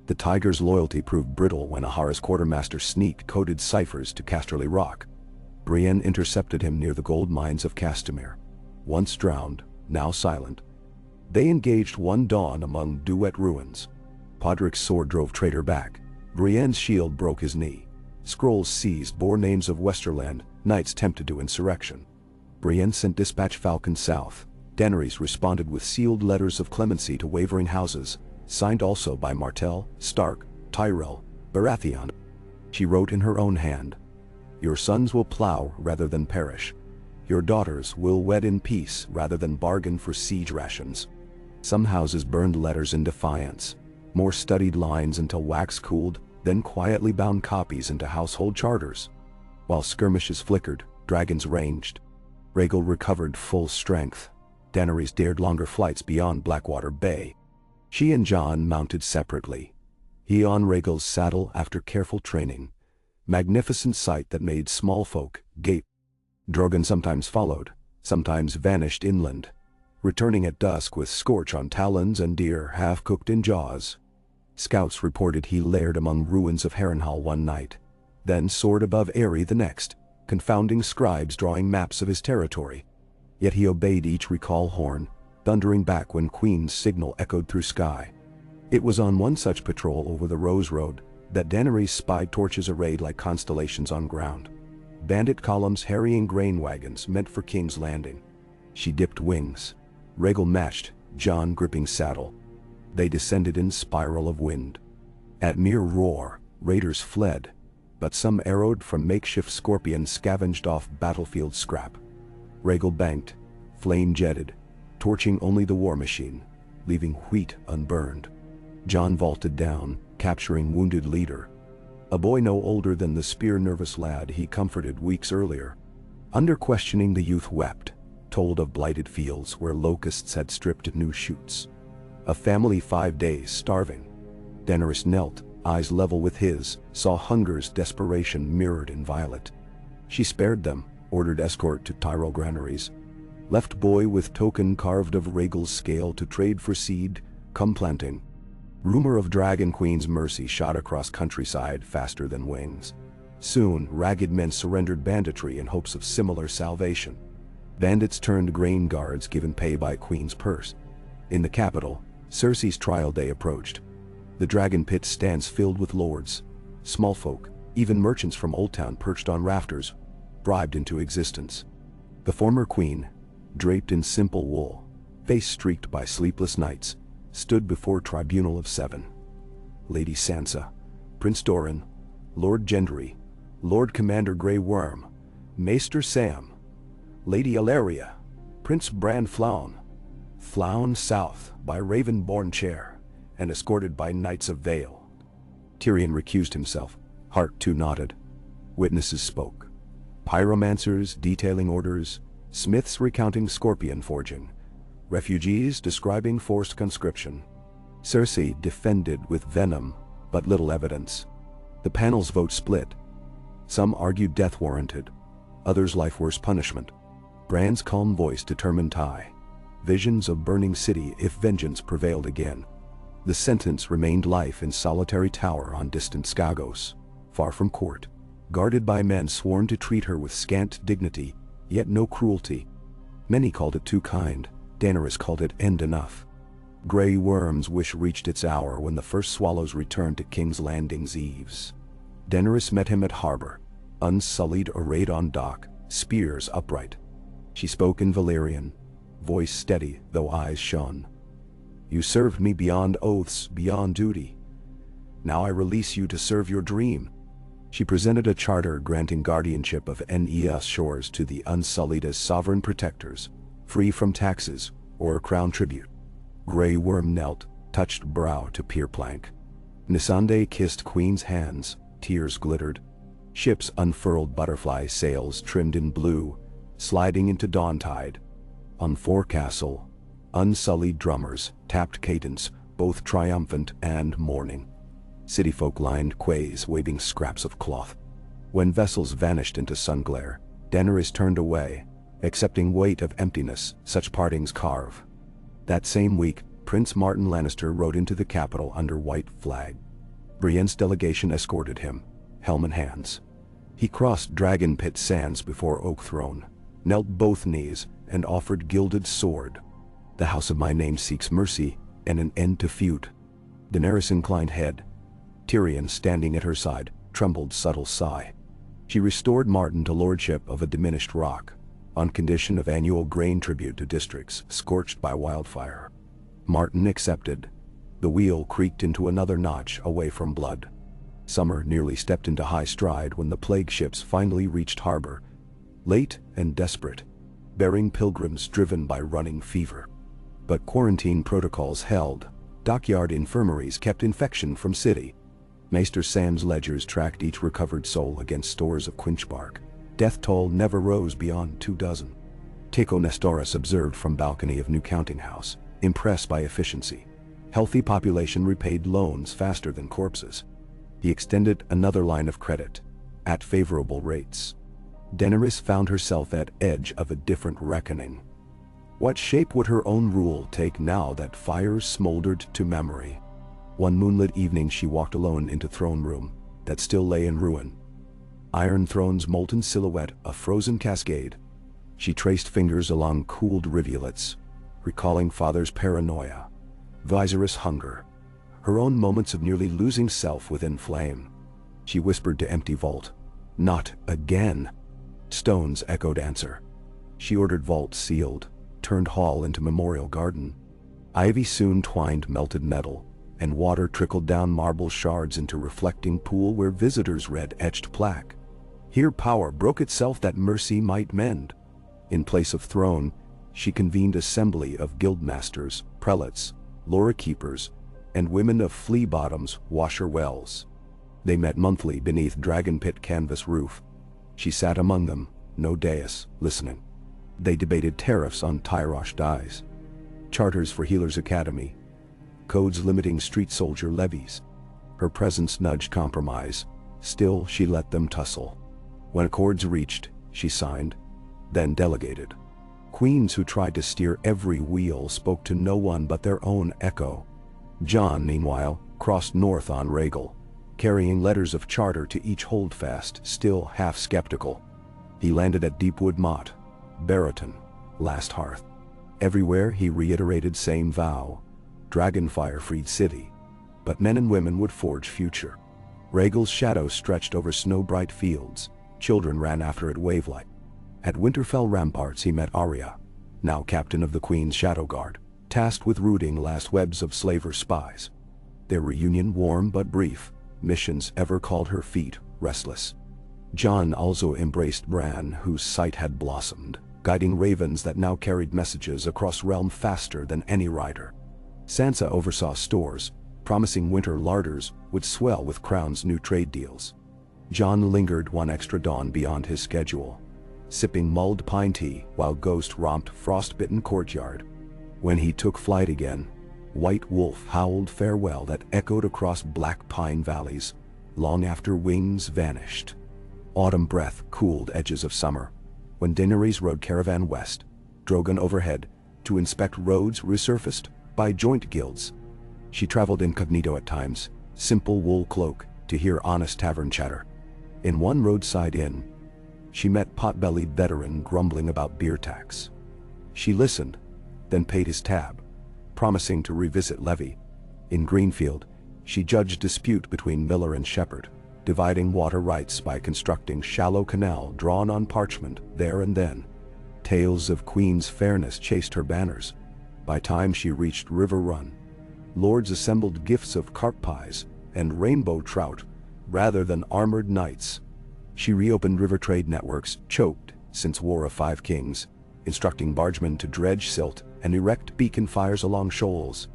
The tiger's loyalty proved brittle when Ahara's quartermaster sneaked coded ciphers to Casterly Rock. Brienne intercepted him near the gold mines of Castamere. Once drowned, now silent. They engaged one dawn among dew-wet ruins. Podrick's sword drove traitor back. Brienne's shield broke his knee. Scrolls seized bore names of Westerland, knights tempted to insurrection. Brienne sent dispatch falcons south. Daenerys responded with sealed letters of clemency to wavering houses, signed also by Martell, Stark, Tyrell, Baratheon. She wrote in her own hand, "Your sons will plow rather than perish. Your daughters will wed in peace rather than bargain for siege rations." Some houses burned letters in defiance. More studied lines until wax cooled, then quietly bound copies into household charters. While skirmishes flickered, dragons ranged. Rhaegal recovered full strength. Daenerys dared longer flights beyond Blackwater Bay. She and Jon mounted separately. He on Rhaegal's saddle after careful training. Magnificent sight that made small folk gape. Drogon sometimes followed, sometimes vanished inland, returning at dusk with scorch on talons and deer half-cooked in jaws. Scouts reported he laired among ruins of Harrenhal one night, then soared above Eyrie the next, confounding scribes drawing maps of his territory. Yet he obeyed each recall horn, thundering back when Queen's signal echoed through sky. It was on one such patrol over the Rose Road that Daenerys spied torches arrayed like constellations on ground. Bandit columns harrying grain wagons meant for King's Landing. She dipped wings. Rhaegal matched, Jon gripping saddle. They descended in spiral of wind. At mere roar, raiders fled, but some arrowed from makeshift scorpions scavenged off battlefield scrap. Rhaegal banked, flame-jetted, torching only the war machine, leaving wheat unburned. Jon vaulted down, capturing wounded leader. A boy no older than the spear-nervous lad he comforted weeks earlier. Under questioning, the youth wept, told of blighted fields where locusts had stripped new shoots. A family 5 days starving. Daenerys knelt, eyes level with his, saw hunger's desperation mirrored in violet. She spared them, ordered escort to Tyrell granaries. Left boy with token carved of Rhaegal's scale to trade for seed, come planting. Rumor of Dragon Queen's mercy shot across countryside faster than wings. Soon, ragged men surrendered banditry in hopes of similar salvation. Bandits turned grain guards given pay by Queen's purse. In the capital, Cersei's trial day approached. The dragon pit stands filled with lords, small folk, even merchants from Old Town perched on rafters, bribed into existence. The former queen, draped in simple wool, face streaked by sleepless nights, stood before tribunal of 7. Lady Sansa, Prince Doran, Lord Gendry, Lord Commander Grey Worm, Maester Sam, Lady Elaria, Prince Bran flown south by Raven-born chair, and escorted by Knights of Vale. Tyrion recused himself, heart too knotted. Witnesses spoke. Pyromancers detailing orders, smiths recounting scorpion forging, refugees describing forced conscription. Cersei defended with venom, but little evidence. The panel's vote split. Some argued death warranted, others life worse punishment. Bran's calm voice determined tie. Visions of burning city if vengeance prevailed again. The sentence remained life in solitary tower on distant Skagos, far from court, guarded by men sworn to treat her with scant dignity, yet no cruelty. Many called it too kind. Daenerys called it end enough. Grey Worm's wish reached its hour when the first swallows returned to King's Landing's eaves. Daenerys met him at harbor, unsullied, arrayed on dock, spears upright. She spoke in Valyrian, voice steady though eyes shone. You served me beyond oaths, beyond duty. Now I release you to serve your dream. She presented a charter granting guardianship of Nes shores to the Unsullied as sovereign protectors, free from taxes or crown tribute. Grey Worm knelt, touched brow to pier plank. Missandei kissed Queen's hands, tears glittered. Ships unfurled butterfly sails trimmed in blue, sliding into dawntide. On forecastle, unsullied drummers tapped cadence, both triumphant and mourning. Cityfolk lined quays waving scraps of cloth. When vessels vanished into sun glare, Daenerys turned away, accepting weight of emptiness such partings carve. That same week, Prince Martin Lannister rode into the capital under white flag. Brienne's delegation escorted him, helm in hands. He crossed Dragon Pit sands before Oak Throne, knelt both knees, and offered gilded sword. The house of my name seeks mercy and an end to feud. Daenerys inclined head. Tyrion, standing at her side, trembled subtle sigh. She restored Martin to lordship of a diminished rock, on condition of annual grain tribute to districts scorched by wildfire. Martin accepted. The wheel creaked into another notch away from blood. Summer nearly stepped into high stride when the plague ships finally reached harbor, late and desperate, bearing pilgrims driven by running fever. But quarantine protocols held. Dockyard infirmaries kept infection from city. Maester Sam's ledgers tracked each recovered soul against stores of quinch bark. Death toll never rose beyond 24. Tycho Nestoris observed from balcony of new counting house, impressed by efficiency. Healthy population repaid loans faster than corpses. He extended another line of credit, at favorable rates. Daenerys found herself at edge of a different reckoning. What shape would her own rule take now that fires smoldered to memory? One moonlit evening she walked alone into throne room that still lay in ruin. Iron Throne's molten silhouette a frozen cascade. She traced fingers along cooled rivulets, recalling father's paranoia, Viserys' hunger, her own moments of nearly losing self within flame. She whispered to empty vault, "Not again." Stones echoed answer. She ordered vault sealed, turned hall into memorial garden. Ivy soon twined melted metal, and water trickled down marble shards into reflecting pool where visitors read etched plaque. Here power broke itself that mercy might mend. In place of throne, she convened assembly of guildmasters, prelates, lore keepers, and women of flea bottoms, washer wells. They met monthly beneath dragon pit canvas roof. She sat among them, no dais, listening. They debated tariffs on Tyrosh dyes, charters for Healer's Academy, codes limiting street soldier levies. Her presence nudged compromise. Still, she let them tussle. When accords reached, she signed, then delegated. Queens who tried to steer every wheel spoke to no one but their own echo. Jon, meanwhile, crossed north on Rhaegal, carrying letters of charter to each holdfast, still half skeptical. He landed at Deepwood Motte, Barrowton, Last Hearth. Everywhere he reiterated same vow, Dragonfire freed city, but men and women would forge future. Rhaegal's shadow stretched over snow-bright fields, children ran after it wave-like. At Winterfell ramparts he met Arya, now captain of the Queen's Shadow Guard, tasked with rooting last webs of slaver spies. Their reunion warm but brief, missions ever called her feet restless. Jon also embraced Bran, whose sight had blossomed, guiding ravens that now carried messages across realm faster than any rider. Sansa oversaw stores, promising winter larders would swell with Crown's new trade deals. Jon lingered one extra dawn beyond his schedule, sipping mulled pine tea while Ghost romped frostbitten courtyard. When he took flight again, White Wolf howled farewell that echoed across black pine valleys, long after wings vanished. Autumn breath cooled edges of summer. When Daenerys rode caravan west, Drogon overhead, to inspect roads resurfaced by joint guilds. She traveled incognito at times, simple wool cloak, to hear honest tavern chatter. In one roadside inn, she met pot-bellied veteran grumbling about beer tax. She listened, then paid his tab, promising to revisit levy. In Greenfield, she judged dispute between miller and shepherd, dividing water rights by constructing shallow canal drawn on parchment there and then. Tales of Queen's fairness chased her banners. By time she reached River Run, lords assembled gifts of carp pies and rainbow trout rather than armored knights. She reopened river trade networks choked since War of Five Kings, instructing bargemen to dredge silt and erect beacon fires along shoals.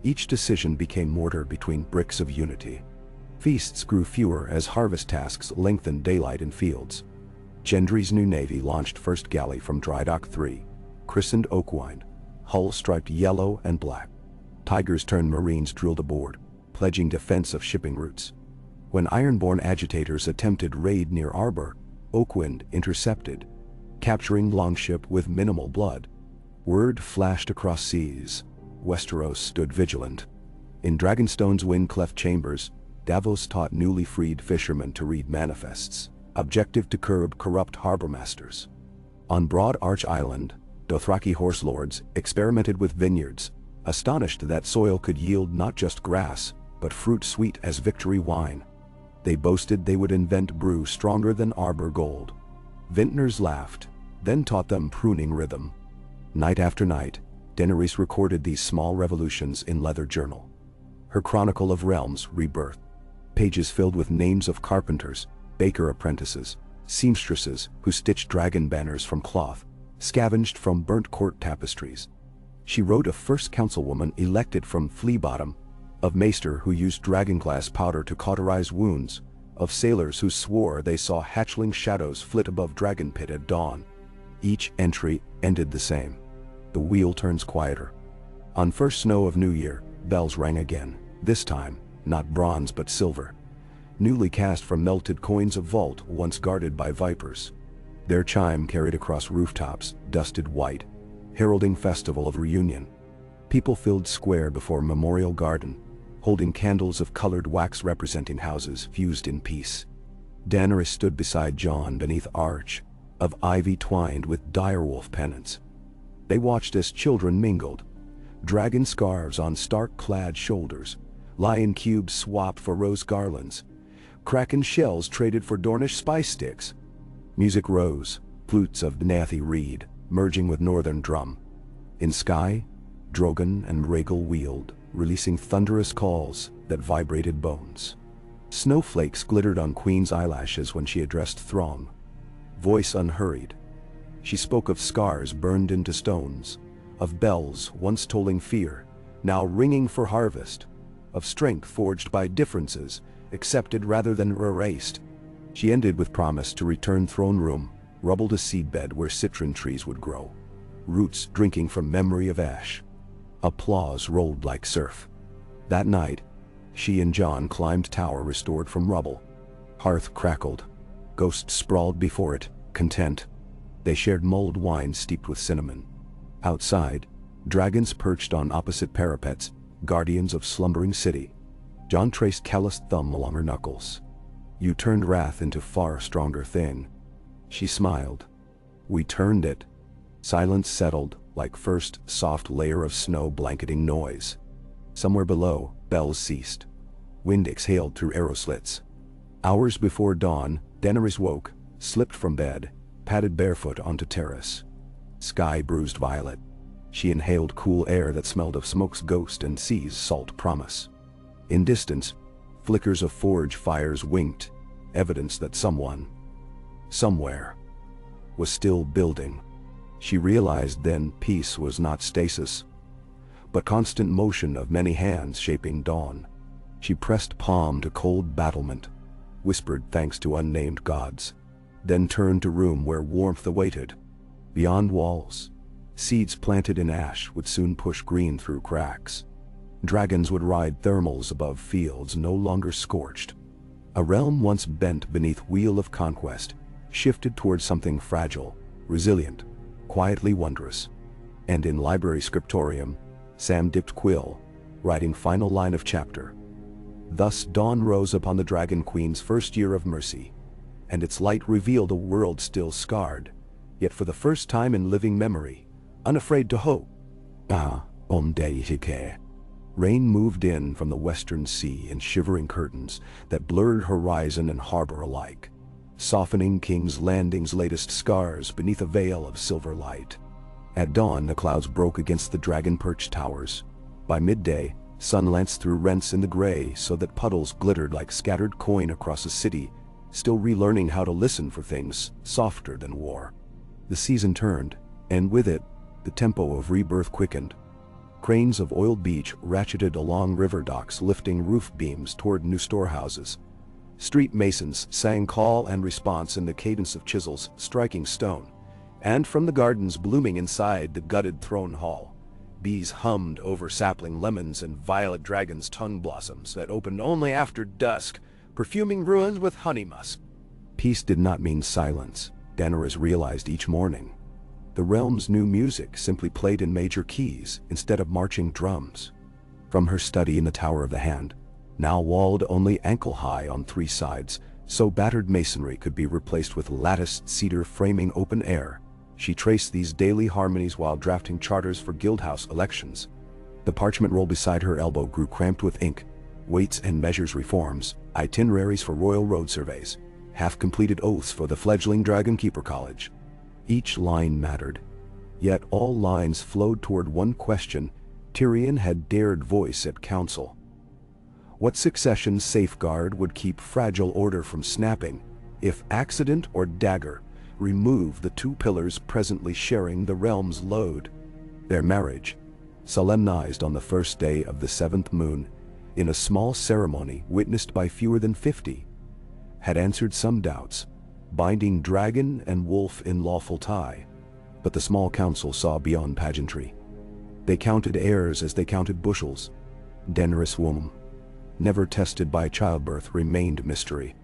Each decision became mortar between bricks of unity. Feasts grew fewer as harvest tasks lengthened daylight in fields. Gendry's new navy launched first galley from Drydock 3, christened Oakwind, hull striped yellow and black. Tigers turned Marines drilled aboard, pledging defense of shipping routes. When Ironborn agitators attempted raid near Arbor, Oakwind intercepted, capturing longship with minimal blood. Word flashed across seas. Westeros stood vigilant. In Dragonstone's wind-cleft chambers, Davos taught newly freed fishermen to read manifests, objective to curb corrupt harbormasters. On Broad Arch Island, Dothraki horse lords experimented with vineyards, astonished that soil could yield not just grass, but fruit sweet as victory wine. They boasted they would invent brew stronger than Arbor gold. Vintners laughed, then taught them pruning rhythm. Night after night, Daenerys recorded these small revolutions in leather journal. Her Chronicle of Realms rebirth. Pages filled with names of carpenters, baker apprentices, seamstresses who stitched dragon banners from cloth, scavenged from burnt court tapestries. She wrote of first councilwoman elected from Flea Bottom, of maester who used dragonglass powder to cauterize wounds, of sailors who swore they saw hatchling shadows flit above Dragon Pit at dawn. Each entry ended the same. The wheel turns quieter. On first snow of New Year, bells rang again, this time, not bronze but silver, newly cast from melted coins of vault once guarded by vipers. Their chime carried across rooftops, dusted white, heralding festival of reunion. People filled square before Memorial Garden, holding candles of colored wax representing houses fused in peace. Daenerys stood beside Jon beneath arch of ivy twined with direwolf pennants. They watched as children mingled, dragon scarves on stark-clad shoulders, lion cubes swapped for rose garlands, kraken shells traded for Dornish spice sticks. Music rose, flutes of Bnathi reed, merging with northern drum. In sky, Drogon and Rhaegal wheeled, releasing thunderous calls that vibrated bones. Snowflakes glittered on Queen's eyelashes when she addressed throng. Voice unhurried. She spoke of scars burned into stones, of bells once tolling fear, now ringing for harvest, of strength forged by differences, accepted rather than erased. She ended with promise to return throne room, rubbled a seedbed where citron trees would grow, roots drinking from memory of ash. Applause rolled like surf. That night, she and Jon climbed tower restored from rubble. Hearth crackled. Ghosts sprawled before it, content. They shared mulled wine steeped with cinnamon. Outside, dragons perched on opposite parapets, guardians of slumbering city. Jon traced calloused thumb along her knuckles. You turned wrath into far stronger thing. She smiled. We turned it. Silence settled, like first soft layer of snow blanketing noise. Somewhere below, bells ceased. Wind exhaled through arrow slits. Hours before dawn, Daenerys woke, slipped from bed, padded barefoot onto terrace. Sky bruised violet. She inhaled cool air that smelled of smoke's ghost and sea's salt promise. In distance, flickers of forge fires winked, evidence that someone, somewhere, was still building. She realized then peace was not stasis, but constant motion of many hands shaping dawn. She pressed palm to cold battlement, whispered thanks to unnamed gods, then turned to room where warmth awaited. Beyond walls, seeds planted in ash would soon push green through cracks. Dragons would ride thermals above fields no longer scorched. A realm once bent beneath wheel of conquest shifted towards something fragile, resilient, quietly wondrous. And in library scriptorium, Sam dipped quill, writing final line of chapter. Thus dawn rose upon the Dragon Queen's first year of mercy, and its light revealed a world still scarred, yet for the first time in living memory, unafraid to hope. Rain moved in from the western sea in shivering curtains that blurred horizon and harbor alike, softening King's Landing's latest scars beneath a veil of silver light. At dawn, the clouds broke against the dragon perch towers. By midday, sun lanced through rents in the gray so that puddles glittered like scattered coin across a city, still relearning how to listen for things softer than war. The season turned, and with it, the tempo of rebirth quickened. Cranes of oiled beach ratcheted along river docks, lifting roof beams toward new storehouses. Street masons sang call and response in the cadence of chisels striking stone. And from the gardens blooming inside the gutted throne hall, bees hummed over sapling lemons and violet dragon's tongue blossoms that opened only after dusk, perfuming ruins with honey musk. Peace did not mean silence, Daenerys realized each morning. The realm's new music simply played in major keys instead of marching drums. From her study in the Tower of the Hand, now walled only ankle-high on three sides, so battered masonry could be replaced with latticed cedar framing open air, she traced these daily harmonies while drafting charters for guildhouse elections. The parchment roll beside her elbow grew cramped with ink, weights and measures reforms, itineraries for royal road surveys, half-completed oaths for the fledgling Dragon Keeper College. Each line mattered, yet all lines flowed toward one question Tyrion had dared voice at council. What succession safeguard would keep fragile order from snapping if accident or dagger removed the two pillars presently sharing the realm's load? Their marriage, solemnized on the first day of the 7th moon, in a small ceremony witnessed by fewer than 50, had answered some doubts, binding dragon and wolf in lawful tie. But the small council saw beyond pageantry. They counted heirs as they counted bushels. Daenerys' womb, never tested by childbirth, remained mystery.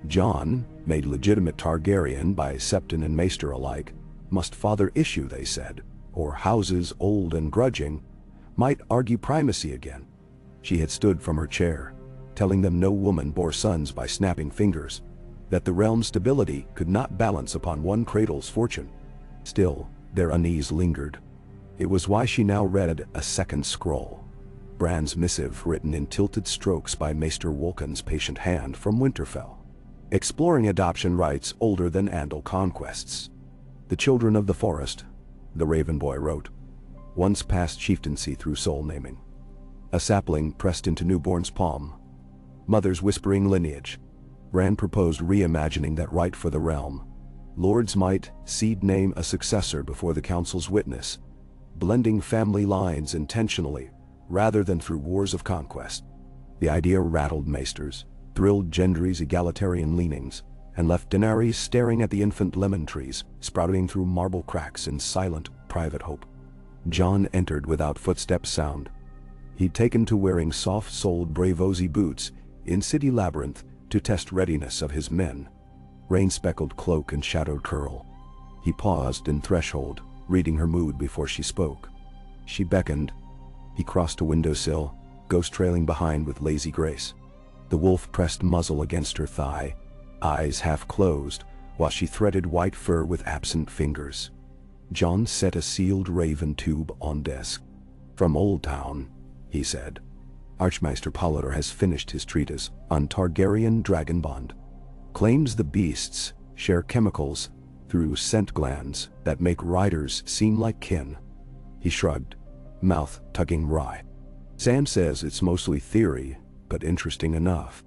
Jon, made legitimate Targaryen by Septon and Maester alike, must father issue, they said, or houses old and grudging might argue primacy again. She had stood from her chair, telling them no woman bore sons by snapping fingers, that the realm's stability could not balance upon one cradle's fortune. Still, their unease lingered. It was why she now read a second scroll, Bran's missive written in tilted strokes by Maester Wolkan's patient hand from Winterfell, exploring adoption rights older than Andal conquests. The children of the forest, the Raven Boy wrote, once passed chieftaincy through soul naming. A sapling pressed into newborn's palm. Mother's whispering lineage. Bran proposed reimagining that right for the realm. Lords might seed name a successor before the council's witness, blending family lines intentionally rather than through wars of conquest. The idea rattled Maesters, thrilled Gendry's egalitarian leanings, and left Daenerys staring at the infant lemon trees sprouting through marble cracks in silent, private hope. Jon entered without footsteps sound. He'd taken to wearing soft-soled Braavosi boots in city labyrinth to test readiness of his men. Rain-speckled cloak and shadowed curl. He paused in threshold, reading her mood before she spoke. She beckoned. He crossed a windowsill, ghost trailing behind with lazy grace. The wolf pressed muzzle against her thigh, eyes half closed, while she threaded white fur with absent fingers. Jon set a sealed raven tube on desk. From Old Town, he said. Archmaester Polydor has finished his treatise on Targaryen dragon bond. Claims the beasts share chemicals through scent glands that make riders seem like kin. He shrugged, mouth tugging wry. Sam says it's mostly theory, but interesting enough.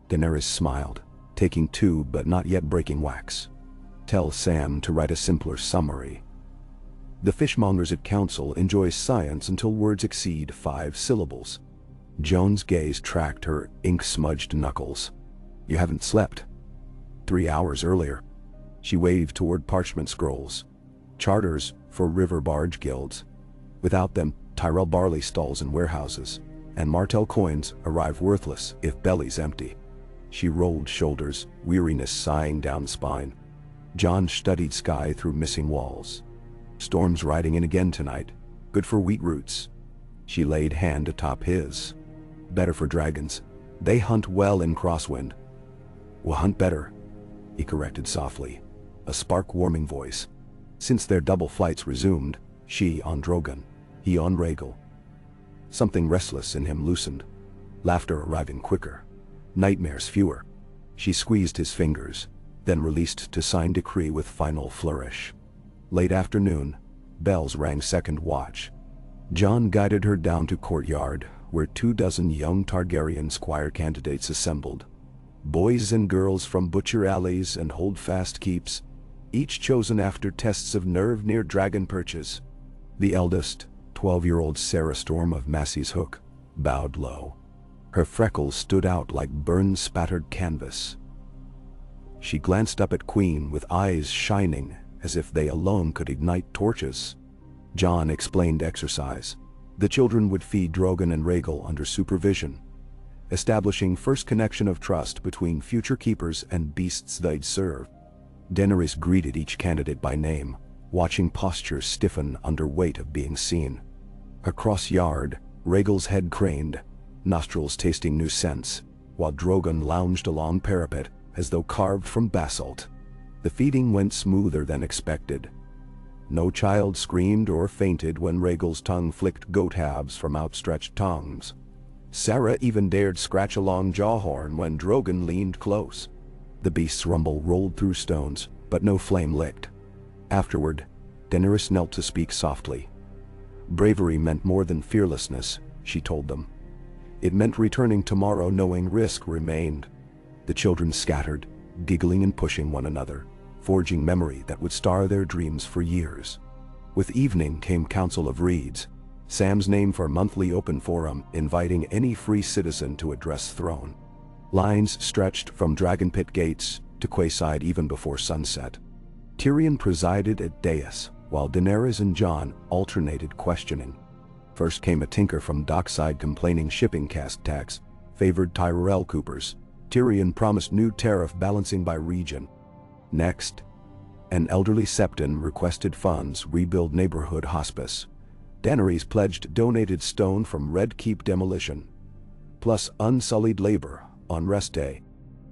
Daenerys smiled, taking tube but not yet breaking wax. Tell Sam to write a simpler summary. The fishmongers at council enjoy science until words exceed 5 syllables. Jon's gaze tracked her ink-smudged knuckles. You haven't slept. 3 hours earlier. She waved toward parchment scrolls. Charters for river barge guilds. Without them, Tyrell barley stalls in warehouses, and Martell coins arrive worthless if belly's empty. She rolled shoulders, weariness sighing down spine. Jon studied sky through missing walls. Storm's riding in again tonight. Good for wheat roots. She laid hand atop his. Better for dragons. They hunt well in crosswind. We'll hunt better, he corrected softly, a spark-warming voice. Since their double flights resumed, she on Drogon, he on Rhaegal. Something restless in him loosened, laughter arriving quicker, nightmares fewer. She squeezed his fingers, then released to sign decree with final flourish. Late afternoon, bells rang second watch. Jon guided her down to courtyard, where 24 young Targaryen squire candidates assembled. Boys and girls from butcher alleys and hold-fast keeps, each chosen after tests of nerve near dragon perches. The eldest, 12-year-old Sarah Storm of Massey's Hook, bowed low. Her freckles stood out like burn-spattered canvas. She glanced up at Queen with eyes shining as if they alone could ignite torches. Jon explained exercise. The children would feed Drogon and Rhaegal under supervision, establishing first connection of trust between future keepers and beasts they'd serve. Daenerys greeted each candidate by name, watching postures stiffen under weight of being seen. Across yard, Rhaegal's head craned, nostrils tasting new scents, while Drogon lounged along parapet as though carved from basalt. The feeding went smoother than expected. No child screamed or fainted when Rhaegal's tongue flicked goat halves from outstretched tongues. Sarah even dared scratch a long jawhorn when Drogon leaned close. The beast's rumble rolled through stones, but no flame licked. Afterward, Daenerys knelt to speak softly. Bravery meant more than fearlessness, she told them. It meant returning tomorrow knowing risk remained. The children scattered, giggling and pushing one another, forging memory that would star their dreams for years. With evening came Council of Reeds, Sam's name for a monthly open forum inviting any free citizen to address throne. Lines stretched from Dragon Pit gates to quayside even before sunset. Tyrion presided at dais, while Daenerys and Jon alternated questioning. First came a tinker from dockside complaining shipping cask tax favored Tyrell Coopers. Tyrion promised new tariff balancing by region. Next, an elderly septon requested funds rebuild neighborhood hospice. Daenerys pledged donated stone from Red Keep demolition, plus unsullied labor on rest day.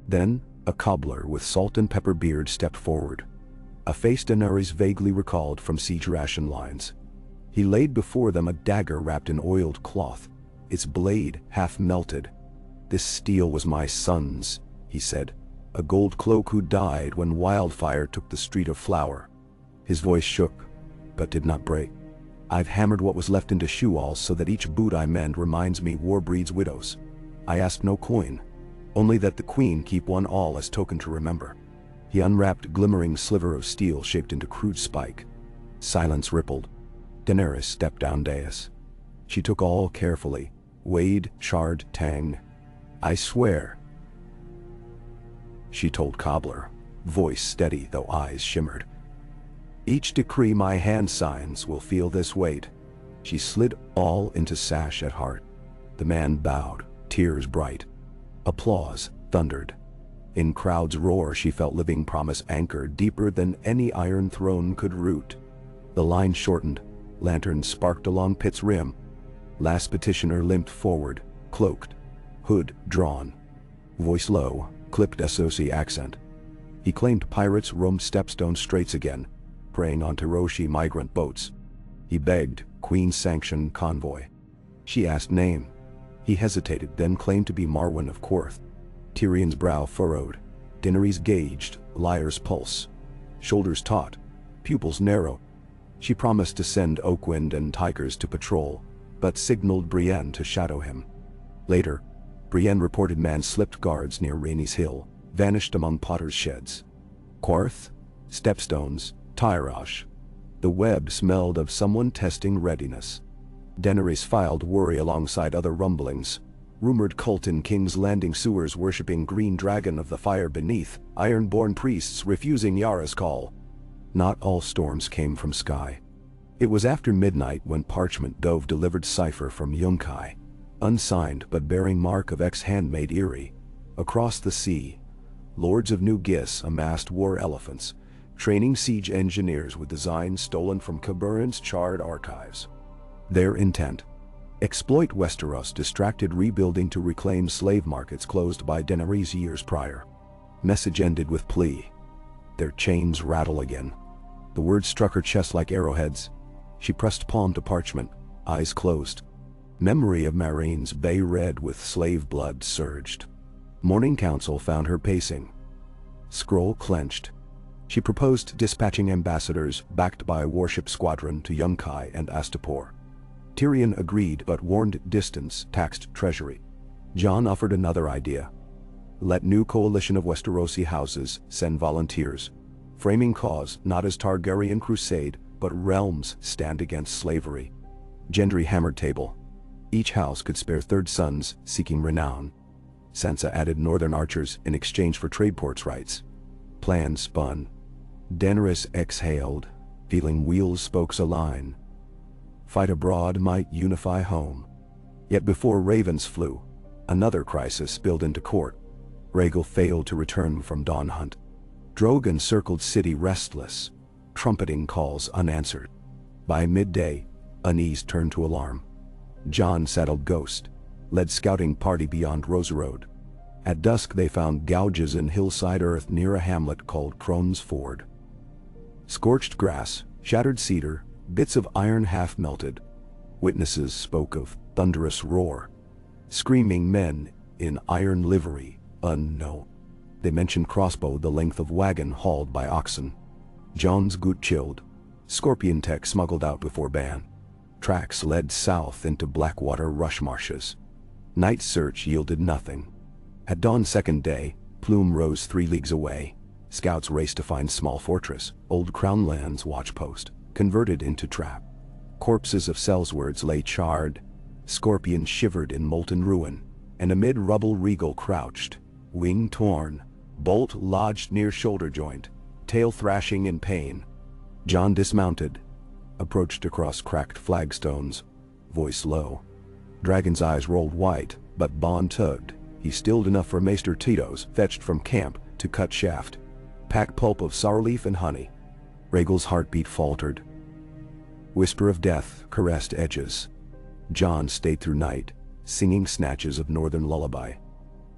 Then, a cobbler with salt and pepper beard stepped forward, a face Daenerys vaguely recalled from siege ration lines. He laid before them a dagger wrapped in oiled cloth, its blade half melted. "This steel was my son's," he said, "a gold cloak who died when wildfire took the Street of Flower." His voice shook, but did not break. "I've hammered what was left into shoe-alls so that each boot I mend reminds me war breeds widows. I asked no coin, only that the queen keep one awl as token to remember." He unwrapped glimmering sliver of steel shaped into crude spike. Silence rippled. Daenerys stepped down dais. She took all carefully, weighed, charred, tanged. "I swear," she told Cobbler, voice steady though eyes shimmered. "Each decree my hand signs will feel this weight." She slid all into sash at heart. The man bowed, tears bright. Applause thundered. In crowd's roar she felt living promise anchored deeper than any iron throne could root. The line shortened, lanterns sparked along pit's rim. Last petitioner limped forward, cloaked, hood drawn. Voice low, clipped SOC accent. He claimed pirates roamed Stepstone Straits again, preying on Tiroshi migrant boats. He begged Queen-sanctioned convoy. She asked name. He hesitated, then claimed to be Marwyn of Quirth. Tyrion's brow furrowed. Daenerys gauged Lyre's pulse. Shoulders taut, pupils narrow. She promised to send Oakwind and Tigers to patrol, but signaled Brienne to shadow him. Later, Brienne reported man slipped guards near Rainey's Hill, vanished among potter's sheds. Quarth, stepstones, Tyrosh. The web smelled of someone testing readiness. Daenerys filed worry alongside other rumblings. Rumored cult in King's Landing sewers worshipping green dragon of the fire beneath, iron-born priests refusing Yara's call. Not all storms came from sky. It was after midnight when Parchment Dove delivered cipher from Yunkai, unsigned but bearing mark of ex-handmaid Eerie. Across the sea, lords of New Gis amassed war elephants, training siege engineers with designs stolen from Qyburren's charred archives. Their intent: exploit Westeros' distracted rebuilding to reclaim slave markets closed by Daenerys years prior. Message ended with plea. Their chains rattle again. The words struck her chest like arrowheads. She pressed palm to parchment, eyes closed. Memory of Marines bay red with slave blood surged. Morning council found her pacing. Scroll clenched. She proposed dispatching ambassadors backed by a warship squadron to Yunkai and Astapor. Tyrion agreed but warned distance taxed treasury. Jon offered another idea. Let new coalition of Westerosi houses send volunteers, framing cause not as Targaryen crusade but realms stand against slavery. Gendry hammered table. Each house could spare third sons seeking renown. Sansa added northern archers in exchange for trade ports rights. Plans spun. Daenerys exhaled, feeling wheels spokes align. Fight abroad might unify home. Yet before ravens flew, another crisis spilled into court. Rhaegal failed to return from dawn hunt. Drogon circled city restless, trumpeting calls unanswered. By midday, unease turned to alarm. Jon saddled Ghost, led scouting party beyond Rose Road. At dusk they found gouges in hillside earth near a hamlet called Crone's Ford. Scorched grass, shattered cedar, bits of iron half melted. Witnesses spoke of thunderous roar. Screaming men in iron livery, unknown. They mentioned crossbow the length of wagon hauled by oxen. Jon's gut chilled. Scorpion tech smuggled out before ban. Tracks led south into Blackwater rush marshes. Night search yielded nothing. At dawn second day, Plume rose 3 leagues away. Scouts raced to find small fortress, old Crown Land's watch post, converted into trap. Corpses of sellswords lay charred, scorpions shivered in molten ruin, and amid rubble Rhaegal crouched, wing torn, bolt lodged near shoulder joint, tail thrashing in pain. Jon dismounted, approached across cracked flagstones, voice low. Dragon's eyes rolled white, but bond tugged. He stilled enough for Maester Tito's, fetched from camp, to cut shaft. Pack pulp of sourleaf and honey. Rhaegal's heartbeat faltered. Whisper of death caressed edges. Jon stayed through night, singing snatches of northern lullaby.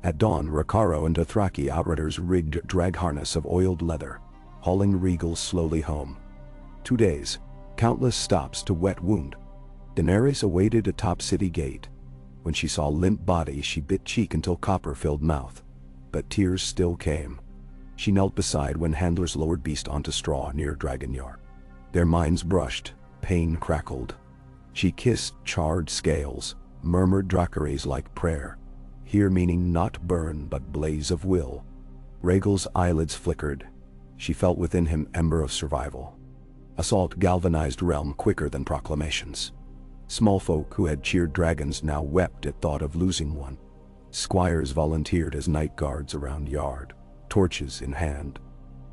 At dawn, Rakaro and Dothraki outriders rigged drag harness of oiled leather, hauling Rhaegal slowly home. 2 days, countless stops to wet wound. Daenerys awaited atop city gate. When she saw limp body, she bit cheek until copper-filled mouth. But tears still came. She knelt beside when handlers lowered beast onto straw near Dragon Yard. Their minds brushed, pain crackled. She kissed charred scales, murmured dracaries like prayer. Here meaning not burn but blaze of will. Rhaegal's eyelids flickered. She felt within him ember of survival. Assault galvanized realm quicker than proclamations. Small folk who had cheered dragons now wept at thought of losing one. Squires volunteered as night guards around yard, torches in hand.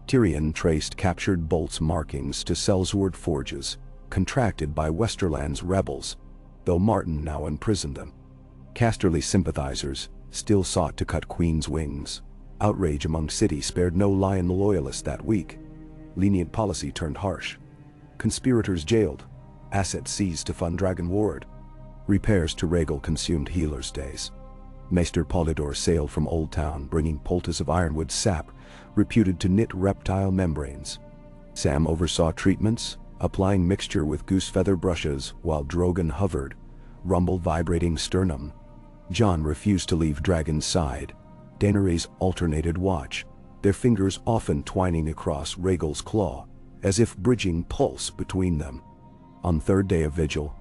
Tyrion traced captured bolts' markings to sellsword forges, contracted by Westerland's rebels, though Martin now imprisoned them. Casterly sympathizers still sought to cut Queen's wings. Outrage among cities spared no Lion loyalist that week. Lenient policy turned harsh. Conspirators jailed. Assets seized to fund Dragon Ward. Repairs to Rhaegal consumed healers' days. Maester Polydor sailed from Old Town bringing poultice of ironwood sap, reputed to knit reptile membranes. Sam oversaw treatments, applying mixture with goose feather brushes while Drogon hovered, rumble vibrating sternum. Jon refused to leave Dragon's side. Daenerys alternated watch, their fingers often twining across Rhaegal's claw, as if bridging pulse between them. On third day of vigil,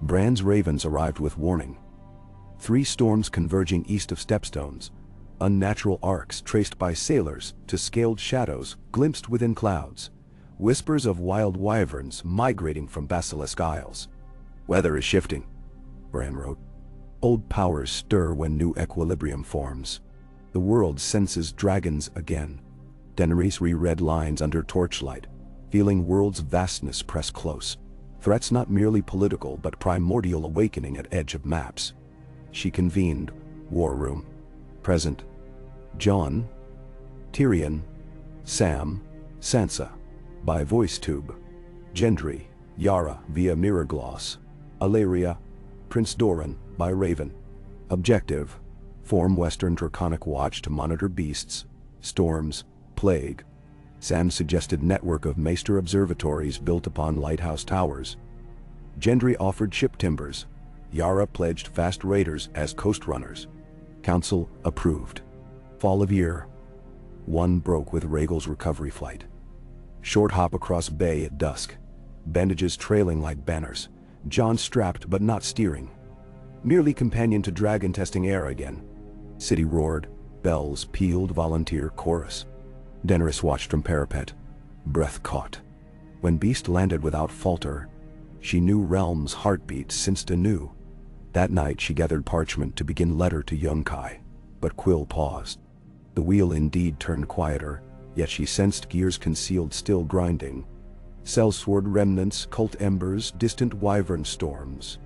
Bran's ravens arrived with warning. 3 storms converging east of Stepstones, unnatural arcs traced by sailors to scaled shadows glimpsed within clouds, whispers of wild wyverns migrating from Basilisk Isles. Weather is shifting, Bran wrote. Old powers stir when new equilibrium forms. The world senses dragons again. Daenerys reread lines under torchlight, feeling world's vastness press close. Threats not merely political but primordial awakening at edge of maps. She convened, war room. Present. Jon, Tyrion, Sam, Sansa. By voice tube. Gendry, Yara via mirror gloss. Alaria, Prince Doran by Raven. Objective: form Western Draconic Watch to monitor beasts, storms, plague. Sam suggested network of Maester observatories built upon lighthouse towers. Gendry offered ship timbers. Yara pledged fast raiders as coast runners. Council approved. Fall of year. 1 broke with Rhaegal's recovery flight. Short hop across bay at dusk. Bandages trailing like banners. Jon strapped but not steering. Merely companion to dragon testing air again. City roared. Bells pealed volunteer chorus. Daenerys watched from parapet, breath caught. When beast landed without falter, she knew realm's heartbeat sensed anew. That night she gathered parchment to begin letter to Yunkai, but Quill paused. The wheel indeed turned quieter, yet she sensed gears concealed still grinding. Sellsword remnants, cult embers, distant wyvern storms.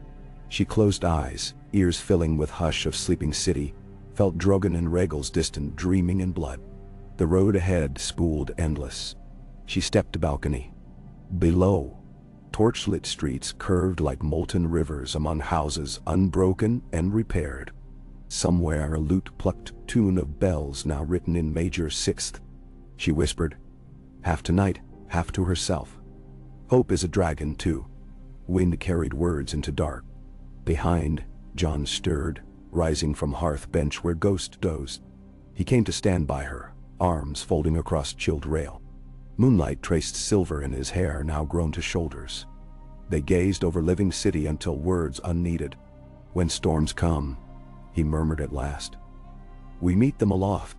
She closed eyes, ears filling with hush of sleeping city, felt Drogon and Rhaegal's distant dreaming in blood. The road ahead spooled endless. She stepped to balcony. Below, torchlit streets curved like molten rivers among houses unbroken and repaired. Somewhere a lute-plucked tune of bells now written in major sixth. She whispered, half to night, half to herself. Hope is a dragon too. Wind carried words into dark. Behind, Jon stirred, rising from hearth bench where Ghost dozed. He came to stand by her, arms folding across chilled rail. Moonlight traced silver in his hair now grown to shoulders. They gazed over living city until words unneeded. When storms come, he murmured at last. We meet them aloft.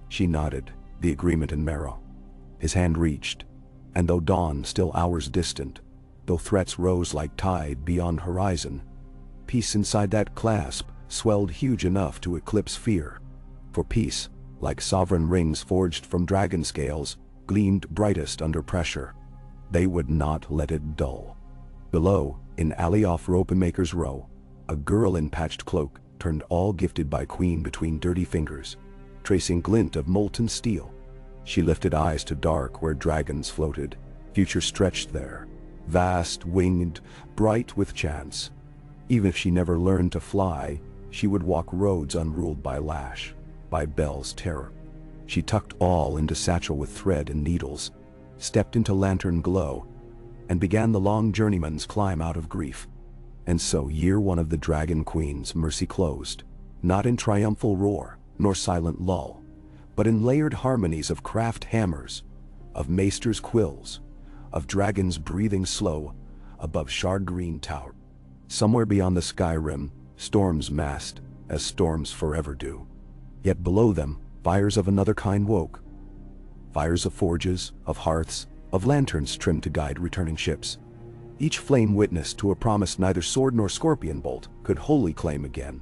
She nodded, the agreement in marrow. His hand reached, and though dawn still hours distant, though threats rose like tide beyond horizon. Peace inside that clasp swelled huge enough to eclipse fear. For peace, like sovereign rings forged from dragon scales, gleamed brightest under pressure. They would not let it dull. Below, in alley off Ropemaker's Row, a girl in patched cloak turned all gifted by Queen between dirty fingers, tracing glint of molten steel. She lifted eyes to dark where dragons floated, future stretched there, vast, winged, bright with chance. Even if she never learned to fly, she would walk roads unruled by lash, by Bel's terror. She tucked all into satchel with thread and needles, stepped into lantern glow, and began the long journeyman's climb out of grief. And so year one of the Dragon Queen's mercy closed, not in triumphal roar, nor silent lull, but in layered harmonies of craft hammers, of maesters' quills, of dragons breathing slow above shard green tower. Somewhere beyond the sky rim, storms massed, as storms forever do. Yet below them, fires of another kind woke. Fires of forges, of hearths, of lanterns trimmed to guide returning ships. Each flame witness to a promise neither sword nor scorpion bolt could wholly claim again.